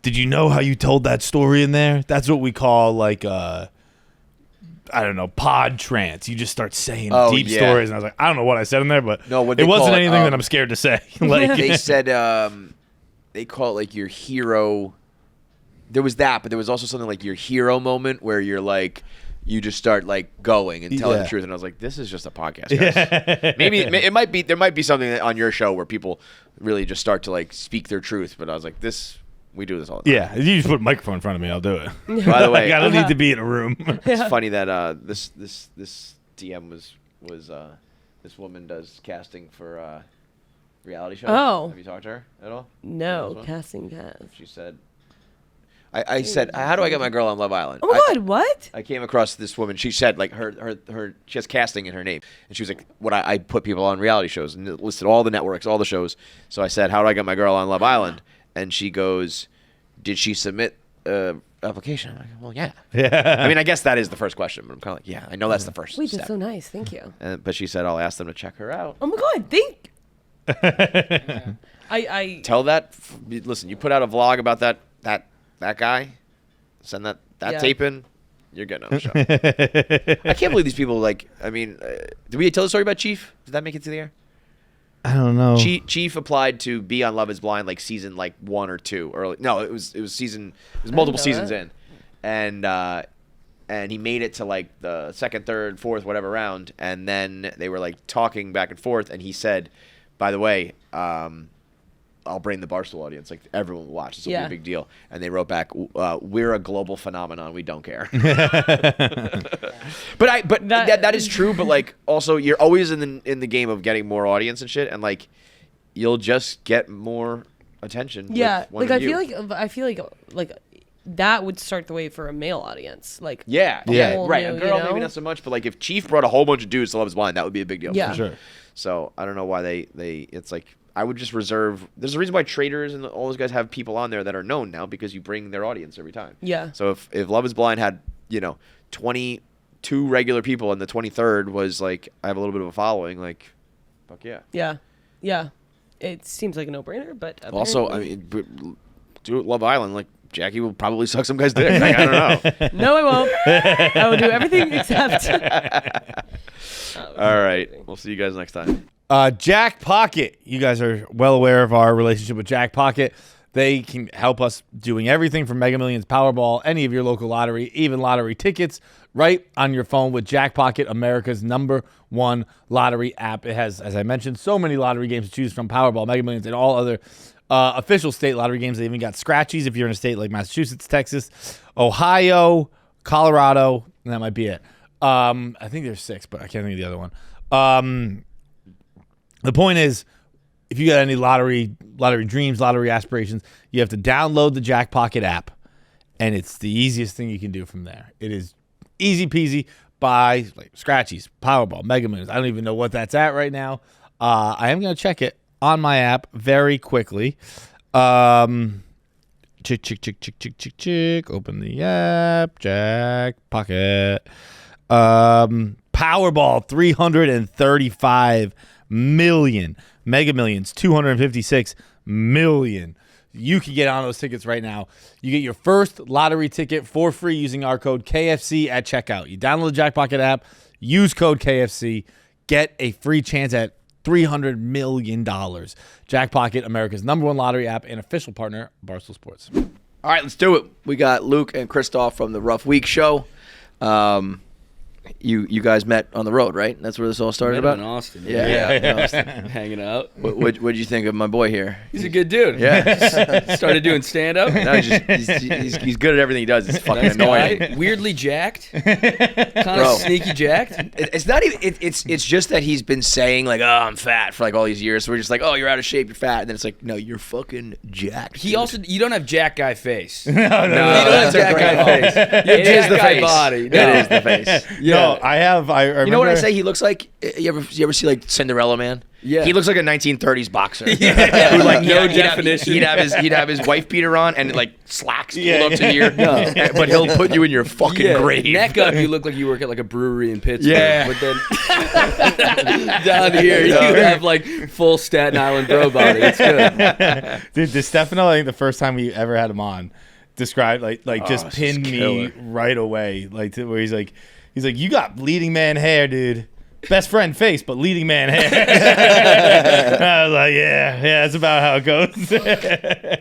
did you know how you told that story in there? That's what we call like I don't know, pod trance. You just start saying deep stories. And I was like, I don't know what I said in there, but it wasn't anything that I'm scared to say. Like
they said they call it like your hero. There was that, but there was also something like your hero moment where you're like, you just start like going and telling the truth. And I was like, this is just a podcast, guys. Yeah. Maybe there might be something on your show where people really just start to like speak their truth. But I was like, we do this all the time.
Yeah, you just put a microphone in front of me, I'll do it.
By the way,
I don't need to be in a room.
It's funny that this DM was this woman does casting for reality shows.
Oh.
Have you talked to her at all?
No, casting cast.
She said, I said, how do I get my girl on Love Island?
Oh my god, what?
I came across this woman. She said like her she has casting in her name, and she was like, what I put people on reality shows and it listed all the networks, all the shows. So I said, how do I get my girl on Love Island? And she goes, did she submit application? I'm like, well, yeah. I mean, I guess that is the first question, but I'm kind of like, yeah, I know that's the first
Wait,
step.
that's so nice. Thank you.
But she said, I'll ask them to check her out.
Oh my god, I
tell that. Listen, you put out a vlog about that guy. Send that tape in. You're getting on the show. I can't believe these people. Like, I mean, did we tell the story about Chief? Did that make it to the air?
I don't know.
Chief applied to be on Love Is Blind like season like 1 or 2 early. No, it was multiple seasons in, and he made it to like the second, third, fourth, whatever round, and then they were like talking back and forth, and he said, "By the way, I'll bring the Barstool audience. Like everyone will watch. This will be a big deal." And they wrote back, "We're a global phenomenon. We don't care." But that is true. But like also, you're always in the game of getting more audience and shit, and like you'll just get more attention.
Yeah,
with one
like
review.
I feel like that would start the way for a male audience. Like
right.
New,
A girl maybe not so much, but like if Chief brought a whole bunch of dudes to Love Is Blind, that would be a big deal.
Yeah,
for sure.
So I don't know why they it's like. I would just reserve. There's a reason why traders and all those guys have people on there that are known now because you bring their audience every time.
Yeah.
So if Love Is Blind had 22 regular people and the 23rd was like I have a little bit of a following, like fuck yeah.
Yeah. It seems like a no-brainer, but
Also,
apparently-
I mean, do Love Island. Like, Jackie will probably suck some guy's dick. Like, I don't know.
No, I won't. I will do everything except.
All right. We'll see you guys next time.
Jackpocket. You guys are well aware of our relationship with Jackpocket. They can help us doing everything from Mega Millions, Powerball, any of your local lottery, even lottery tickets, right on your phone with Jackpocket, America's #1 lottery app. It has, as I mentioned, so many lottery games to choose from: Powerball, Mega Millions, and all other official state lottery games. They even got scratchies if you're in a state like Massachusetts, Texas, Ohio, Colorado, and that might be it. I think there's 6, but I can't think of the other one. The point is, if you got any lottery dreams, lottery aspirations, you have to download the Jackpocket app, and it's the easiest thing you can do from there. It is easy peasy. Buy like scratchies, Powerball, Mega Millions. I don't even know what that's at right now. I am going to check it on my app very quickly. Open the app. Jackpocket. Powerball 335 million. Mega Millions 256 million. You can get on those tickets right now. You get your first lottery ticket for free using our code KFC at checkout. You download the Jackpocket app, use code KFC, get a free chance at $300 million. Jackpocket, America's #1 lottery app and official partner, Barstool Sports.
All right, let's do it. We got Luke and Christophe from the Rough Week show. You guys met on the road, right? That's where this all started about?
In Austin.
Yeah.
In Austin. Hanging out.
What'd you think of my boy here?
He's a good dude.
Yeah.
Started doing stand-up.
No, he's good at everything he does. It's fucking
Nice
annoying.
guy. Weirdly jacked. Kind of sneaky jacked.
It's not even. It's just that he's been saying like, "Oh, I'm fat" for like all these years. So we're just like, "Oh, you're out of shape. You're fat." And then it's like, "No, you're fucking jacked."
He also, you don't have jack guy face.
no,
You don't have jack guy face. You have
It is
jack
the
guy
face.
body.
No. It is the face.
Yeah.
No, I remember,
You know what I say? He looks like you ever see like Cinderella Man?
Yeah.
He looks like a 1930s boxer.
Yeah.
Who, like,
No
he'd have-
definition.
He'd have his wife beater on and like slacks pulled up to here.
No.
But he'll put you in your fucking grave.
Neck up, you look like you work at like a brewery in Pittsburgh.
Yeah.
But then down here, you have like full Staten Island bro body. It's good.
Dude, DeStefano, I think the first time we ever had him on, described just
this
pinned
is
me
killer.
right away. Where he's like, you got leading man hair, dude. Best friend face, but leading man hair. I was like, yeah, that's about how it goes.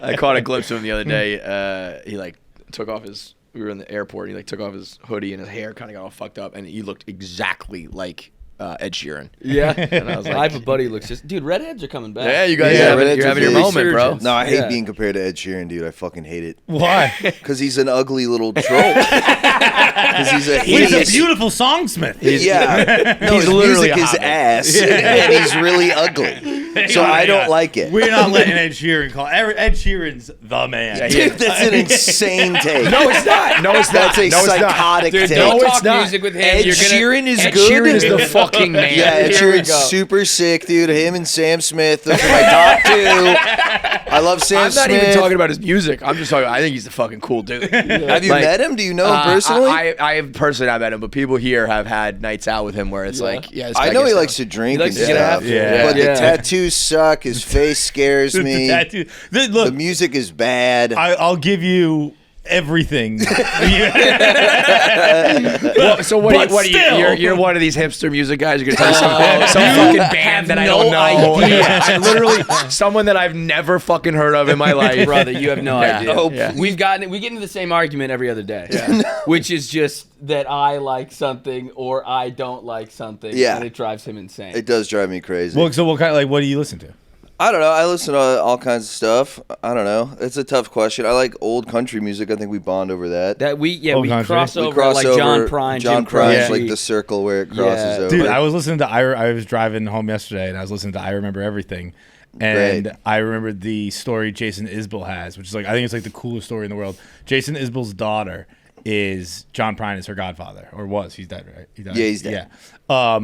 I caught a glimpse of him the other day. He like took off his. We were in the airport. And he like took off his hoodie and his hair kind of got all fucked up, and he looked exactly like Ed Sheeran.
Yeah.
And I was like,
I have a buddy who looks just, dude, redheads are coming back.
Yeah, you guys
Yeah,
you're
redheads
having
are
your
big.
moment, bro.
Resurgence.
No, I hate
Yeah.
being compared to Ed Sheeran, dude. I fucking hate it.
Why?
Because he's an ugly little troll. Because he's a
He's
hideous...
a beautiful songsmith.
Yeah. No,
he's
his
literally
music
a
is
hobbit.
ass, and he's really ugly. So I don't like it.
We're not letting Ed Sheeran call. Ed Sheeran's the man.
Yeah,
Dude, that's an insane take.
No, it's not. No, it's not.
That's a
No, it's not.
psychotic
Dude,
take.
don't
No,
talk
it's not.
music with him.
Ed
You're gonna,
Sheeran is
Ed
good.
Sheeran is the fucking man.
Yeah, Ed
Here we
Sheeran's
go.
super sick, dude. Him and Sam Smith, those are my top two. I love Sam
I'm not
Smith.
even talking about his music. I'm just talking. I think he's a fucking cool dude.
Have you
Like,
met him? Do you know him personally?
I have personally not met him, but people here have had nights out with him where it's like, yeah, this
I
guy
know
gets
he
down.
likes to drink
He likes
and
to get
stuff.
after
it. Yeah.
But
Yeah.
the tattoos suck. His face scares
The
me.
tattoo.
The
Look,
music is bad.
I'll give you everything.
Well, so what?
But
What are you?
still.
You're one of these hipster music guys. You're gonna tell me some fucking band that I don't know.
idea.
Literally, someone that I've never fucking heard of in my life.
brother, you have no
Yeah.
idea.
Oh,
Yeah.
We get into the same argument every other day, which is just that I like something or I don't like something,
Yeah.
and it drives him insane.
It does drive me crazy.
Well, so what do you listen to?
I don't know. I listen to all kinds of stuff. I don't know. It's a tough question. I like old country music. I think we bond over that.
That we
Old country.
cross
We
over
cross
like
over
John Prine,
John
Jim
Prine's
Croce.
like the circle where it crosses
Yeah.
over.
Dude, I was listening to I was driving home yesterday and I was listening to I Remember Everything. And
Great.
I remembered the story Jason Isbell has, which is like I think it's like the coolest story in the world. Jason Isbell's daughter is John Prine is her godfather, or was. He's dead, right? He died.
Yeah, he's dead.
Yeah.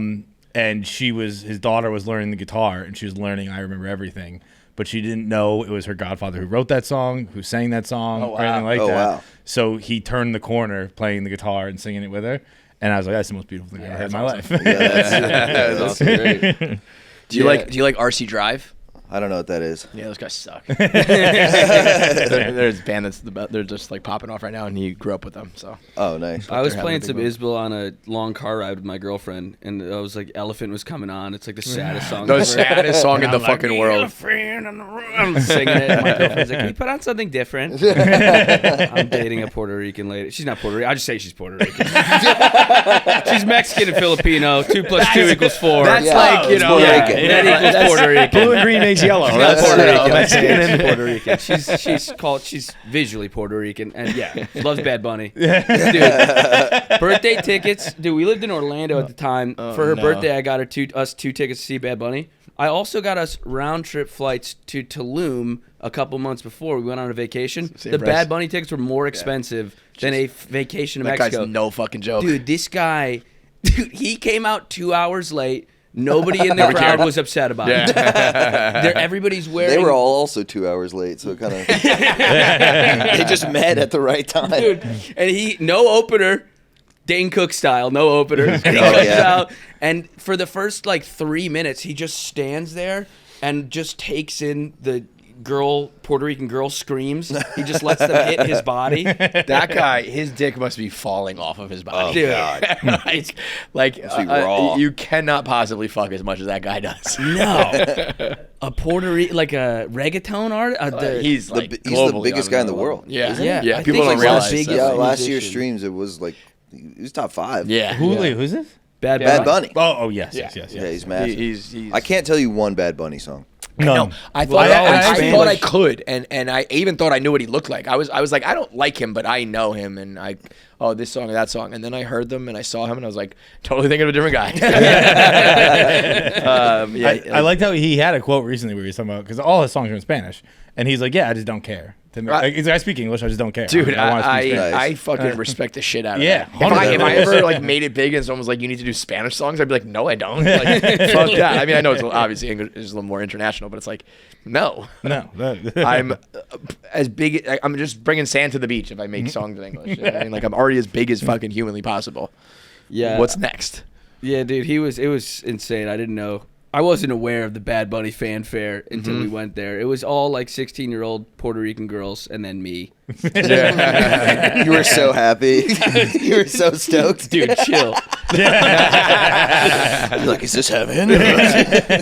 And his daughter was learning the guitar and she was learning I Remember Everything. But she didn't know it was her godfather who wrote that song, who sang that song, or anything like
Oh,
that.
wow.
So he turned the corner playing the guitar and singing it with her. And I was like, that's the most beautiful thing I've ever heard in my life.
Yeah, that's
That's
awesome.
great. Do you like RC Drive?
I don't know what that is.
Yeah, those guys suck. There's a band they're just like popping off right now, and he grew up with them. So.
Oh, nice.
I was playing some Isbell on a long car ride with my girlfriend, and I was like, "Elephant" was coming on. It's like the saddest song.
The
ever.
saddest song in the fucking world.
I'm singing it. And my girlfriend's like, "Can we put on something different?" I'm dating a Puerto Rican lady. She's not Puerto Rican. I just say she's Puerto Rican. She's Mexican and Filipino. 2 + 2 = 4.
That's
like, you know,
that equals Puerto Rican.
Blue and green makes yellow.
She's not Puerto Rican. Mexican Puerto Rican. She's visually Puerto Rican, and loves Bad Bunny. Dude, birthday tickets. Dude, we lived in Orlando at the time. For her birthday, I got us 2 tickets to see Bad Bunny. I also got us round trip flights to Tulum a couple months before we went on a vacation. The price. Bad Bunny tickets were more expensive than a vacation to Mexico.
That guy's no fucking joke.
Dude, this guy, he came out 2 hours late. Nobody in the crowd was upset about it. Everybody's wearing...
They were all also 2 hours late, so it kind of... They just met at the right time.
Dude, and no opener, Dane Cook style, no opener. And he comes out, and for the first, 3 minutes, he just stands there and just takes in the Puerto Rican girl screams. He just lets them hit his body.
That guy, his dick must be falling off of his body.
Oh, God.
You cannot possibly fuck as much as that guy does.
No. A Puerto Rican, a reggaeton artist?
He's the biggest guy in the world.
Yeah.
Yeah.
People don't realize that.
Yeah, last year's streams, it was he was top 5.
Yeah.
Who's this?
Bad Bunny.
Oh, yes.
Yeah, he's massive. I can't tell you one Bad Bunny song.
No, I thought I could, and I even thought I knew what he looked like. I was like, I don't like him, but I know him, and this song or that song, and then I heard them and I saw him, and I was like, totally thinking of a different guy.
I liked how he had a quote recently where he was talking about, because all his songs are in Spanish, and he's like, I just don't care. He's like, I speak English, I just don't care.
Dude,
I
fucking respect the shit out of
that.
If I ever made it big and someone was like, you need to do Spanish songs, I'd be like, no, I don't. Fuck that. I mean, I know it's obviously English is a little more international, but it's like, no. I'm as big. I'm just bringing sand to the beach if I make songs in English. You know what I mean? I'm already as big as fucking humanly possible.
Yeah.
What's next?
Yeah, dude, it was insane. I didn't know. I wasn't aware of the Bad Bunny fanfare until we went there. It was all 16-year-old Puerto Rican girls and then me.
You were so happy. You were so stoked.
Dude, chill.
You're like, is this heaven?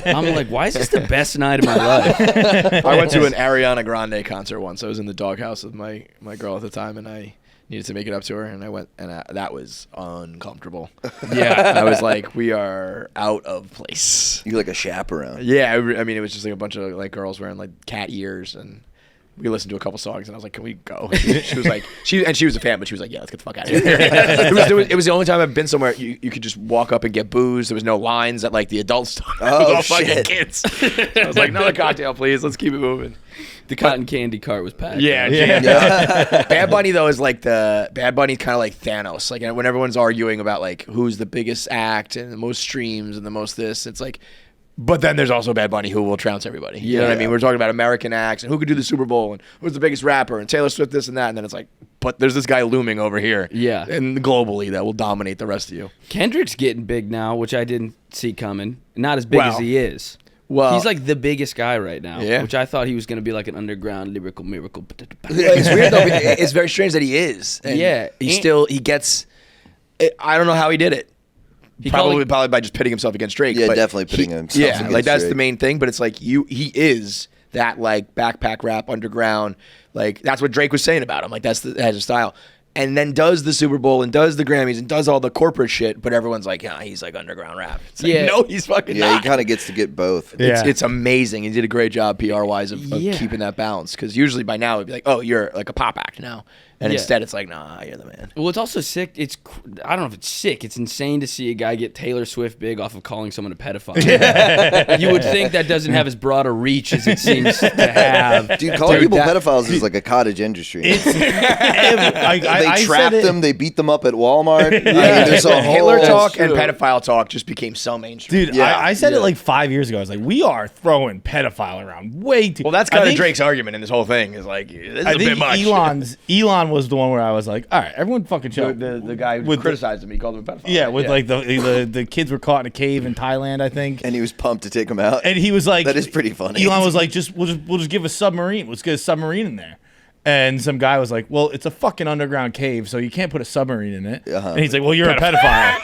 I'm like, why is this the best night of my life?
I went to an Ariana Grande concert once. I was in the doghouse with my girl at the time, and I needed to make it up to her, and I went, and that was uncomfortable. Yeah, I was like, we are out of place.
You're like a chaperone.
Yeah, I mean, it was just a bunch of girls wearing cat ears, and we listened to a couple songs, and I was like, can we go? She was like, she was a fan, but she was like, yeah, let's get the fuck out of here. It was the only time I've been somewhere you could just walk up and get booze. There was no lines at the adult store. It was all fucking kids. So I was like, another cocktail, please. Let's keep it moving.
The cotton candy cart was packed.
Yeah. Bad Bunny though is Bad Bunny kind of like Thanos. When everyone's arguing about who's the biggest act and the most streams and the most this, it's like. But then there's also Bad Bunny who will trounce everybody. You know what I mean? We're talking about American acts and who could do the Super Bowl and who's the biggest rapper and Taylor Swift this and that, and then it's like, but there's this guy looming over here.
Yeah.
And globally that will dominate the rest of you.
Kendrick's getting big now, which I didn't see coming. Not as big as he is.
Well,
he's the biggest guy right now, which I thought he was going to be an underground lyrical miracle.
It's weird though. It's very strange that he is. And he gets. I don't know how he did it. Probably by just pitting himself against Drake.
Yeah, definitely pitting himself against Drake.
That's the main thing. But it's he is that backpack rap underground. That's what Drake was saying about him. That's his style. And then does the Super Bowl and does the Grammys and does all the corporate shit, but everyone's like, yeah, he's underground rap. It's no, he's fucking not.
He kind of gets to get both.
It's amazing. He did a great job PR-wise of keeping that balance. Because usually by now it'd be like, oh, you're a pop act now. And instead it's like, nah, you're the man.
Well, it's also sick. I don't know if it's sick. It's insane to see a guy get Taylor Swift big off of calling someone a pedophile. You would think that doesn't have as broad a reach as it seems to have.
Dude, calling people pedophiles is like a cottage industry.
I I
trapped
said
them. They beat them up at Walmart. I mean, there's a whole
Hitler talk and pedophile talk just became so mainstream.
Dude, I said it like 5 years ago. I was like, we are throwing pedophile around way too.
Well, that's kind of Drake's argument in this whole thing. Is like, this is
I
a
think
bit much.
Elon was the one where I was like, all right, everyone fucking chill.
The guy who criticized him, he called him a pedophile.
Yeah, with like the kids were caught in a cave in Thailand, I think.
And he was pumped to take them out.
And he was like,
that is pretty funny.
Elon was like, we'll just give a submarine. Let's get a submarine in there. And some guy was like, well, it's a fucking underground cave, so you can't put a submarine in it. And he's like, well, you're a pedophile.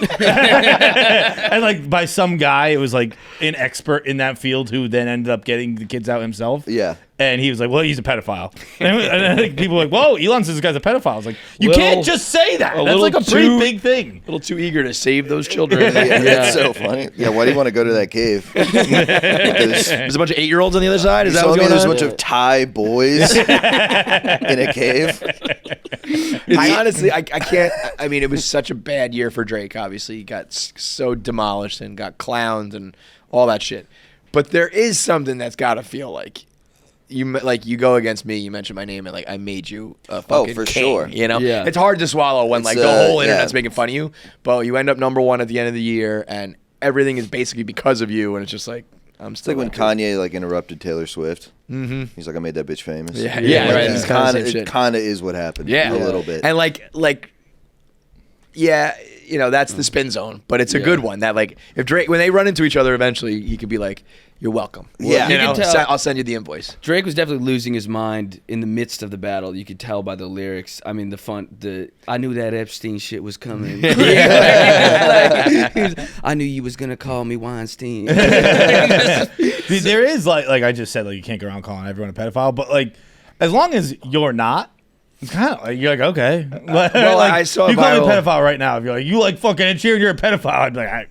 And like by some guy, it was like an expert in that field who then ended up getting the kids out himself.
Yeah.
And he was like, well, he's a pedophile. And I think people were like, whoa, Elon says this guy's a pedophile. I was like, you can't just say that. That's like a pretty big thing.
A little too eager to save those children.
That's so funny. Yeah, why do you want to go to that cave?
There's a bunch of 8-year-olds on the other side. Is that what's going on?
There's a bunch of Thai boys in a cave.
I can't. I mean, it was such a bad year for Drake. Obviously, he got so demolished and got clowned and all that shit. But there is something that's got to feel like you go against me. You mentioned my name and like I made you a fucking
for
king,
sure.
You know,
Yeah.
it's hard to swallow when
It's,
like the whole internet's
yeah.
making fun of you, but you end up #1 at the end of the year, and everything is basically because of you, and it's just like I'm
It's
still.
like when Kanye like interrupted Taylor Swift.
Mm-hmm.
He's like, I made that bitch famous.
Yeah, right.
It's
It's kinda the same
it
shit.
kind of is what happened.
Yeah,
a little bit.
And like, yeah, you know, that's the spin zone, but it's a good one. That like, if Drake, when they run into each other, eventually he could be like, "You're welcome."
Yeah.
you
You
know,
can tell-
I'll send you the invoice.
Drake was definitely losing his mind in the midst of the battle. You could tell by the lyrics. I mean, I knew that Epstein shit was coming. Like, I knew you was gonna call me Weinstein.
Dude, there is like I just said, like you can't go around calling everyone a pedophile, but like as long as you're not, it's kind of like you're like okay.
Well,
like,
I saw
you call me a
viral-
pedophile right now. If you're like you like fucking Ed Sheeran, you're a pedophile. I'd be like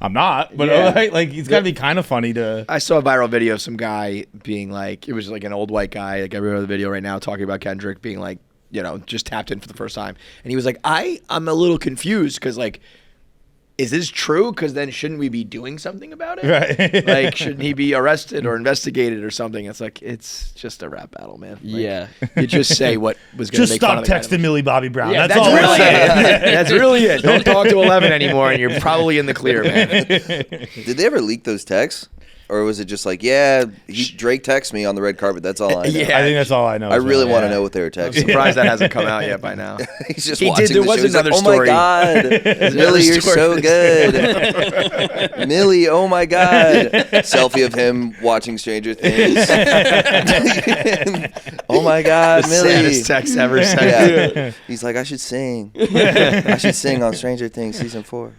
I'm not, but
Yeah.
like it's gotta be kind of funny to.
I saw a viral video of some guy being like, it was like an old white guy, like every other video right now, talking about Kendrick being like, you know, just tapped in for the first time, and he was like, I'm a little confused because like, is this true? Because then shouldn't we be doing something about it?
Right.
Like, shouldn't he be arrested or investigated or something? It's like, it's just a rap battle, man. Like,
Yeah.
You just say what was going to
Just
make fun
stop
of the guy.
texting Millie Bobby Brown.
Yeah,
that's all.
really
I'm saying.
it. That's really it. Don't talk to 11 anymore, and you're probably in the clear, man.
Did they ever leak those texts? Or was it just like, Drake texted me on the red carpet. That's all I know.
Yeah.
I think that's all I know.
I
as
really
well.
want to know what they were
I'm
texting.
surprised that hasn't come out yet by now.
He's just
He did-
watching
there
the
was
show. He's
another
like,
story.
Oh my God, Millie, you're so good. Millie, oh my God. Selfie of him watching Stranger Things. Oh my God,
The
Millie.
saddest text ever sent.
Yeah. He's like, I should sing. I should sing on Stranger Things season 4.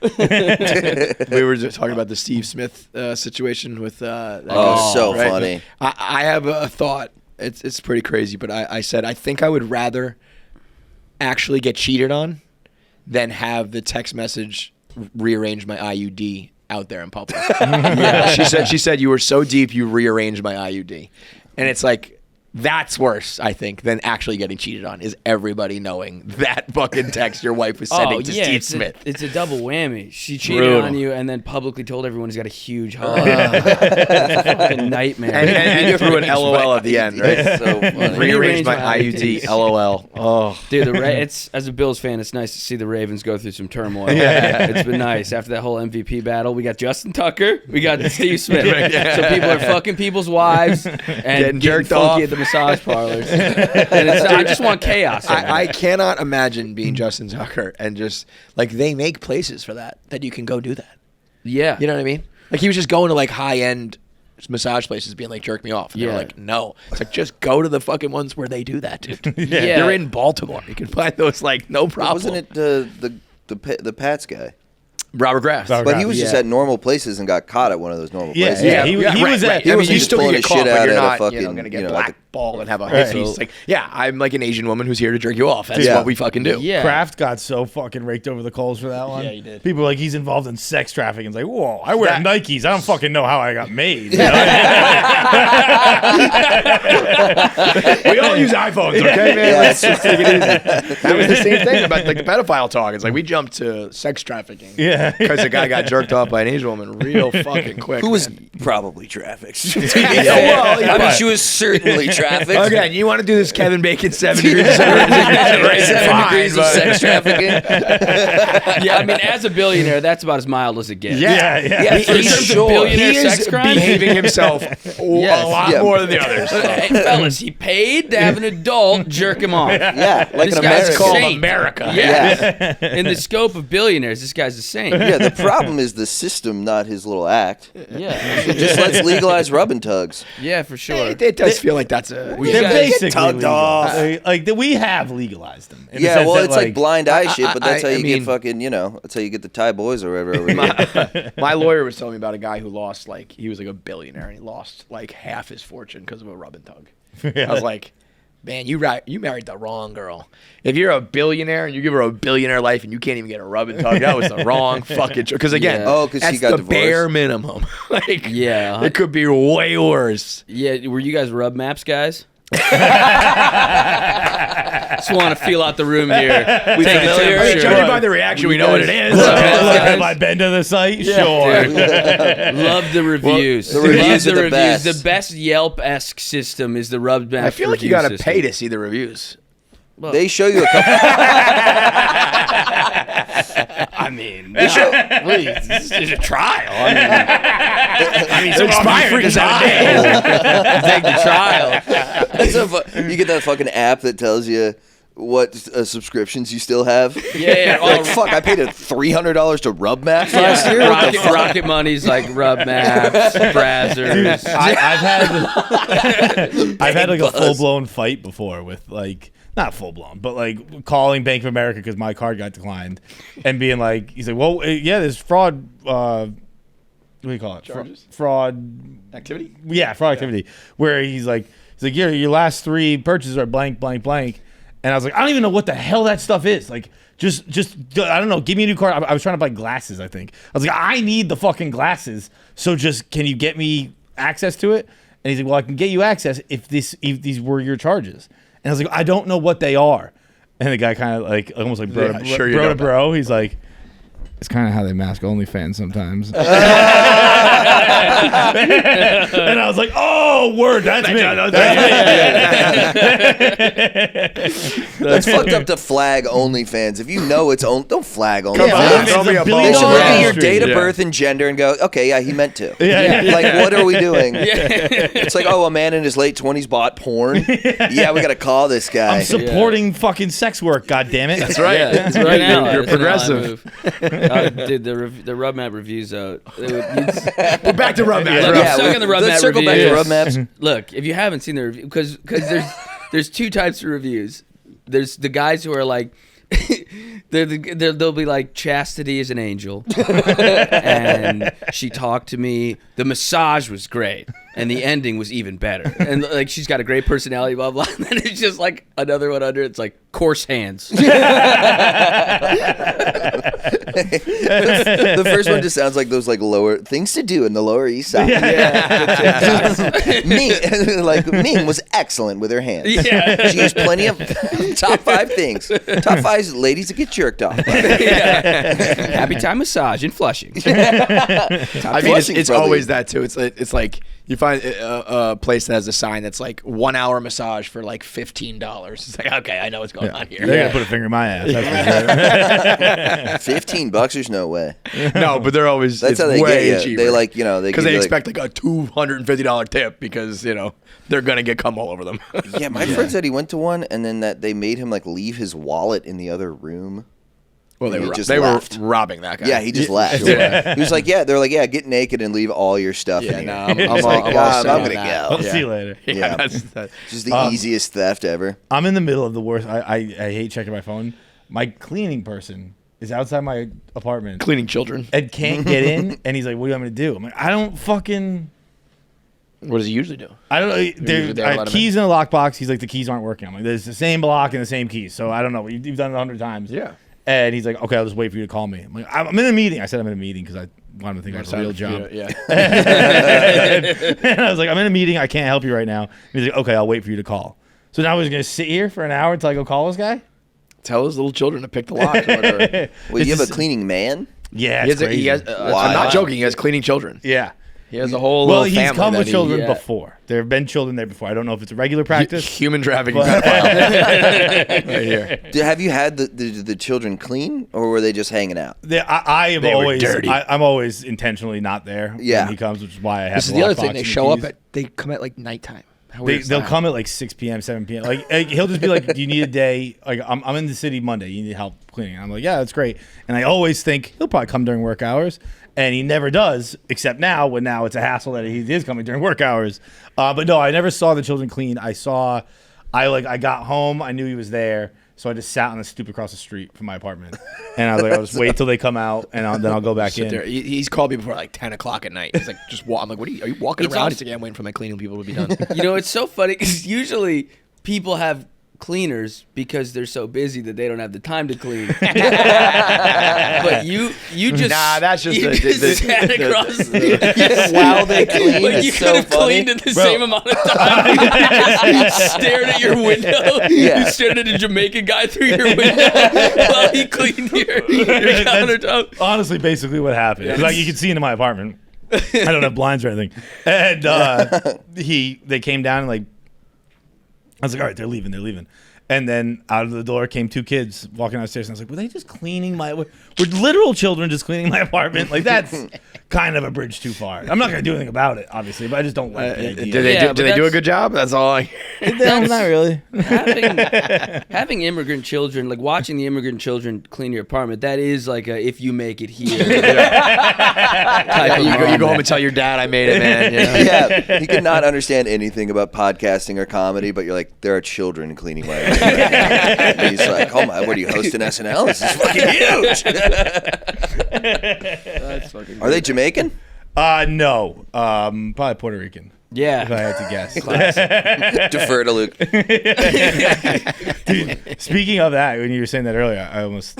We were just talking about the Steve Smith situation with that
Oh,
guy,
so
right?
funny.
I have a thought. It's pretty crazy, but I said I think I would rather actually get cheated on than have the text message rearrange my IUD out there in public. Yeah. She said you were so deep you rearranged my IUD, and it's like. That's worse, I think, than actually getting cheated on. Is everybody knowing that fucking text your wife was sending to Steve Smith?
It's a double whammy. She cheated
Brutal.
on you and then publicly told everyone he's got a huge heart. It's a fucking nightmare.
And threw an LOL at the end, right?
It's so funny.
Rearranged my IUD, LOL. Oh,
Dude, it's as a Bills fan, it's nice to see the Ravens go through some turmoil. It's been nice after that whole MVP battle. We got Justin Tucker, we got Steve Smith. So people are fucking people's wives and getting
jerked
funky
off.
at the massage parlors. And I just want chaos.
I cannot imagine being Justin Tucker and just like they make places for that you can go do that.
Yeah.
You know what I mean? Like he was just going to like high end massage places being like jerk me off. And they're
Yeah.
like, no. It's like just go to the fucking ones where they do that, dude.
Yeah.
They're in Baltimore. You can find those like no problem.
Wasn't it the Pats guy?
Robert Kraft?
Robert
But he was just
Yeah.
at normal places and got caught at one of those normal
Yeah,
places.
yeah. He was at.
He
I mean,
wasn't
you
just
still can
pulling
get
his
caught,
shit
but
out
you're
at a
not,
fucking,
going to get
you know, like a-
blackballed and have a
Right.
hit piece. Like, yeah, I'm like an Asian woman who's here to jerk you off. That's
Yeah.
what we fucking do.
Yeah.
Kraft got so fucking raked over the coals for that one.
Yeah, he did.
People were like, he's involved in sex trafficking. It's like, whoa, I wear Nikes. I don't fucking know how I got made. You know?
We all use iPhones, okay, man?
Yeah.
Let's just take it easy. That was the same thing about like the pedophile talk. It's like we jumped to sex trafficking.
Yeah.
because the guy got jerked off by an Asian woman real fucking quick.
Who was
man.
probably trafficked.
Well,
I mean, she was certainly trafficked.
Again, you want to do this Kevin Bacon 7 degrees of
7 degrees of sex trafficking.
Yeah, I mean, as a billionaire, that's about as mild as it gets.
Yeah.
In terms of billionaire
He is
sex crimes,
behaving himself a lot more than the others.
Hey, fellas, he paid to have an adult jerk him off.
Yeah, like
This
an
guy's
American.
Called
saint.
America.
Yeah. In the scope of billionaires, this guy's a saint.
Yeah, the problem is the system, not his little act.
Yeah.
Just let's legalize rub and tugs.
Yeah, for sure.
It does feel like that's a.
They're
guys
basically
tugged
legal.
off.
Like we have legalized them. in the
Yeah,
sense
well,
that,
it's like blind eye shit, but that's how
I
you
mean-
get fucking, that's how you get the Thai boys or whatever over here.
My lawyer was telling me about a guy who lost he was like a billionaire and he lost like half his fortune because of a rub and tug. I was like, man, you married the wrong girl. If you're a billionaire and you give her a billionaire life and you can't even get a rub and tug, that was the wrong fucking choice. Because again,
Yeah.
Oh, 'cause
that's
he got
the
divorced.
bare minimum.
Yeah.
it could be way worse.
Yeah, were you guys rub maps guys? Just want to feel out the room here.
We
Take the
familiar?
temperature.
Judging by the reaction, we know what it is.
Look,
guys.
have I been to the site? Sure.
Dude, love the reviews.
the reviews
Love
are the best.
The best Yelp-esque system is the rub map.
I feel like you got to pay to see the reviews.
They show you a couple.
I mean,
This is a trial. I mean, it's expired this
take the trial.
You get that fucking app that tells you what subscriptions you still have.
Yeah.
Like, fuck, I paid $300 to Rub Maps last year. What the fuck?
Rocket Money's like rub maps, brazzers.
I've had like a full blown fight before with like not full blown, but like calling Bank of America because my card got declined, and being like, he's like, well, yeah, there's fraud. What do you call it?
Charges?
Fraud
Activity?
Yeah, fraud activity. Where he's like, your last 3 purchases are blank, blank, blank. And I was like, I don't even know what the hell that stuff is. Like, just I don't know. Give me a new card. I was trying to buy glasses, I think. I was like, I need the fucking glasses. So just, can you get me access to it? And he's like, well, I can get you access if these were your charges. And I was like, I don't know what they are. And the guy kind of like, almost like bro to bro. He's like, it's kind of how they mask OnlyFans sometimes. And I was like, oh, word, that's me.
It's fucked up to flag OnlyFans. If you know it's don't flag
on,
OnlyFans.
throw me a
billion
They should
dollar
look at your
industry.
date of birth and gender and go, okay, yeah, he meant to.
Yeah.
Like, what are we doing? It's like, oh, a man in his late 20s bought porn. Yeah, we got to call this guy.
I'm supporting fucking sex work, goddammit.
That's right.
Yeah,
That's
right
right.
now.
You're
That's how I
progressive.
move. Dude, the rub map reviews out.
We're back to rub maps.
Look,
Yeah,
I'm stuck on the rub
let's
map
circle back to
reviews.
Rub Maps.
Look, if you haven't seen the review, because there's 2 types of reviews. There's the guys who are like, they'll be like, chastity is an angel, and she talked to me. The massage was great, and the ending was even better. And like, she's got a great personality, blah blah. And then it's just like another one under. It's like coarse hands.
The first one just sounds like those like lower things to do in the Lower East Side. Ming was excellent with her hands.
Yeah.
She used plenty of top 5 things. Top 5 ladies that get jerked off.
Happy time massage in Flushing.
I mean,
Flushing's
it's
probably-
always that too. It's like you find a place that has a sign that's like 1 hour massage for like $15. It's like, okay, I know what's going on here.
They're going to put a finger in my ass. That's for sure.
$15, there's no way.
No, but they're always
That's
it's
how they
way
get you.
cheaper.
They like, they
because
give
they
you,
expect like a $250 tip because they're gonna get cum all over them.
Yeah, my friend said he went to one and then that they made him like leave his wallet in the other room.
Well,
He
they
just
were
left.
robbing that guy.
Yeah, he just left.
Yeah.
He was like, they're like, get naked and leave all your stuff in here.
no, I'm
He's
all-
like,
I'm all set
I'm
on
gonna
that.
go.
I'll see you later.
Yeah.
that's
Just the easiest theft ever.
I'm in the middle of the worst. I hate checking my phone. My cleaning person is outside my apartment
cleaning children.
and can't get in. And he's like, what do you want me to do? I'm like, I don't fucking...
What does he usually do?
I don't know.
usually
There
they
I
let
have
him
keys in a lockbox. He's like, the keys aren't working. I'm like, there's the same block and the same keys. So I don't know. You've done it 100 times.
Yeah.
And he's like, okay, I'll just wait for you to call me. I'm like, I'm in a meeting. I said I'm in a meeting because I wanted to think I was a real job.
Yeah.
And I was like, I'm in a meeting. I can't help you right now. And he's like, okay, I'll wait for you to call. So now we're just going to sit here for an hour until I go call this guy?
Tell his little children to pick the lock or whatever.
Well, you have a cleaning man?
Yeah,
He
it's
has,
crazy.
he has I'm not joking. He has cleaning children.
Yeah.
He has a whole
Well,
little family.
he's come with
that
children before. There have been children there before. I don't know if it's a regular practice.
Human trafficking.
But-
pedophile. Right here.
Have you had the children clean, or were they just hanging out?
I am
They were
always
dirty.
I'm always intentionally not there
Yeah.
when he comes, which is why I have
This is
the
the other
lockbox
thing. They
and the
show up
keys.
at. They come at like nighttime. How weird is
They'll
that?
come at like 6 p.m., 7 p.m. Like he'll just be like, "Do you need a day? Like I'm in the city Monday. You need help cleaning." I'm like, "Yeah, that's great." And I always think he'll probably come during work hours, and he never does. Except now, when now it's a hassle that he is coming during work hours. But no, I never saw the children clean. I got home. I knew he was there, so I just sat on the stoop across the street from my apartment, and I was like, "I'll just wait till they come out, and then I'll go back
Sit
in."
there. He's called me before like 10 o'clock at night. He's like, just walk. I'm like, what are you walking
It's
around?
also-
He's like, yeah, I'm waiting for my cleaning people to be done.
You know, it's so funny because usually people have cleaners because they're so busy that they don't have the time to clean. But you just
That's just
you
the-
just
the-
sat
the-
across
the-
While they clean,
like
it's
you
so
could have
funny.
cleaned in the same amount of time. You just stared at your window.
Yeah.
You stared at a Jamaican guy through your window while he cleaned your countertop.
That's honestly basically what happened. 'Cause, like you can see into my apartment. I don't have blinds or anything. And they came down and like I was like, all right, they're leaving. And then out of the door came two kids walking downstairs, and I was like, were they just cleaning were literal children just cleaning my apartment? Like that's kind of a bridge too far. I'm not gonna do anything about it, obviously, but I just don't like the idea.
Did they
Yeah,
do?
but
Did they do a
that's-
good job? That's all.
No, not really.
Having immigrant children, like watching the immigrant children clean your apartment, that is like a if you make it here. type of
You go
moment.
home and tell your dad I made it, man. You know?
Yeah, he could not understand anything about podcasting or comedy, but you're like, there are children cleaning my apartment. And he's like, oh my, what are you hosting SNL? This is fucking huge.
That's fucking.
Are they Jamaican?
No. Probably Puerto Rican.
Yeah.
If I had to guess.
Defer to Luke.
Dude, speaking of that, when you were saying that earlier, I almost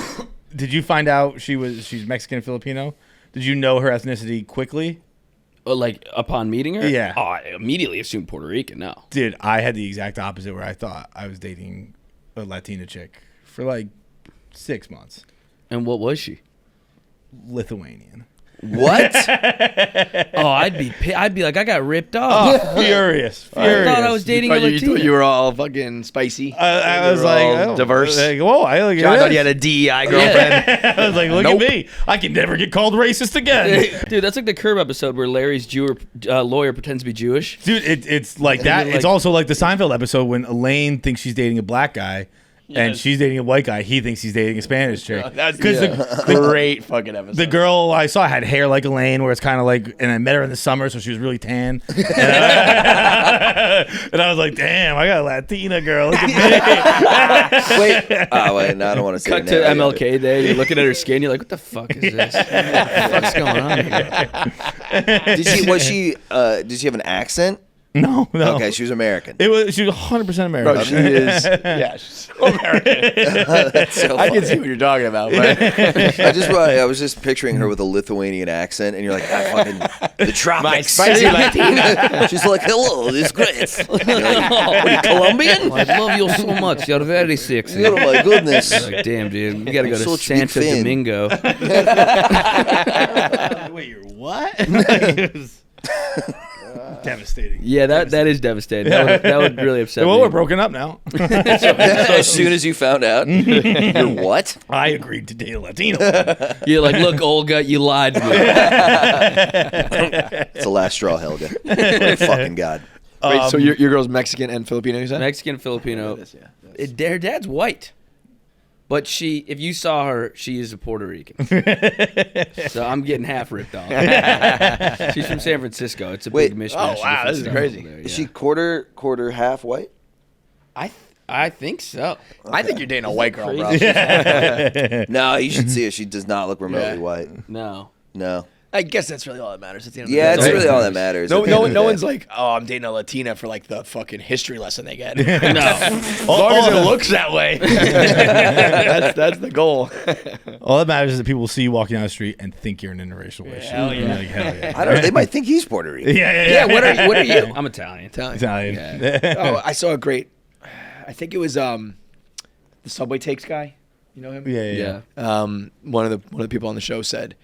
did you find out she's Mexican Filipino? Did you know her ethnicity quickly?
Oh, like upon meeting her?
Yeah.
Oh, I immediately assumed Puerto Rican. No.
Dude, I had the exact opposite where I thought I was dating a Latina chick for like 6 months.
And what was she?
Lithuanian.
What?
Oh, I'd be like, I got ripped off.
Oh, furious.
I thought I was dating a
You
Latina.
thought you were all fucking spicy.
I was
You were
like,
all
oh,
diverse.
Like, whoa, I look at
I thought
this.
you had a DEI girlfriend.
I was like, look
Nope.
at me. I can never get called racist again.
Dude, that's like the Curb episode where Larry's lawyer pretends to be Jewish.
Dude, it's like that.
you're
It's
like-
also like the Seinfeld episode when Elaine thinks she's dating a black guy. And she's dating a white guy. He thinks he's dating a Spanish chick.
That's
because
a great fucking episode.
the girl I saw had hair like Elaine, where it's kind of like, and I met her in the summer, so she was really tan. And I was like, damn, I got a Latina girl. Look at me.
Wait. Oh, wait. No, I don't want to say
Cut
the
to
name.
MLK Day. You're looking at her skin. You're like, what the fuck is this? What the fuck's going on here?
Did she have an accent?
No.
Okay, she was American.
She was 100% American.
Bro, she is. Yeah, she's so American.
That's so
I can
funny.
see what you're talking about. But
I was just picturing her with a Lithuanian accent, and you're like, fucking the tropics.
my spicy Latina.
She's like, hello, this is Griff. You're like, what are you, Colombian?
I love you so much. You're very sexy.
Oh my goodness.
Like, damn, dude. We got to go
I'm
to
such a big
Santo
fan.
Domingo.
Wait, you're what? Devastating.
Yeah, that is devastating. That would really upset
Well,
me.
we're broken up now.
As soon as you found out, you're what?
I agreed to date a Latino.
You're like, look, Olga, you lied to me.
It's the last straw, Helga. Oh, fucking God.
wait, so your girl's Mexican and Filipino, you said?
Mexican, Filipino. Her dad's white. But if you saw her, she is a Puerto Rican. So I'm getting half ripped off. She's from San Francisco. It's a
Wait.
big mishmash.
Oh,
of
wow,
different
this is
stuff
crazy.
over there,
Is
yeah.
she quarter half white?
I think so.
I think you're dating a white girl, bro.
No, you should see her. She does not look remotely white.
No.
No.
I guess that's really all that matters at the end of the
Yeah,
day.
it's really all that matters.
No,
at the end of the day.
one's like, oh, I'm dating a Latina for like the fucking history lesson they get.
No.
As long as it looks that way. that's the goal.
All that matters is that people will see you walking down the street and think you're an interracial relationship.
hell yeah.
Like, hell yeah.
I don't know. They might think he's Puerto Rican.
Yeah.
What are you? I'm Italian.
Italian.
Oh, I saw a great. I think it was the Subway Takes guy. You know him?
Yeah.
One of the people on the show said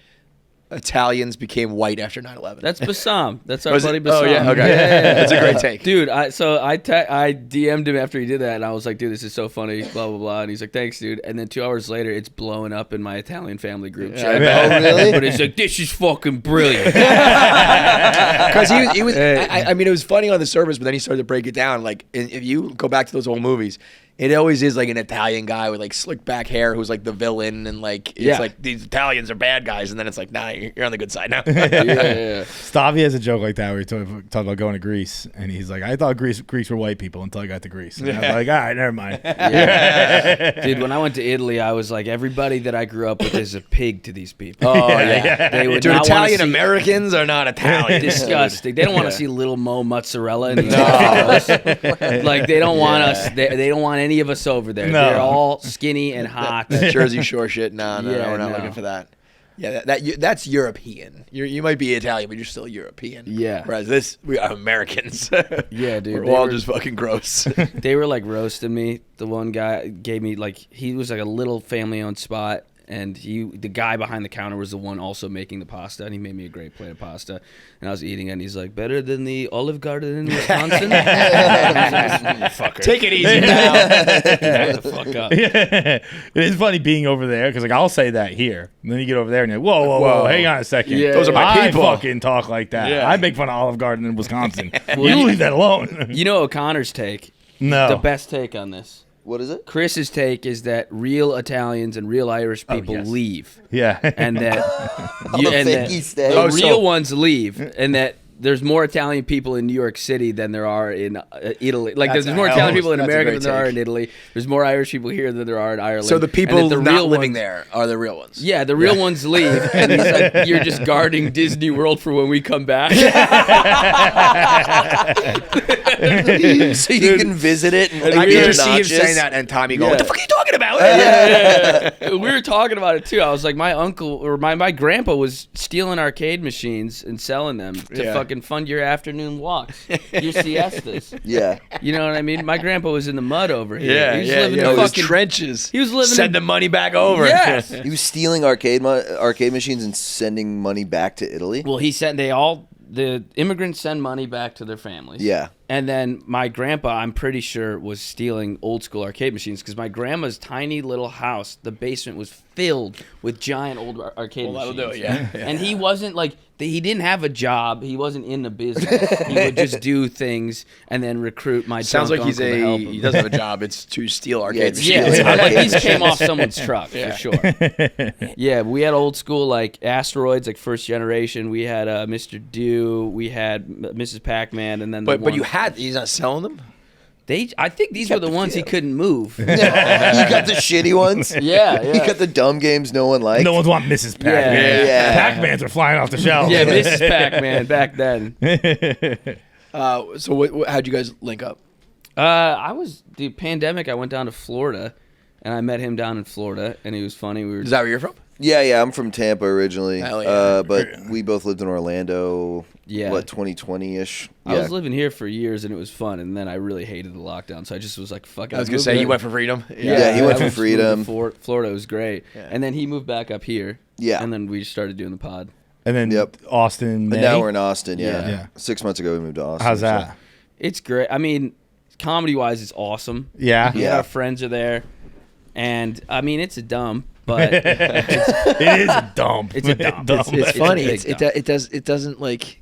Italians became white after 9/11.
That's Bassam. That's our
Was
buddy
it?
Bassam.
Oh yeah, okay. That's a great take,
dude. I DM'd him after he did that, and I was like, dude, this is so funny, blah blah blah. And he's like, thanks, dude. And then 2 hours later, it's blowing up in my Italian family group chat.
Oh, really?
But he's like, this is fucking brilliant.
Because he was. I mean, it was funny on the surface, but then he started to break it down. Like, if you go back to those old movies, it always is like an Italian guy with like slick back hair who's like the villain, and like it's like these Italians are bad guys, and then it's like, nah, you're on the good side now.
Stavi has a joke like that where he talked about going to Greece, and he's like, I thought Greece were white people until I got to Greece. And I was like, all right, never mind.
Dude, when I went to Italy, I was like, everybody that I grew up with is a pig to these people.
Oh yeah,
they would
dude,
not
Italian
wanna see-
Americans are not Italian.
Disgusting. They don't want to see little Mo mozzarella in these videos. Like they don't want us. They don't want any of us over there.
No.
They're all skinny and hot.
That Jersey Shore shit. No,
Yeah,
we're not
no.
looking for that. Yeah, that's European. You might be Italian, but you're still European.
Yeah.
Whereas we are Americans.
Yeah, dude.
We're all just fucking gross.
They were like roasting me. The one guy gave me like he was like a little family-owned spot, and the guy behind the counter was the one also making the pasta, and he made me a great plate of pasta, and I was eating it, and he's like, better than the Olive Garden in Wisconsin. Fucker.
Take it easy now.
Shut the fuck up.
It is funny being over there because like I'll say that here, and then you get over there and you're like, whoa, hang on a second.
Yeah.
Those are my people.
I fucking talk like that.
Yeah.
I make fun of Olive Garden in Wisconsin.
Well,
you leave that alone.
You know O'Connor's take?
No.
The best take on this.
What is it?
Chris's take is that real Italians and real Irish people leave,
Yeah.
and that
the fakey stay.
the
Oh,
real ones leave, and that there's more Italian people in New York City than there are in Italy. Like
That's
there's more
a
Italian
hell-
people in
that's a
America
great
than there are
take.
in Italy. There's more Irish people here than there are in Ireland.
So the people
And that
not
real
living
ones-
there are the real ones.
Yeah, the real ones leave, and he's like, "You're just guarding Disney World for when we come back."
So you can visit it. And
I
be
can just see him
obnoxious.
saying that, and Tommy go, "What the fuck are you talking about?"
We were talking about it too. I was like, my uncle or my grandpa was stealing arcade machines and selling them to fucking fund your afternoon walks, your siestas.
Yeah.
You know what I mean? My grandpa was in the mud over here.
Yeah,
he was
yeah,
living
yeah.
in
Those
fucking
trenches.
He was living
Send
in
the money back over.
Yes.
He was stealing arcade machines and sending money back to Italy.
Well, he said the immigrants send money back to their families.
Yeah.
And then my grandpa, I'm pretty sure, was stealing old school arcade machines because my grandma's tiny little house, the basement was filled with giant old arcade machines.
That'll do it, yeah.
And he wasn't like, he didn't have a job. He wasn't in the business. He would just do things and then recruit my
Sounds like
drunk
he's
uncle to help him.
he doesn't have a job. It's to steal arcade machines.
Yeah, I'm like, these came off someone's truck for sure. Yeah, we had old school like asteroids, like first generation. We had Mr. Do, we had Mrs. Pac-Man, and then
But he's not selling them?
I think these were the ones he couldn't move.
You got the shitty ones.
Yeah.
You got the dumb games no one liked.
No one's want Mrs. Pac-Man.
Yeah.
Pac-Mans are flying off the shelf.
Yeah, Mrs. Pac-Man back then.
So how'd you guys link up?
The pandemic, I went down to Florida, and I met him down in Florida, and he was funny.
Is that where you're from?
Yeah, I'm from Tampa originally.
Hell yeah.
But we both lived in Orlando,
Yeah.
2020-ish?
I was living here for years, and it was fun, and then I really hated the lockdown, so I just was like, fuck it.
I was going to say, you went for freedom?
Yeah, he went
I
for freedom.
Florida was great.
Yeah.
And then he moved back up here.
Yeah.
And then we just started doing the pod.
And then Austin,
But
May.
now we're in Austin,
Yeah.
Yeah.
6 months ago we moved to Austin.
How's
so-
that?
It's great. I mean, comedy-wise, it's awesome.
Yeah.
Yeah.
Our friends are there. And, I mean, it's a dump, but
It is a dump.
It's a dump.
It's
a
funny.
big
It doesn't like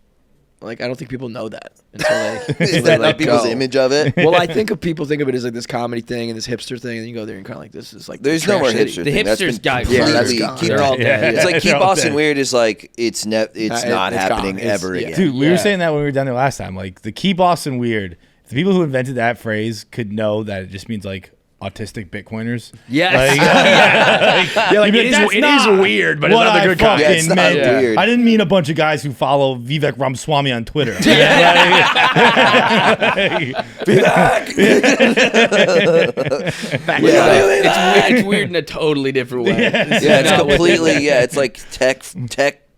I don't think people know that until
Is
they
that
let
like people's
go.
image of it?
Well, I think people think of it as like this comedy thing and this hipster thing, and then you go there and kind of like this is like
There's no more
trash
hipster
shitty.
The
thing. That's
hipsters
been
got
Yeah, that's
completely-
gone.
keep-
they're all dead.
It's like keep
They're all
Austin
dead.
weird is like it's not
it's
happening
gone. It's-
ever
yeah.
again.
Dude, we
Yeah.
were saying that when we were down there last time. Like, the keep Austin weird. The people who invented that phrase could know that it just means, like, autistic Bitcoiners.
Yes.
Like,
it is weird, but it's
what
not the
I
good kind.
Yeah, it's
fucking
not
meant.
weird.
I didn't mean a bunch of guys who follow Vivek Ramaswamy on Twitter.
It's weird in a totally different way.
Yeah, it's completely. Yeah, it's like tech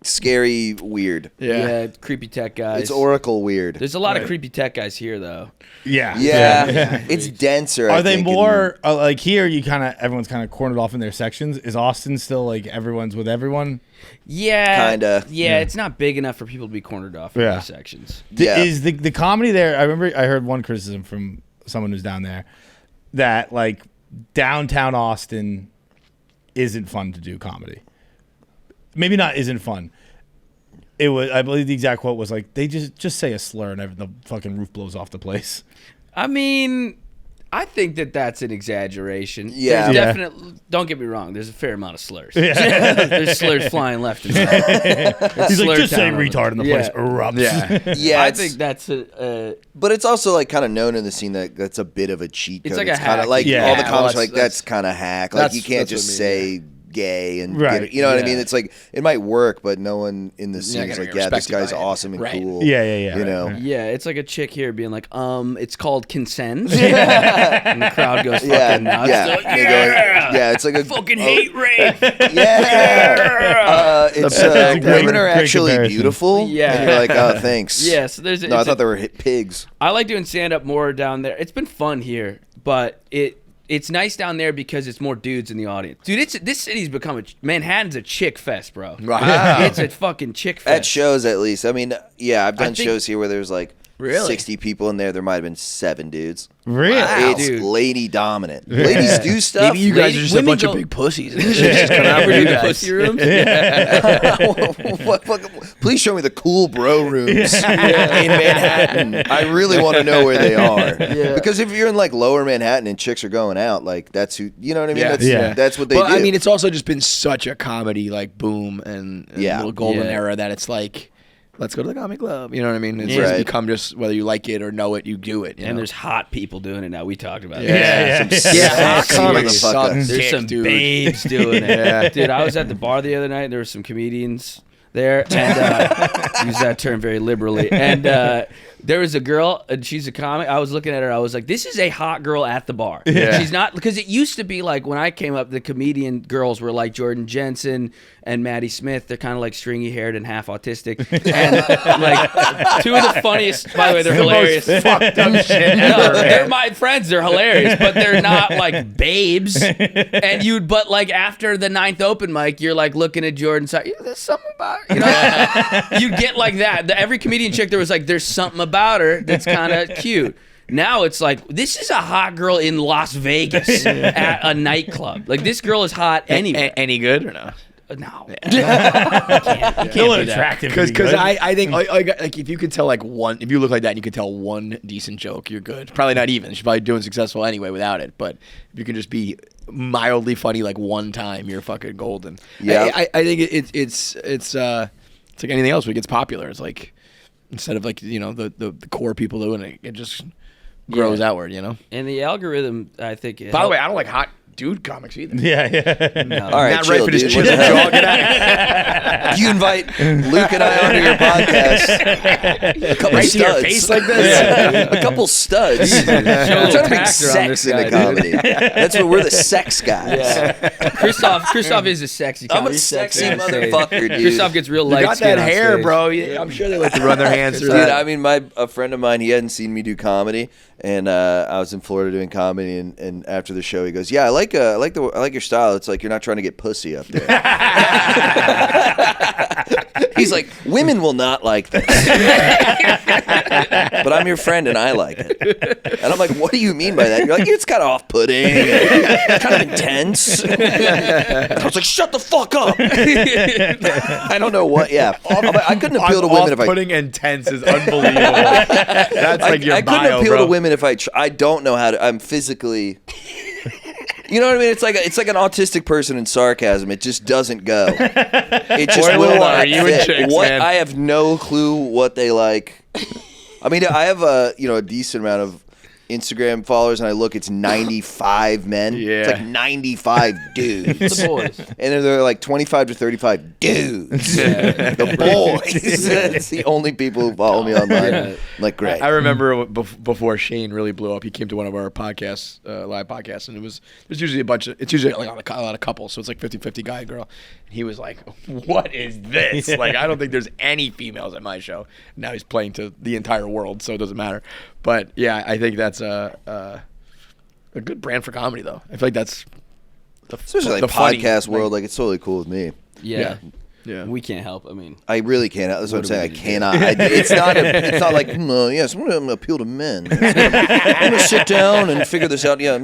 scary weird.
Yeah, creepy tech guys.
It's Oracle weird.
There's a lot of creepy tech guys here, though.
Yeah. It's denser.
Are they more like here? Everyone's kind of cornered off in their sections. Is Austin still like everyone's with everyone?
Yeah,
Kinda.
Yeah, it's not big enough for people to be cornered off in their sections.
Is the comedy there? I remember I heard one criticism from someone who's down there that like downtown Austin isn't fun to do comedy. Maybe not isn't fun. It was, I believe the exact quote was like, they just say a slur and the fucking roof blows off the place.
I mean, I think that's an exaggeration.
Yeah.
There's definitely, don't get me wrong, there's a fair amount of slurs. There's slurs flying left and right.
He's like, just say retard and the place erupts.
Yeah,
I think that's
but it's also like kind of known in the scene that that's a bit of a cheat code.
It's like a
kind of
hack.
like all the comics are like,
that's
kind of hack. Like you can't
that's
just
what I mean,
say gay and
Right.
get it, you know what I mean? It's like it might work, but no one in the scene is
gonna
like,
get
yeah, this
respected
guy's
by it.
awesome and
Right.
cool.
Yeah.
You know?
Yeah, it's like a chick here being like, it's called consent. And the crowd goes fucking nuts.
Yeah.
They're like,
They go like- yeah, it's like a
fucking hate rape.
Yeah. It's women are
great
actually
comparison.
beautiful.
Yeah.
And you're like, oh, thanks.
Yeah, so there's
No, I thought they were pigs.
I like doing stand-up more down there. It's been fun here, but it's nice down there because it's more dudes in the audience. Dude, this city's become Manhattan's a chick fest, bro.
Wow.
It's a fucking chick fest.
At shows, at least. I mean, yeah, I've done
think-
shows here where there's like
Really?
60 people in there. There might have been 7 dudes.
Really?
It's
dude.
lady dominant. Ladies do stuff.
Maybe you guys are just a
women
bunch of
go-
big pussies. And this shit's just coming out for you
the
guys.
pussy rooms.
Please show me the cool bro rooms in Manhattan. I really want to know where they are. Because if you're in like lower Manhattan and chicks are going out, like that's who, you know what I mean?
Yeah.
That's what they
But
do.
I mean, it's also just been such a comedy like boom and little golden
Yeah.
era that it's like, let's go to the comedy club. You know what I mean? It's
Yeah.
just
Right.
become just whether you like it or know it, you do it. You
And
know?
there's hot people doing it now. We talked about
Yeah.
that.
hot
Sexy
comics
motherfucker.
suck
There's
dick,
some
dude.
babes doing it.
Yeah.
Dude, I was at the bar the other night. There were some comedians there, and use that term very liberally. And there was a girl, and she's a comic. I was looking at her. I was like, "This is a hot girl at the bar."
Yeah.
She's not, because it used to be like when I came up, the comedian girls were like Jordan Jensen and Maddie Smith. They're kind of like stringy haired and half autistic, and like two of the funniest. By the way, they're hilarious.
Fucked up shit.
No, they're my friends. They're hilarious, but they're not like babes. And but like after the 9th open mic, you're like looking at Jordan, so there's something about her. You know, you'd get like that. Every comedian chick, there was like, there's something about her that's kind of cute. Now it's like, this is a hot girl in Las Vegas at a nightclub. Like, this girl is hot anywhere.
Any good or no?
No.
Still attractive.
Because I think like if you could tell if you look like that and you could tell one decent joke, you're good. Probably not even. She's probably doing successful anyway without it. But if you can just be mildly funny like one time, you're fucking golden.
Yeah.
I think it's like anything else when it gets popular. It's like instead of like the core people doing it, it just grows outward.
And the algorithm, I think.
By the way, I don't like hot dude comics either.
Yeah.
No.
All right,
Not
chill,
right for this
dude.
chill.
What the hell? You invite Luke and I onto your podcast. A couple
Right to your
studs.
face like this?
A couple studs.
Show a
We're
little
trying to make
tax around
sex
this guy,
into
dude.
comedy. That's what we're the sex guys.
Yeah. Christophe is a sexy
I'm a
comic.
sexy
on stage.
motherfucker, dude.
Christophe gets real
You
light
got
skin
that
on
hair,
stage.
bro. Yeah, I'm sure they like to run their hands through
Dude,
that.
I mean, a friend of mine, he hadn't seen me do comedy, and I was in Florida doing comedy, and after the show, he goes, "Yeah, I like your style. It's like you're not trying to get pussy up there." He's like, "Women will not like this, but I'm your friend and I like it." And I'm like, "What do you mean by that?" You're like, "It's kind of off-putting, kind of intense." I was like, "Shut the fuck up." I don't know what. Yeah, I couldn't appeal to women if I.
Putting intense is unbelievable. That's like your
I couldn't
bio,
appeal
bro.
to women if I don't know how to. I'm physically. You know what I mean? It's like an autistic person in sarcasm. It just doesn't go. It just
Boy,
will
what
not
are you and
fit.
chicks,
What
man?
I have no clue what they like. I mean, I have a decent amount of Instagram followers and I look, it's 95 men.
Yeah.
It's like 95 dudes.
The boys.
And then they're like 25 to 35 dudes. The boys. It's the only people who follow me online.
Yeah.
I'm like, great.
I remember before Shane really blew up, he came to one of our podcasts, live podcasts, and there's usually it's usually like a lot of couples, so it's like 50-50 guy and girl. And he was like, what is this? Like, I don't think there's any females at my show. Now he's playing to the entire world, so it doesn't matter. But yeah, I think that's a good brand for comedy, though. I feel like that's
Especially
the
like
funny,
podcast world, like it's totally cool with me.
Yeah.
Yeah.
We can't help. I mean,
I really can't. That's what I'm
What are
saying. I
we gonna
cannot. It's not like yes, I'm gonna appeal to men. I'm gonna sit down and figure this out. Yeah,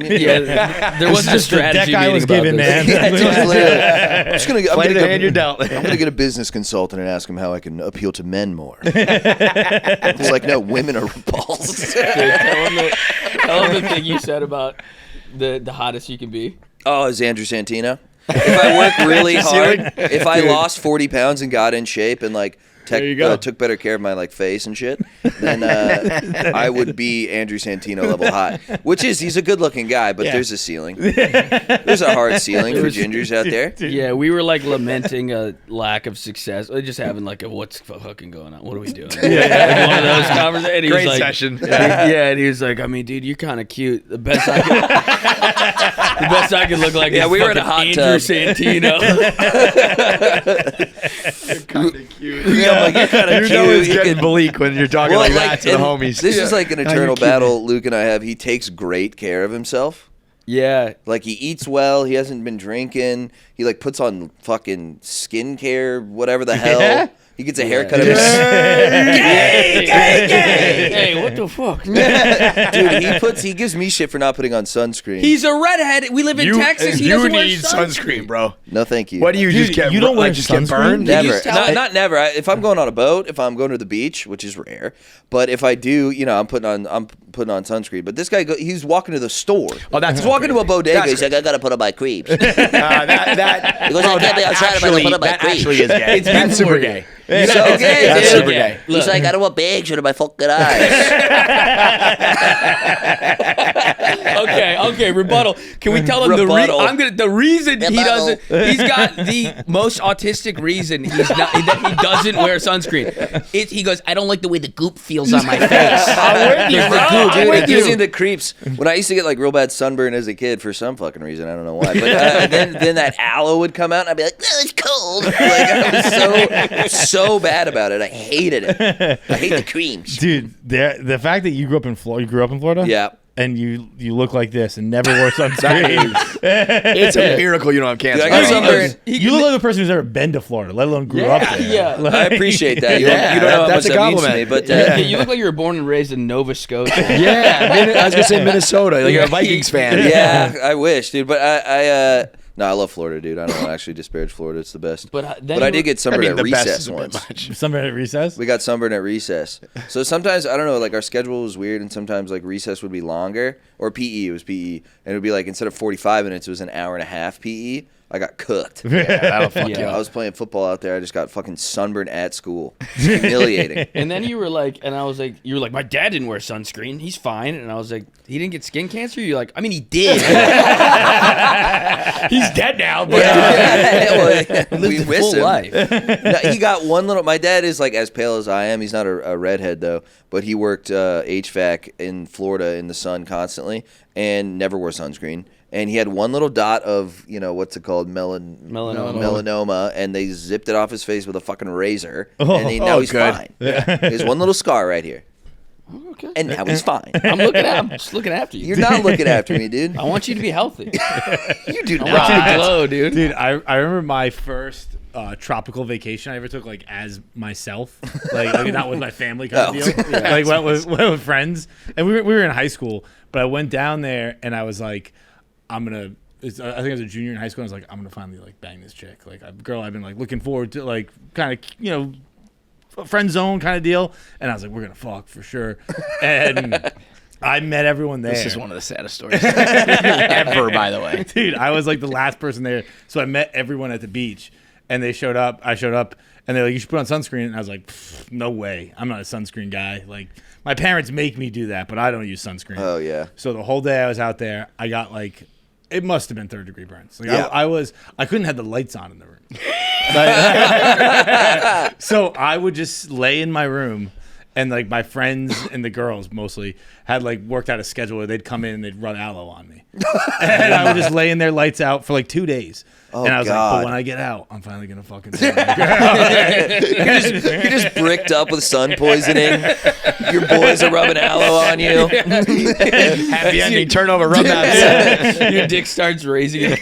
there wasn't a strategy
deck I
meeting
was
about
given,
this.
man.
Yeah, just literally. I'm just gonna
Play the hand you're dealt.
I'm gonna get a business consultant and ask him how I can appeal to men more. It's like, no, women are repulsed.
Tell him the thing you said about the hottest you can be.
Oh, is Andrew Santino? If I work really hard, if I lost 40 pounds and got in shape and like
There you go.
took better care of my like face and shit, then I would be Andrew Santino level hot. Which is, he's a good looking guy, but there's a ceiling. There's a hard ceiling for gingers out there.
Yeah, we were like lamenting a lack of success. Just having like a what's fucking going on? What are we doing? Like one of those conversations.
Great session.
Yeah, and he was like, I mean, dude, you're kind of cute. The best I could look like is
we were in a
fucking
hot
Andrew
tub.
Santino.
Kind of cute.
Yeah, I'm like, you're kind of
You
cute.
know it's
You
getting
can-
bleak when you're talking like that to the
and
homies.
This is like an eternal battle Luke and I have. He takes great care of himself.
Yeah.
Like, he eats well. He hasn't been drinking. He like puts on fucking skincare, whatever the hell. He gets a haircut of his gay.
Hey, what the fuck?
Dude, he gives me shit for not putting on sunscreen.
He's a redhead. We live in Texas. He
you
doesn't wear
need sunscreen, bro.
No, thank you.
What do you just get?
you don't wear
just get
sunscreen?
burned?
Never.
tell-
Not never. If I'm going on a boat, if I'm going to the beach, which is rare, but if I do, I'm putting on sunscreen. But this guy, he's walking to the store.
Oh, that's
he's walking to a bodega.
That's
He's like, I gotta put on my creeps.
that
He goes, I can't be outside if I don't put on my
that
creeps.
actually is gay. That's super gay.
So gay,
That's
dude.
super gay.
He's like, I don't want bags under my fucking eyes.
Okay, rebuttal. Can we tell him
Rebuttal.
the reason he
Rebuttal.
doesn't? He's got the most autistic reason that he doesn't wear sunscreen. He goes, I don't like the way the goop feels on my face.
Dude, it gives you the creeps. When I used to get like real bad sunburn as a kid for some fucking reason, I don't know why. But then that aloe would come out, and I'd be like, "No, it's cold." Like, I was so bad about it. I hated it. I hate the creams.
Dude, the fact that you grew up in Florida,
Yeah.
and you look like this and never wore sunscreen.
It's a miracle you don't have cancer.
Dude, I got sunburn.
You look like a person who's never been to Florida, let alone grew up there.
Yeah.
I appreciate that. You
Yeah,
don't know how
that's
much
a
that means to me,
compliment.
but
You look like you were born and raised in Nova Scotia.
Yeah, I was gonna say Minnesota. Like you're a Vikings fan.
yeah, I wish, dude. But I love Florida, dude. I don't actually disparage Florida. It's the best.
But
I did get sunburned at
the best
recess
is a bit
once.
much.
Somebody at recess?
We got sunburned at recess. So sometimes, I don't know, like our schedule was weird, and sometimes like recess would be longer, or PE, it was PE, and it would be like instead of 45 minutes, it was an hour and a half PE. I got cooked.
Yeah, that'll fuck
Yeah.
you
I
up.
was playing football out there. I just got fucking sunburned at school. Humiliating.
And then you were like, you were like, my dad didn't wear sunscreen. He's fine. And I was like, he didn't get skin cancer? You're like, I mean, he did.
He's dead now. But
We miss
full
him.
life.
No, he got one little. My dad is like as pale as I am. He's not a redhead though, but he worked HVAC in Florida in the sun constantly and never wore sunscreen. And he had one little dot of, what's it called? Melanoma. And they zipped it off his face with a fucking razor. And now he's
good.
fine. There's one little scar right here.
Okay.
And now he's fine.
I'm just looking after you.
You're not looking after me, dude.
I want you to be healthy.
You do
I want you to
not.
glow, dude.
Dude, I remember my first tropical vacation I ever took, like as myself, like not with my family kind of deal. Like went with friends, and we were in high school. But I went down there and I was like, I think I was a junior in high school. And I was like, I'm gonna finally like bang this chick, like a girl I've been like looking forward to, like kind of friend zone kind of deal. And I was like, we're gonna fuck for sure. And I met everyone there.
This is one of the saddest stories ever, by the way.
Dude, I was like the last person there. So I met everyone at the beach and they showed up. I showed up And they're like, you should put on sunscreen. And I was like, no way. I'm not a sunscreen guy. Like, my parents make me do that, but I don't use sunscreen.
Oh, yeah. So
the whole day I was out there, I got like, it must have been 3rd-degree burns. Like
yeah.
I couldn't have the lights on in the room. So I would just lay in my room, and like my friends and the girls mostly had like worked out a schedule where they'd come in and they'd run aloe on me. And I would just lay in there lights out for like 2 days.
Oh,
and I was
God.
like, but when I get out, I'm finally going to fucking
You're just bricked up with sun poisoning. Your boys are rubbing aloe on you.
Happy ending turnover. Rub that.
Your dick starts raising.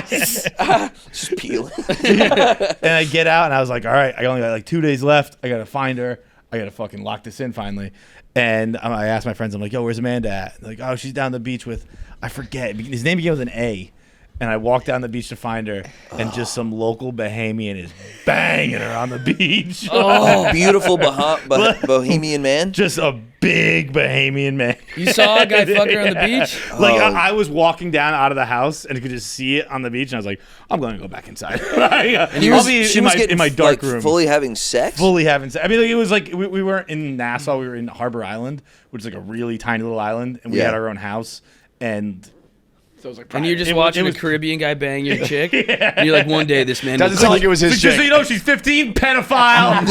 Just peeling.
And I get out, and I was like, all right, I only got like 2 days left. I got to find her. I got to fucking lock this in finally. And I asked my friends, I'm like, yo, where's Amanda at? They're like, oh, she's down the beach with, I forget. His name began with an A. And I walked down the beach to find her, and just some local Bahamian is banging her on the beach.
Oh, beautiful Bohemian man.
Just a big Bahamian man.
You saw a guy fuck her on the beach?
Like, I was walking down out of the house, and you could just see it on the beach, and I was like, I'm going to go back inside. I'll be in my dark room.
Fully having sex?
Fully having sex. I mean, like, it was like, we weren't in Nassau. We were in Harbor Island, which is like a really tiny little island, and we had our own house, and... So it was like
and you're just watching a Caribbean guy bang your chick?
Yeah.
And you're like, one day this man
Doesn't sound like it was his chick.
Just so you know, she's 15, pedophile.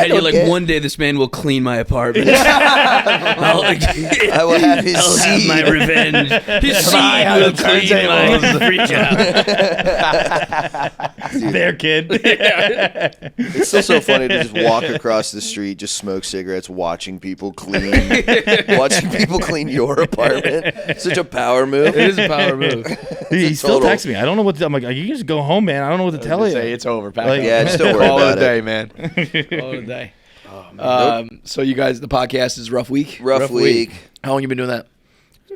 You're like, one day this man will clean my apartment.
I will have his seed.
My revenge. His seed will clean my fridge out.
Their kid.
It's still so funny to just walk across the street, just smoke cigarettes, watching people clean your apartment. Such a power move.
It is a power move.
He still texts me. I don't know what to, I'm like, you can just go home, man. I don't know what to tell you.
Say it's over. Pack
Like,
up.
Yeah, just don't worry
Call
about
it a day,
it.
man.
All day.
So you guys, the podcast is Rough Week.
Rough week.
How long you been doing that?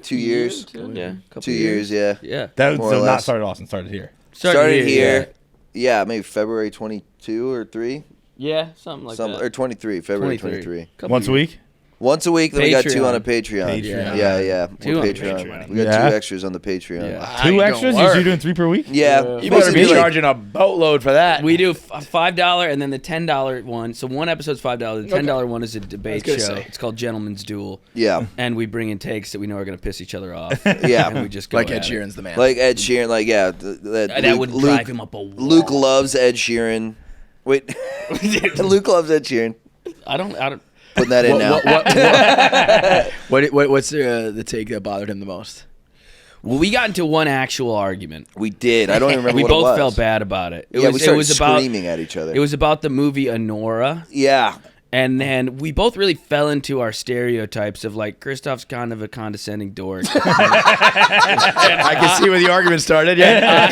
2 years.
Yeah.
2 years, yeah.
Yeah.
That
More or
was not
less.
started Austin, started here.
Started here. Yeah, maybe February 22 or 3.
Yeah, something like that.
Or 23, February 23.
Once a week?
Once a week, then we got 2
Patreon.
on a Patreon.
Patreon.
Yeah.
Two
We're
on the
Patreon.
Patreon.
We got
Yeah.
2 extras on the Patreon.
Yeah.
Two extras? You're doing 3 per week?
Yeah.
You better be charging a boatload for that.
We do $5 and then the $10 one. So one episode's $5. The $10 one is a debate show. It's called Gentleman's Duel.
Yeah.
And we bring in takes that we know are going to piss each other off.
Yeah.
And we just go
like
at
Ed
it.
Sheeran's the man.
Like Ed Sheeran, like, yeah.
That would drive him up a wall.
Luke loves Ed Sheeran. Wait. Luke loves Ed Sheeran.
I don't.
Putting that in now.
What's the take that bothered him the most?
Well, we got into one actual argument.
We did. I don't even remember
We
what it was.
both felt bad about it.
We started screaming at each other.
It was about the movie Anora.
Yeah.
And then we both really fell into our stereotypes of like, Christoph's kind of a condescending dork.
I can see where the argument started. Yeah.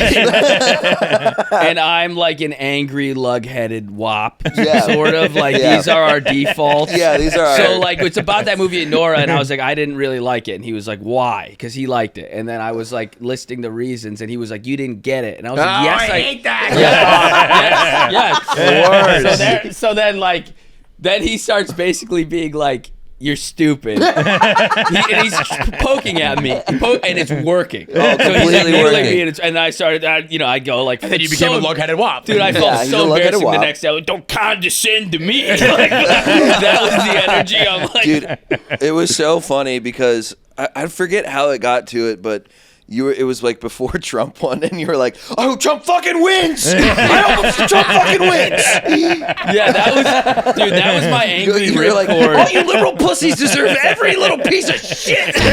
And I'm like an angry, lug-headed wop.
Yeah.
Sort of. Like,
Yeah.
these are our defaults.
Yeah, these are
So,
our...
like, it's about that movie Nora, and I was like, I didn't really like it. And he was like, why? Because he liked it. And then I was like listing the reasons, and he was like, you didn't get it. And I was like, yes, I hate that. Yes. So then, like, then he starts basically being like, you're stupid. And he's poking at me. And it's working.
Oh, completely working.
And I started, I go like...
And then you became a lug-headed wop.
Dude, I felt
Yeah, he's a
so
lug-headed
embarrassing the
wop.
next day. Like, don't condescend to me. Like, that was the energy. I'm like...
Dude, it was so funny because I forget how it got to it, but it was like before Trump won, and you were like, I hope Trump fucking wins! I hope Trump fucking wins!
Yeah, that was my angry
You were like,
ripcord.
all you liberal pussies deserve every little piece of shit!
Dude,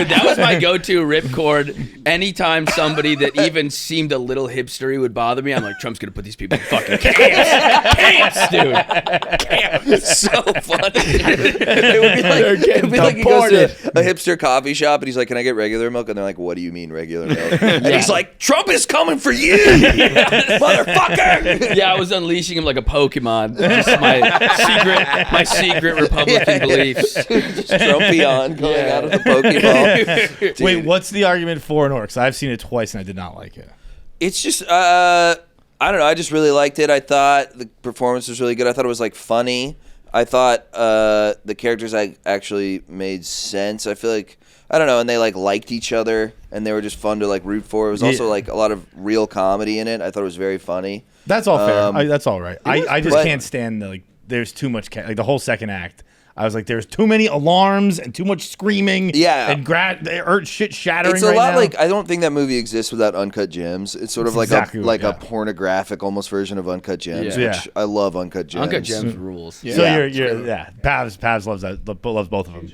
that was my go-to ripcord. Anytime somebody that even seemed a little hipstery would bother me, I'm like, Trump's gonna put these people in fucking camps, dude.
It's so funny. It would be like he goes to a hipster coffee shop, and he's like, can I get regular milk? And they're like, what do you mean regular milk? And he's like, Trump is coming for you, motherfucker!
Yeah, I was unleashing him like a Pokemon. Just my secret Republican beliefs.
Just Trumpion going out of the Pokeball.
Wait, what's the argument for Anora? Because I've seen it twice and I did not like it.
It's just, I don't know. I just really liked it. I thought the performance was really good. I thought it was like funny. I thought the characters actually made sense. I feel like, I don't know, and they liked each other, and they were just fun to root for. It was also a lot of real comedy in it. I thought it was very funny.
That's all fair. That's all right. I just can't stand there's too much the whole second act. I was like, there's too many alarms and too much screaming.
Yeah,
and shit shattering.
It's a lot I don't think that movie exists without Uncut Gems. It's sort of a pornographic almost version of Uncut Gems, which I love. Uncut Gems.
Uncut Gems rules.
Yeah. So Pavs loves both of them.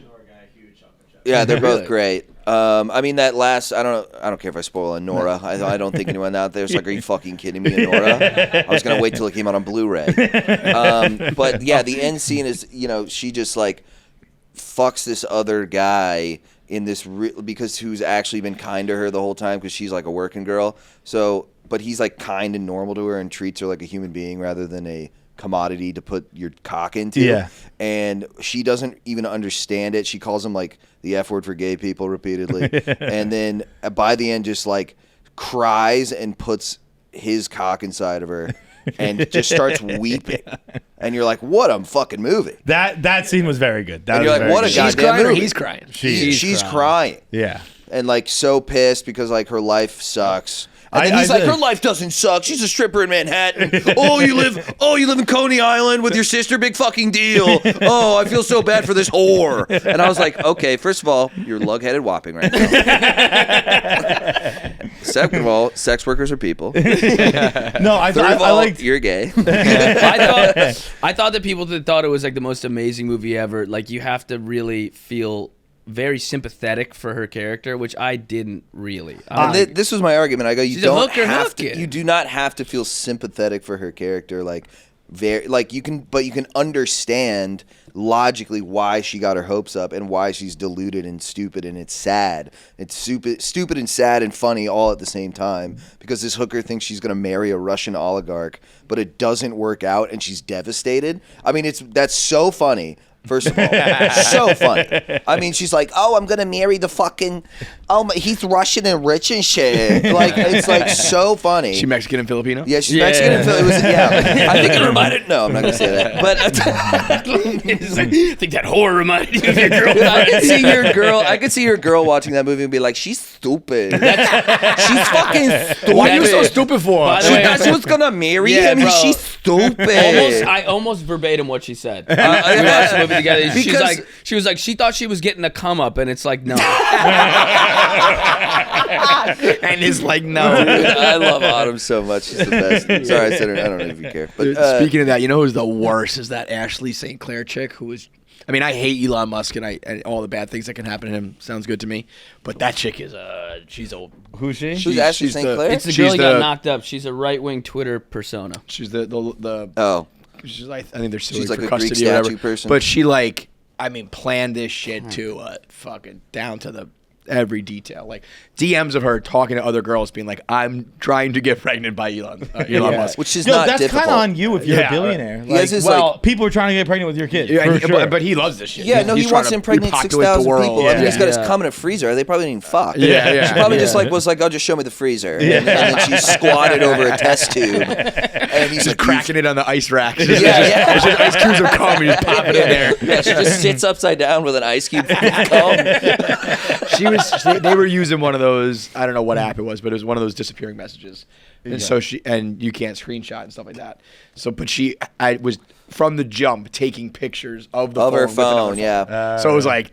Yeah, they're both great. I mean, that last, I don't care if I spoil a Nora. I don't think anyone out there's are you fucking kidding me, Nora? I was going to wait till it came out on Blu-ray. But yeah, the end scene is, she just fucks this other guy in this, because who's actually been kind to her the whole time because she's a working girl. So, but he's kind and normal to her and treats her like a human being rather than a commodity to put your cock into.
Yeah.
And she doesn't even understand it. She calls him the F word for gay people repeatedly. And then by the end just cries and puts his cock inside of her and just starts weeping. And you're like, what a fucking movie.
That scene was very good.
And you're like, what a goddamn movie.
He's crying.
She's crying.
Yeah.
And so pissed because her life sucks. And then he's her life doesn't suck. She's a stripper in Manhattan. You live in Coney Island with your sister. Big fucking deal. Oh, I feel so bad for this whore. And I was like, okay, first of all, you're lug-headed whopping right now. Second of all, sex workers are people.
No,
Third of all, you're gay.
I thought that people that thought it was the most amazing movie ever, you have to really feel very sympathetic for her character, which I didn't really.
This was my argument. I go, you
you
do not have to feel sympathetic for her character. You can understand logically why she got her hopes up and why she's deluded and stupid, and it's sad. It's stupid and sad and funny all at the same time because this hooker thinks she's going to marry a Russian oligarch, but it doesn't work out and she's devastated. I mean, that's so funny. First of all, so funny. I mean, she's like, "Oh, I'm gonna marry the fucking, he's Russian and rich and shit." It's so funny.
She Mexican and Filipino?
Yeah, she's Mexican and Filipino. I think it reminded. No, I'm not gonna say that. But
I think that horror reminded you of your girl.
I could see your girl watching that movie and be like, "She's stupid. She's fucking stupid.
Why are you so stupid for?"
She thought she was gonna marry him.
Bro,
she's stupid.
I almost verbatim what she said. We watched the movie together. She was like, she thought she was getting a come up, and it's like, no.
And it's like, no.
Dude, I love Autumn so much. She's the best. Sorry, I said her. I don't know if you care. But
speaking of that, who's the worst is that Ashley St. Clair chick who is. I mean, I hate Elon Musk and all the bad things that can happen to him. Sounds good to me, but that chick is she's old.
Who's she?
Who's Ashley St. Clair?
It's the girl who got knocked up. She's a right-wing Twitter persona.
She's the
oh.
She's I think they're suing
she's
for
a
custody
Greek
or whatever.
statue person.
But she planned this shit to fucking down to the every detail. DMs of her talking to other girls being like, I'm trying to get pregnant by Elon Musk.
Which is not
that's
difficult.
That's kind of on you if you're a billionaire. People are trying to get pregnant with your kid.
Yeah, but he loves this shit.
Yeah, no, he wants to impregnate 6,000 people. Yeah. I mean, he's got his cum in a freezer. They probably didn't even fuck.
Yeah.
She probably just was like, oh, just show me the freezer. And then she squatted over a test tube. And he's
just cracking it on the ice rack.
It's
just ice cubes of cum and he's popping it in there.
Yeah, she just sits upside down with an ice cube full of cum.
They were using one of those, I don't know what app it was, but it was one of those disappearing messages. And so and you can't screenshot and stuff like that. So, but I was from the jump taking pictures of
her phone.
So it was like,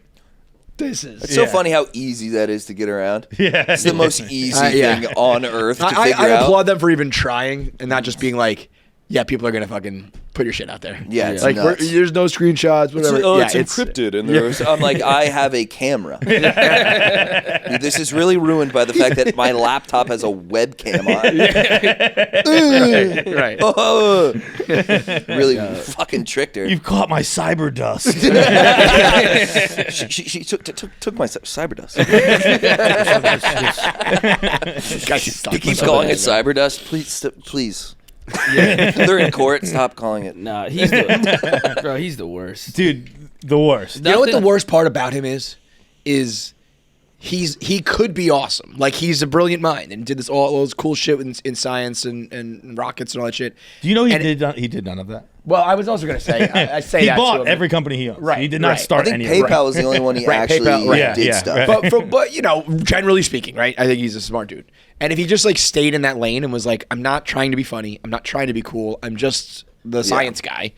this is.
It's so funny how easy that is to get around.
Yeah.
It's the most easy thing on earth to figure out.
I applaud them for even trying and not just being like, yeah, people are going to fucking put your shit out there.
Yeah, it's nuts.
There's no screenshots, whatever.
It's encrypted. And I'm like, I have a camera. This is really ruined by the fact that my laptop has a webcam on it.
Right.
Oh, really fucking tricked her.
You've caught my cyber dust.
She took my cyber dust. He keeps calling it cyber dust. Please. Yeah. They're in court. Stop calling it.
Nah, he's the worst.
Dude, the worst.
You know what the worst part about him is he could be awesome. He's a brilliant mind and did all this cool shit in science and rockets and all that shit.
Do you know he did none of that?
Well, I was also going to say, I say
he
that to
bought
him.
every company he owns.
Right,
He did not
right.
start
I think
any of
PayPal
them.
was the only one he
Right,
actually
PayPal, right.
did
Yeah,
stuff.
right.
But you know, generally speaking, right? I think he's a smart dude. And if he just like stayed in that lane and was like, I'm not trying to be funny, I'm not trying to be cool, I'm just the science guy.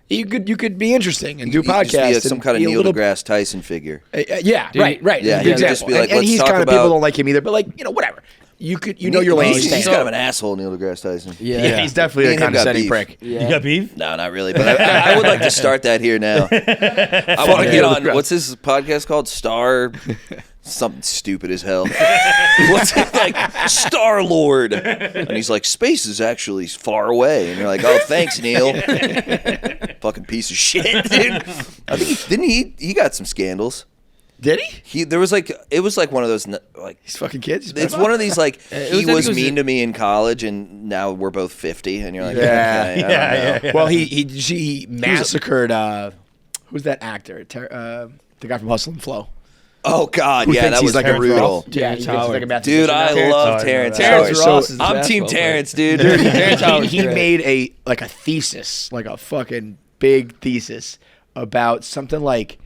You could be interesting and do podcasts.
Just be some
and
kind of
be a
Neil
little-
deGrasse Tyson figure.
Yeah,
Dude,
right.
yeah,
Good
he would just
example.
be like,
and
let's
he's
talk
kind of
about-
people don't like him either, but like, you know, whatever. You know your lane.
He's
Stay.
kind of an asshole, Neil deGrasse Tyson.
Yeah.
He's definitely
Me
a
and him got
condescending
beef.
prick.
Yeah.
You got beef?
No, not really. But I would like to start that here now. I want to get on. What's his podcast called? Star. Something stupid as hell. What's it like? Star Lord. And he's like, space is actually far away. And you're like, oh, thanks, Neil. Fucking piece of shit, dude. I think he got some scandals.
Did he?
There was like, it was like one of those like.
He's fucking kids.
It's one of these like he
was
was mean to me in college, and now we're both 50, and you're like,
Yeah.
okay, I don't know.
Well, he massacred. Who's that actor? The guy from Hustle and Flow.
Oh God,
Who
yeah,
thinks
that
he's
was
like a
brutal.
Yeah, he thinks he's like a mathematician.
Dude, I
now.
love Terrence
Terrence
Howard.
Ross is the
I'm
best
Team
football player.
Terrence, dude.
Terrence Howard's
he
great.
made a thesis, like a fucking big thesis about something like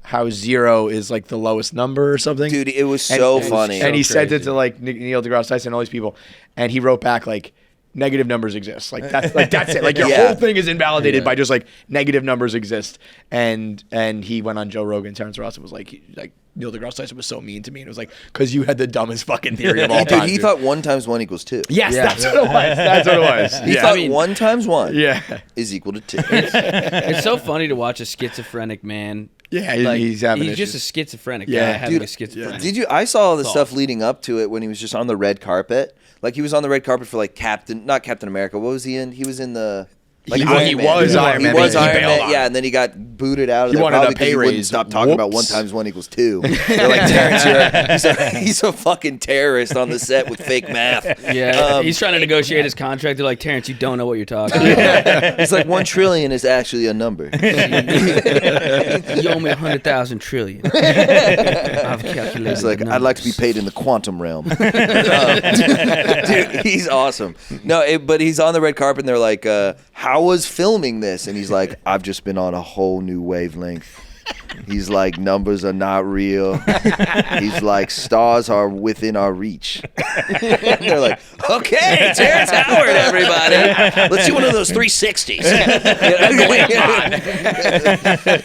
how 0 is like the lowest number or something.
Dude, it was so funny.
And he
So
sent it
crazy.
to like Neil deGrasse Tyson, all these people, and he wrote back like, negative numbers exist. Like that's it. Like your
Yeah.
whole thing is invalidated by just like negative numbers exist. And he went on Joe Rogan. Terrence Ross was like Neil deGrasse Tyson was so mean to me, and it was like, because you had the dumbest fucking theory of all
Dude,
time.
he thought 1 + 1 = 2.
Yes,
Yeah.
that's what it was. That's what it was.
He
Yeah.
thought 1 × 1
Yeah.
is equal to 2.
It's so funny to watch a schizophrenic man.
Yeah,
Like,
he's having
he's
issues.
just a schizophrenic
Yeah.
guy having
Dude,
a schizophrenic.
Did you? I saw all the
Thought.
stuff leading up to it when he was just on the red carpet. Like he was on the red carpet for like not Captain America. What was he in? He was in the. Like
He
Iron Man.
was Iron Man,
He was
but he
Iron
bailed
Man.
on
Yeah,
it.
and then he got booted out of
He
there
wanted a
probably 'cause
pay
he wouldn't
raise.
stop talking about 1
Whoops.
× 1 = 2. They're like, Terrence, he's a fucking terrorist on the set with fake math.
Yeah, he's trying to negotiate his contract. They're like, Terrence, you don't know what you're talking about.
It's like 1 trillion is actually a number.
You owe me 100,000 trillion. I've calculated.
He's like,
the
I'd like to be
numbers.
paid in the quantum realm. Dude, he's awesome. No, but he's on the red carpet, and they're like, how was filming this? And he's like, I've just been on a whole new wavelength. He's like, numbers are not real. He's like, stars are within our reach. And they're like, okay, Terrence Howard, everybody. Let's do one of those 360s.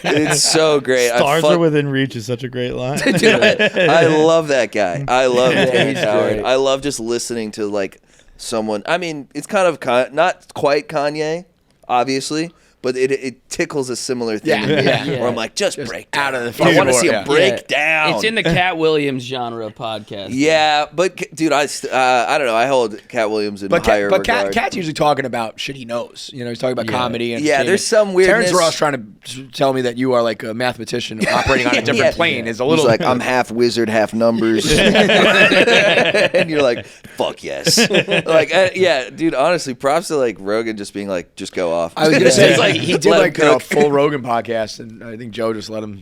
It's so great.
Stars are within reach is such a great line.
Dude, I love that guy. I love Terrence
he's
Howard.
great.
I love just listening to like someone. I mean, it's kind of not quite Kanye, obviously, but it tickles a similar thing.
Yeah,
in me,
yeah.
Where I'm like, just break down.
out of the
I
fucking
want to see
board,
him break down.
It's in the Cat Williams genre of podcast.
Yeah, but dude, I don't know. I hold Cat Williams in higher regard.
Cat's usually talking about shit he knows. You know, he's talking about comedy. And
Yeah, there's some weirdness.
Terrence Ross trying to tell me that you are like a mathematician operating on a different
Yeah.
plane is a little.
He's like, I'm half wizard, half numbers, and you're like, fuck yes. Like, yeah, dude. Honestly, props to like Rogan just being like, just go off.
I was gonna say like he did
Let
like
him
a
cook.
full Rogan podcast, and I think Joe just let him do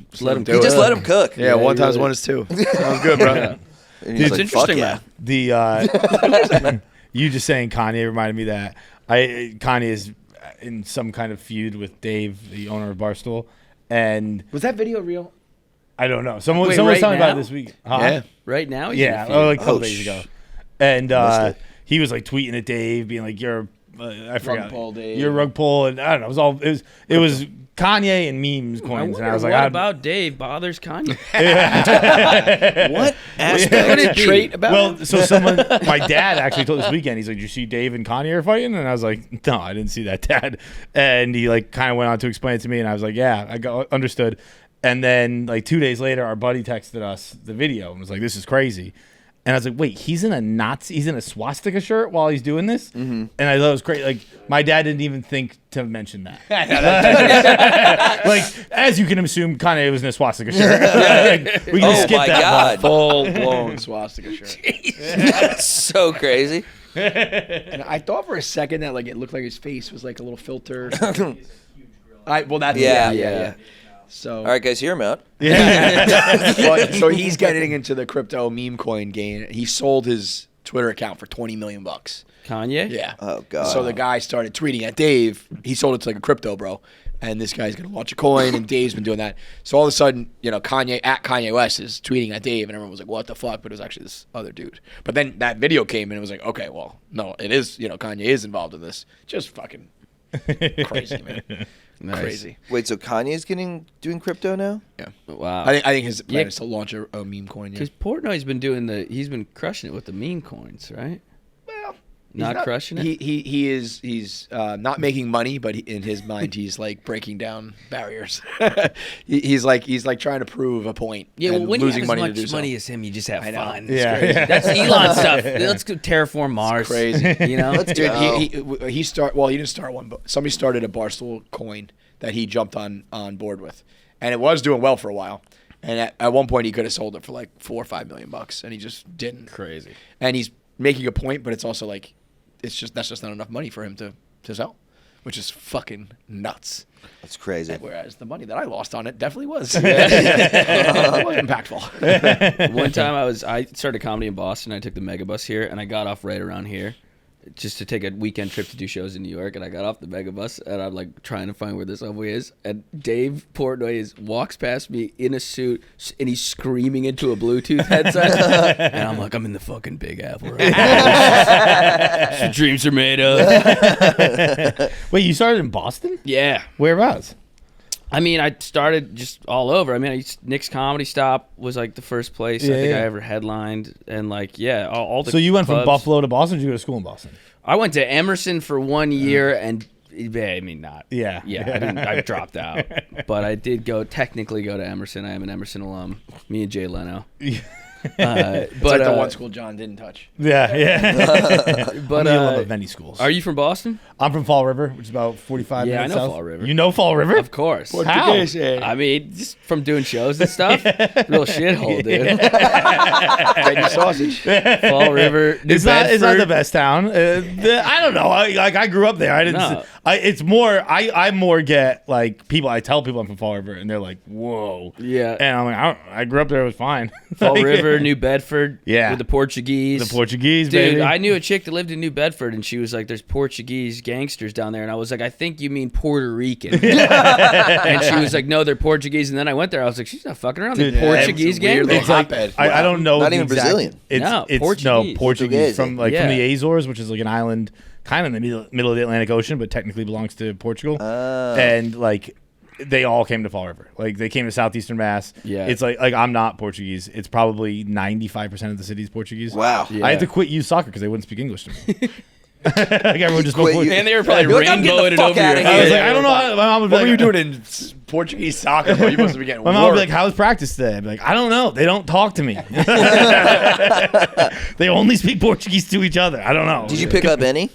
He
it.
just let him cook.
Yeah, 1 × 1 is 2. Sounds good, bro.
And he's
It's
like,
interesting,
fuck
man.
The you just saying Kanye reminded me that Kanye is in some kind of feud with Dave, the owner of Barstool, and
Was that video real?
I don't know. Someone
Wait,
was
right
telling about it
now?
this week. Huh?
Yeah.
Right now? He's in a
Yeah,
feud.
like a couple
Oh,
days ago, and
Missed it.
he was like tweeting at Dave, being like, "You're, I forgot,
pull, Dave.
you're a rug pull," and I don't know. It was Kanye and memes
I
coins,
wonder
and I was like,
what
"I-
about Dave bothers Kanye?
What aspect?
What a trait about
Well,
him?
so my dad actually told this weekend. He's like, "Did you see Dave and Kanye are fighting?" And I was like, "No, I didn't see that, Dad." And he like kind of went on to explain it to me, and I was like, "Yeah, understood." And then like 2 days later, our buddy texted us the video and was like, "This is crazy." And I was like, "Wait, he's in a swastika shirt while he's doing this?" Mm-hmm. And I thought it was crazy. Like my dad didn't even think to mention that. Like as you can assume, Kanye was in a swastika shirt. Like, we can
Oh
skip
my
that
God.
Full blown swastika shirt.
That's so crazy.
And I thought for a second that like it looked like his face was like a little filter. That's
Yeah.
So
All right, guys, hear him out.
But, so he's getting into the crypto meme coin game. He sold his Twitter account for $20 million.
Kanye?
Yeah.
Oh, God.
So the guy started tweeting at Dave. He sold it to like a crypto bro. And this guy's going to launch a coin, and Dave's been doing that. So all of a sudden, Kanye West is tweeting at Dave, and everyone was like, what the fuck? But it was actually this other dude. But then that video came, and it was like, okay, well, no, it is, Kanye is involved in this. Just fucking crazy, man.
Nice.
Crazy.
Wait, so Kanye's doing crypto now?
Yeah.
Wow.
I think his plan is to launch a meme coin. Yeah.
Because Portnoy's been he's been crushing it with the meme coins, right?
Well,
Not crushing it?
He's not making money, but in his mind, he's like breaking down barriers. he's like trying to prove a point.
Yeah, well,
and
when you
losing
have
money
as
to do
much
so.
money as him, you just have fun.
It's
Yeah.
crazy.
That's Elon stuff. Let's go terraform Mars.
It's crazy.
Let's
Dude,
go.
he didn't start one, but somebody started a Barstool coin that he jumped on board with, and it was doing well for a while. And at one point, he could have sold it for like $4 or $5 million, and he just didn't.
Crazy.
And he's making a point, but it's also like, that's just not enough money for him to sell, which is fucking nuts.
That's crazy.
Whereas the money that I lost on it definitely was. It was impactful.
One time I started comedy in Boston. I took the megabus here, and I got off right around here just to take a weekend trip to do shows in New York. And I got off the megabus, and I'm like trying to find where the subway is. And Dave Portnoy walks past me in a suit, and he's screaming into a Bluetooth headset. And I'm like, I'm in the fucking Big Apple right now. That's what dreams are made of.
Wait, you started in Boston?
Yeah.
Whereabouts?
I mean, I started just all over. I mean, Nick's Comedy Stop was like the first place I think I ever headlined, and like, all the.
So you went from
clubs.
Buffalo to Boston? Or did you go to school in Boston?
I went to Emerson for 1 year, and I mean, not.
Yeah.
I dropped out, but I did technically go to Emerson. I am an Emerson alum. Me and Jay Leno.
It's
but
like the one school John didn't touch.
Yeah.
but
I'm the alum of many schools.
Are you from Boston?
I'm from Fall River, which is about 45 minutes
I know
south.
Fall River.
You know Fall River?
Of course.
How?
I mean, just from doing shows and stuff. Real shithole, dude.
Get your sausage.
Fall River. New
It's not
Bedford.
the best town. I don't know. I grew up there. I didn't.
No.
It's more. I more get like people. I tell people I'm from Fall River, and they're like, "Whoa."
Yeah.
And I'm like, I grew up there. It was fine.
Fall
Like,
River, New Bedford.
Yeah.
With the Portuguese.
The Portuguese,
Dude,
baby.
I knew a chick that lived in New Bedford, and she was like, there's Portuguese gangsters down there. And I was like, I think you mean Puerto Rican. And she was like, no, they're Portuguese. And then I went there. I was like, she's not fucking around.
Dude,
The Portuguese
it's a weird
gang?
little
Like,
hotbed.
I don't know.
Not
the
even
exact-
Brazilian.
It's
Portuguese.
Portuguese from
Yeah.
from the Azores, which is like an island kind of in the middle of the Atlantic Ocean, but technically belongs to Portugal. And like they all came to Fall River. Like they came to southeastern Mass.
Yeah.
It's like I'm not Portuguese. It's probably 95% of the city's Portuguese.
Wow.
Yeah.
I had to quit youth soccer because they wouldn't speak English to me. Like everyone just spoke
Quit
Portuguese.
And they were probably
You're like, I'm getting the
rainbowing it
fuck
over
outta
your
here.
I was
head.
like, I don't know. How, my mom would be
What were
like,
you doing in Portuguese soccer, bro? You must be getting
My mom would be
work.
like, "How's practice today?" I'd be like, "I don't know. They don't talk to me. They only speak Portuguese to each other. I don't know."
Did you pick up any?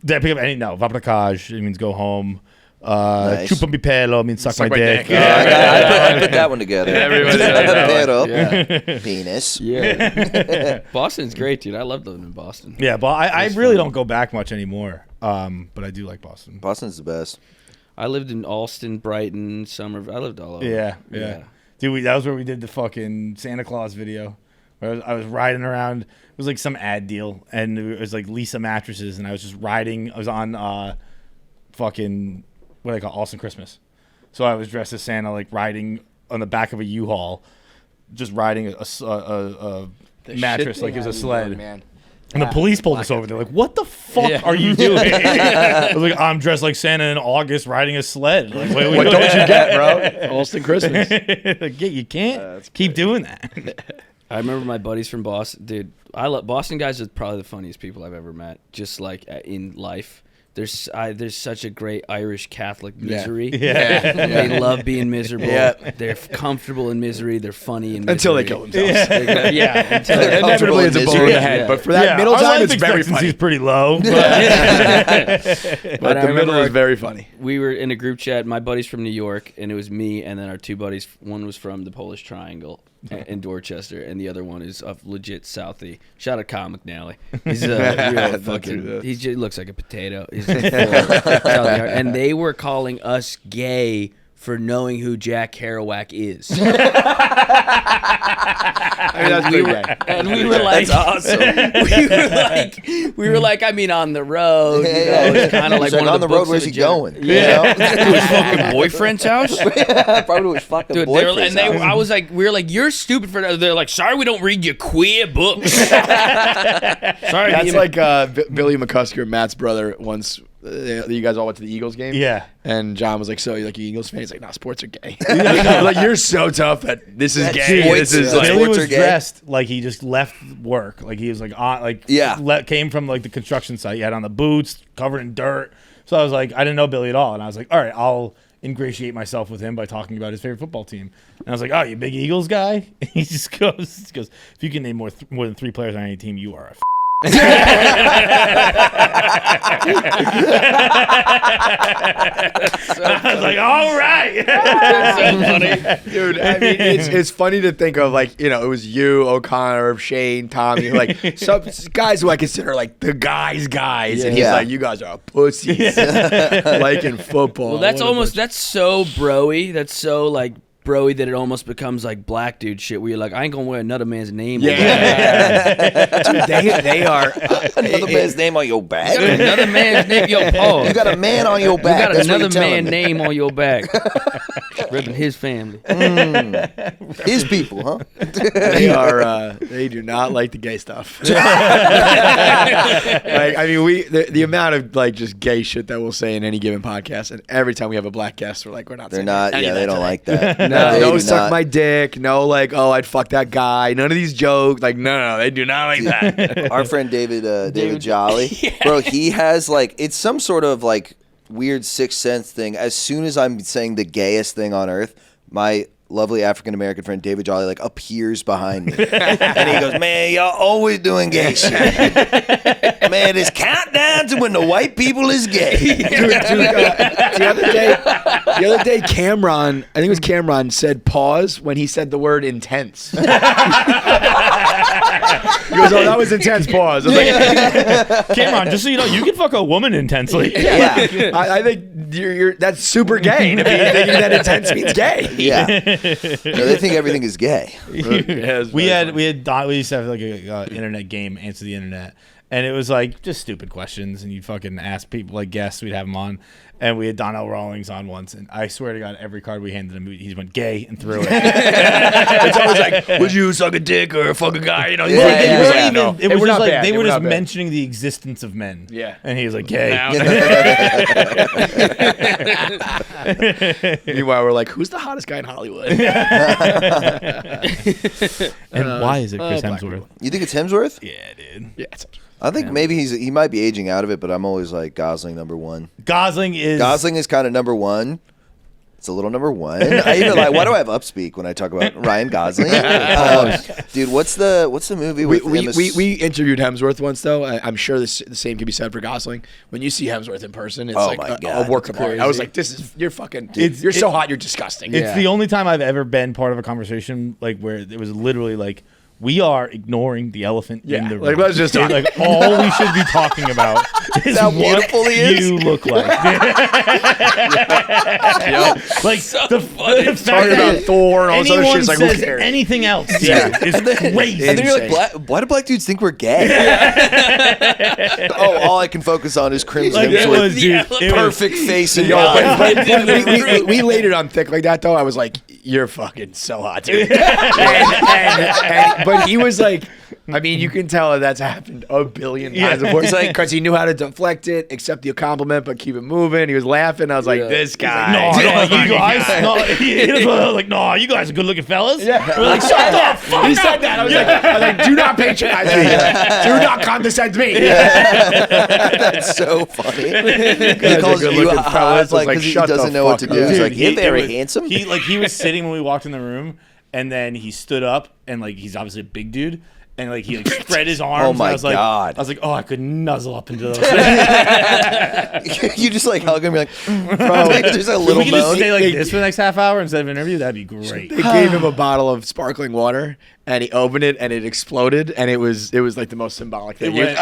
Did I pick up any? No. Vá pra casa. It means go home.
Nice.
Chupa mi pelo means suck my dick.
I put that one together.
Everybody knows that one.
Pero. Penis.
Yeah. Boston's great, dude. I love living in Boston.
Yeah, but I really don't go back much anymore. But I do like Boston.
Boston's the best.
I lived in Allston, Brighton, Somerville. I lived all over.
Yeah. Dude, that was where we did the fucking Santa Claus video. Where I was riding around. It was like some ad deal, and it was like Lisa mattresses, and I was just riding. I was on fucking what do they call Austin Christmas. So I was dressed as Santa, like riding on the back of a U-Haul, just riding a mattress like it was a sled.
Man.
And the police pulled us over. They're like, "What the fuck are you doing?" I was like, "I'm dressed like Santa in August, riding a sled." Like,
What don't you get, bro? Austin Christmas.
Like, yeah, you can't keep doing that.
I remember my buddies from Boston. Dude, I love Boston guys are probably the funniest people I've ever met. Just like in life. There's such a great Irish Catholic misery.
Yeah.
They love being miserable.
Yeah.
They're comfortable in misery. They're funny in misery.
Until they kill themselves.
Yeah. Until
They're
they
comfortable
Inevitably,
in
it's a blow
misery.
in the head.
Yeah.
But for that middle
our
time,
life
it's very
expectancy is
funny.
pretty low.
But
But
I
the middle
remember
is very funny.
we were in a group chat. My buddies from New York, and it was me, and then our two buddies. One was from the Polish Triangle in Dorchester, and the other one is of legit Southie. Shout out Kyle McNally. He's a real fucking. He looks like a potato. He's full of Southie heart. And they were calling us gay for knowing who Jack Kerouac is.
I mean, that's pretty gay.
And we were like,
That's awesome.
we were like, I mean, on the road. You know, it's kind of like
He's
one
on
of
the
the
road.
books
Where's
of
he
the gen-
going?
Yeah.
You know?
To his fucking boyfriend's house.
Probably to his fucking
Dude,
boyfriend's house.
I was like, we were like, you're stupid for that. They're like, sorry, we don't read your queer books. Sorry,
That's like Billy McCusker, Matt's brother, once. You guys all went to the Eagles game?
Yeah.
And John was like, so you're like an Eagles fan? He's like, nah, sports are gay. Like, you're so tough that this is gay.
Sports-
This is
like-
Billy
sports
was
are gay.
dressed like he just left work. Like he was like on came from like the construction site. He had on the boots, covered in dirt. So I was like, I didn't know Billy at all, and I was like, all right, I'll ingratiate myself with him by talking about his favorite football team. And I was like, oh, you big Eagles guy? And he just goes, if you can name more than 3 players on any team, you are a. I was like, all right.
That's so funny.
Dude, I mean, it's funny to think of, like, you know, it was you, O'Connor, Shane, Tommy, like some guys who I consider like the guys, and he's
Yeah.
like, you guys are pussies, like in football.
Well, that's
What a
almost,
bunch-
that's so bro-y. That's so like bro-y that it almost becomes like black dude shit where you're like, I ain't gonna wear another man's name.
Yeah. Dude, they are
Another man's name on your back.
Another man's name, yo, Paul.
You got a man on your
You
back.
got
That's what
another
you're telling
man's
me.
name on your back. Ripping his family.
His people, huh?
they are they do not like the gay stuff. Like, I mean, the amount of like just gay shit that we'll say in any given podcast, and every time we have a black guest, we're like, we're not.
They're
saying
not.
any
Yeah,
of
they
that
don't
today.
like that.
No,
They do
suck
not.
my dick. No, like, oh, I'd fuck that guy. None of these jokes. Like, no, they do not like that.
Our friend David Jolly, bro, he has like it's some sort of like weird sixth sense thing. As soon as I'm saying the gayest thing on earth, my lovely African American friend David Jolly like appears behind me, and he goes, "Man, y'all always doing gay shit. Man, it's countdown to when the white people is gay."
Dude, the other day, Cameron, I think it was Cameron, said pause when he said the word intense. He goes, oh, that was intense, pause. I was like,
Cameron, just so you know, you can fuck a woman intensely.
Yeah,
I think you're that's super gay to be thinking that intense means gay.
yeah. No, they think everything is gay.
we used to have like a internet game, Answer the Internet, and it was like just stupid questions, and you'd fucking ask people like guests, we'd have them on, and we had Donnell Rawlings on once, and I swear to God, every card we handed him, he went gay and threw it.
It's always like, would you suck a dick or fuck a guy? You know,
They were just like they were just mentioning the existence of men.
Yeah.
And he was like, gay.
Meanwhile, we're like, who's the hottest guy in Hollywood?
And why is it Chris
black
Hemsworth?
You think it's Hemsworth?
Yeah, dude.
Yeah, it's
I think maybe he might be aging out of it, but I'm always like Gosling number one.
Gosling is
kind of number one. It's a little number one. I even like. Why do I have upspeak when I talk about Ryan Gosling? Dude, what's the movie with
we interviewed Hemsworth once, though. I'm sure the same can be said for Gosling. When you see Hemsworth in person, it's like
my
a
God,
work of
it's
art.
crazy.
I was like, you're fucking, you're so hot, you're disgusting.
It's the only time I've ever been part of a conversation like where it was literally like, we are ignoring the elephant in the room.
like, let's just talk.
Like all we should be talking about is
how
what
beautiful he is.
you look like. Like the fact
Talking about
that
Thor and all this other
anyone
shit. It's like, who
says
cares?
anything else, is crazy.
And then you're like, why do black dudes think we're gay? Oh, all I can focus on is Crimson
Like, it
Hemsworth.
was, dude, it was-
Perfect face and
Yo,
body.
but we laid it on thick like that, though. I was like, you're fucking so hot, dude. But he was like, I mean, you can tell that's happened a billion times before. He's like, because he knew how to deflect it, accept the compliment, but keep it moving. He was laughing. I was like, this guy.
No, you guys. No, like, no, you guys are good looking fellas.
Yeah.
We're like, shut the fuck
He
up.
said that. I was like, do not patronize me. Do not condescend me.
That's so funny. He calls you
good-looking
hot,
fellas.
like,
Like,
because he
shut the
doesn't know what to
fuck
do.
up.
He's
Dude,
like, you're very handsome.
He was sitting when we walked in the room, and then he stood up, and like he's obviously a big dude. And like he like spread his arms.
Oh my
and I was like,
God.
I was like, oh, I could nuzzle up into those.
You just like hug him. You're like, bro, there's a little
we can just
moan.
stay like this for the next half hour instead of an interview. That'd be great.
They gave him a bottle of sparkling water, and he opened it and it exploded, and it was like the most symbolic thing.
It went-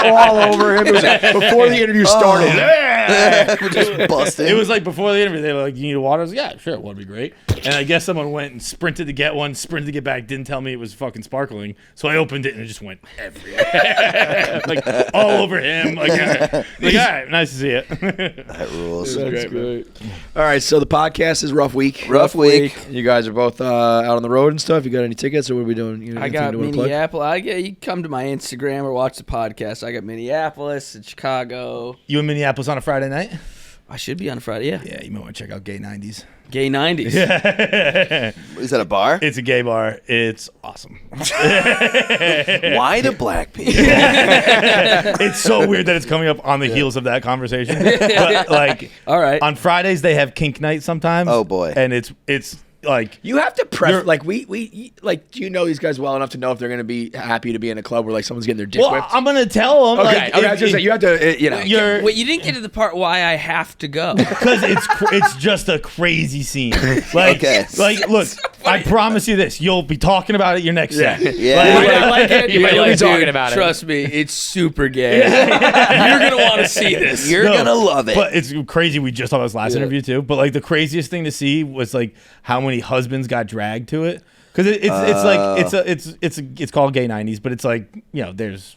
All over him. It was like, before the interview started.
Just busted.
It was like before the interview. They were like, "You need a water?" I was like, "Yeah, sure, it would be great." And I guess someone went and sprinted to get one, sprinted to get back, didn't tell me it was fucking sparkling. So I opened it and it just went everywhere, like all over him. Like, all right, nice to see it.
That rules.
That's great. All right, so the podcast is Rough Week.
Rough week.
You guys are both out on the road and stuff. You got any tickets, or what are we doing? You
I got Minneapolis. You come to my Instagram or watch the podcast. I got Minneapolis and Chicago.
You in Minneapolis on a Friday night?
I should be on Friday, yeah.
Yeah, you might want to check out Gay 90s.
Gay 90s.
Yeah.
Is that a bar?
It's a gay bar. It's awesome.
Why do black people?
It's so weird that it's coming up on the heels of that conversation. But like,
All right.
on Fridays they have kink night sometimes.
Oh, boy.
And it's like
You have to like we like. Do you know these guys well enough to know if they're going to be happy to be in a club where like someone's getting their dick
well,
whipped?
I'm gonna tell them.
Okay,
like,
I was just saying, you have to.
you're
Wait, you didn't get to the part why I have to go.
because it's just a crazy scene. Like,
Okay.
like look, I promise you this: you'll be talking about it your next set.
Yeah.
Like,
I like it.
You're
You'll be
like,
talking
"Dude,
about it."
Trust me, it's super gay. You're going to want to see this.
You're
No,
gonna love it.
But it's crazy. We just saw this last interview too. But like the craziest thing to see was like how many husbands got dragged to it, because it's called Gay 90s, but it's like, you know, there's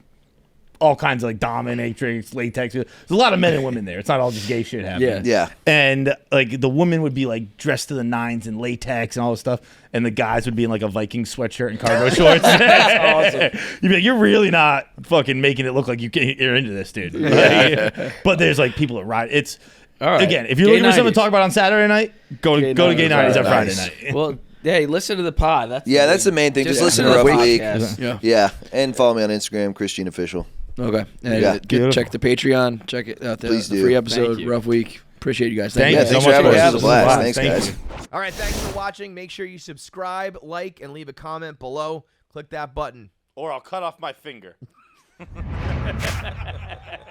all kinds of like dominatrix, latex. There's a lot of men and women there. It's not all just gay shit happening.
Yeah.
And like the women would be like dressed to the nines in latex and all this stuff, and the guys would be in like a Viking sweatshirt and cargo shorts. That's awesome. You'd be like, you're really not fucking making it look like you're into this, dude. Like, but there's like people that ride. It's
All right.
again, if you're
Gay
looking for something
90s.
to talk about on Saturday night, go to Gay 90s on Friday night.
Well, hey, listen to the pod.
That's the main thing. Just listen to
the
Rough Week.
podcast.
Yeah. And follow me on Instagram, Christine Official.
Okay. And
Yeah.
check the Patreon. Check it out there.
Please
The
do.
free
Thank
episode.
you.
Rough Week. Appreciate you guys.
Thank
Yeah,
you so
thanks
much
for having
for
us.
this.
It was a blast.
Thank
Thanks,
you.
guys.
All right. Thanks for watching. Make sure you subscribe, like, and leave a comment below. Click that button.
Or I'll cut off my finger.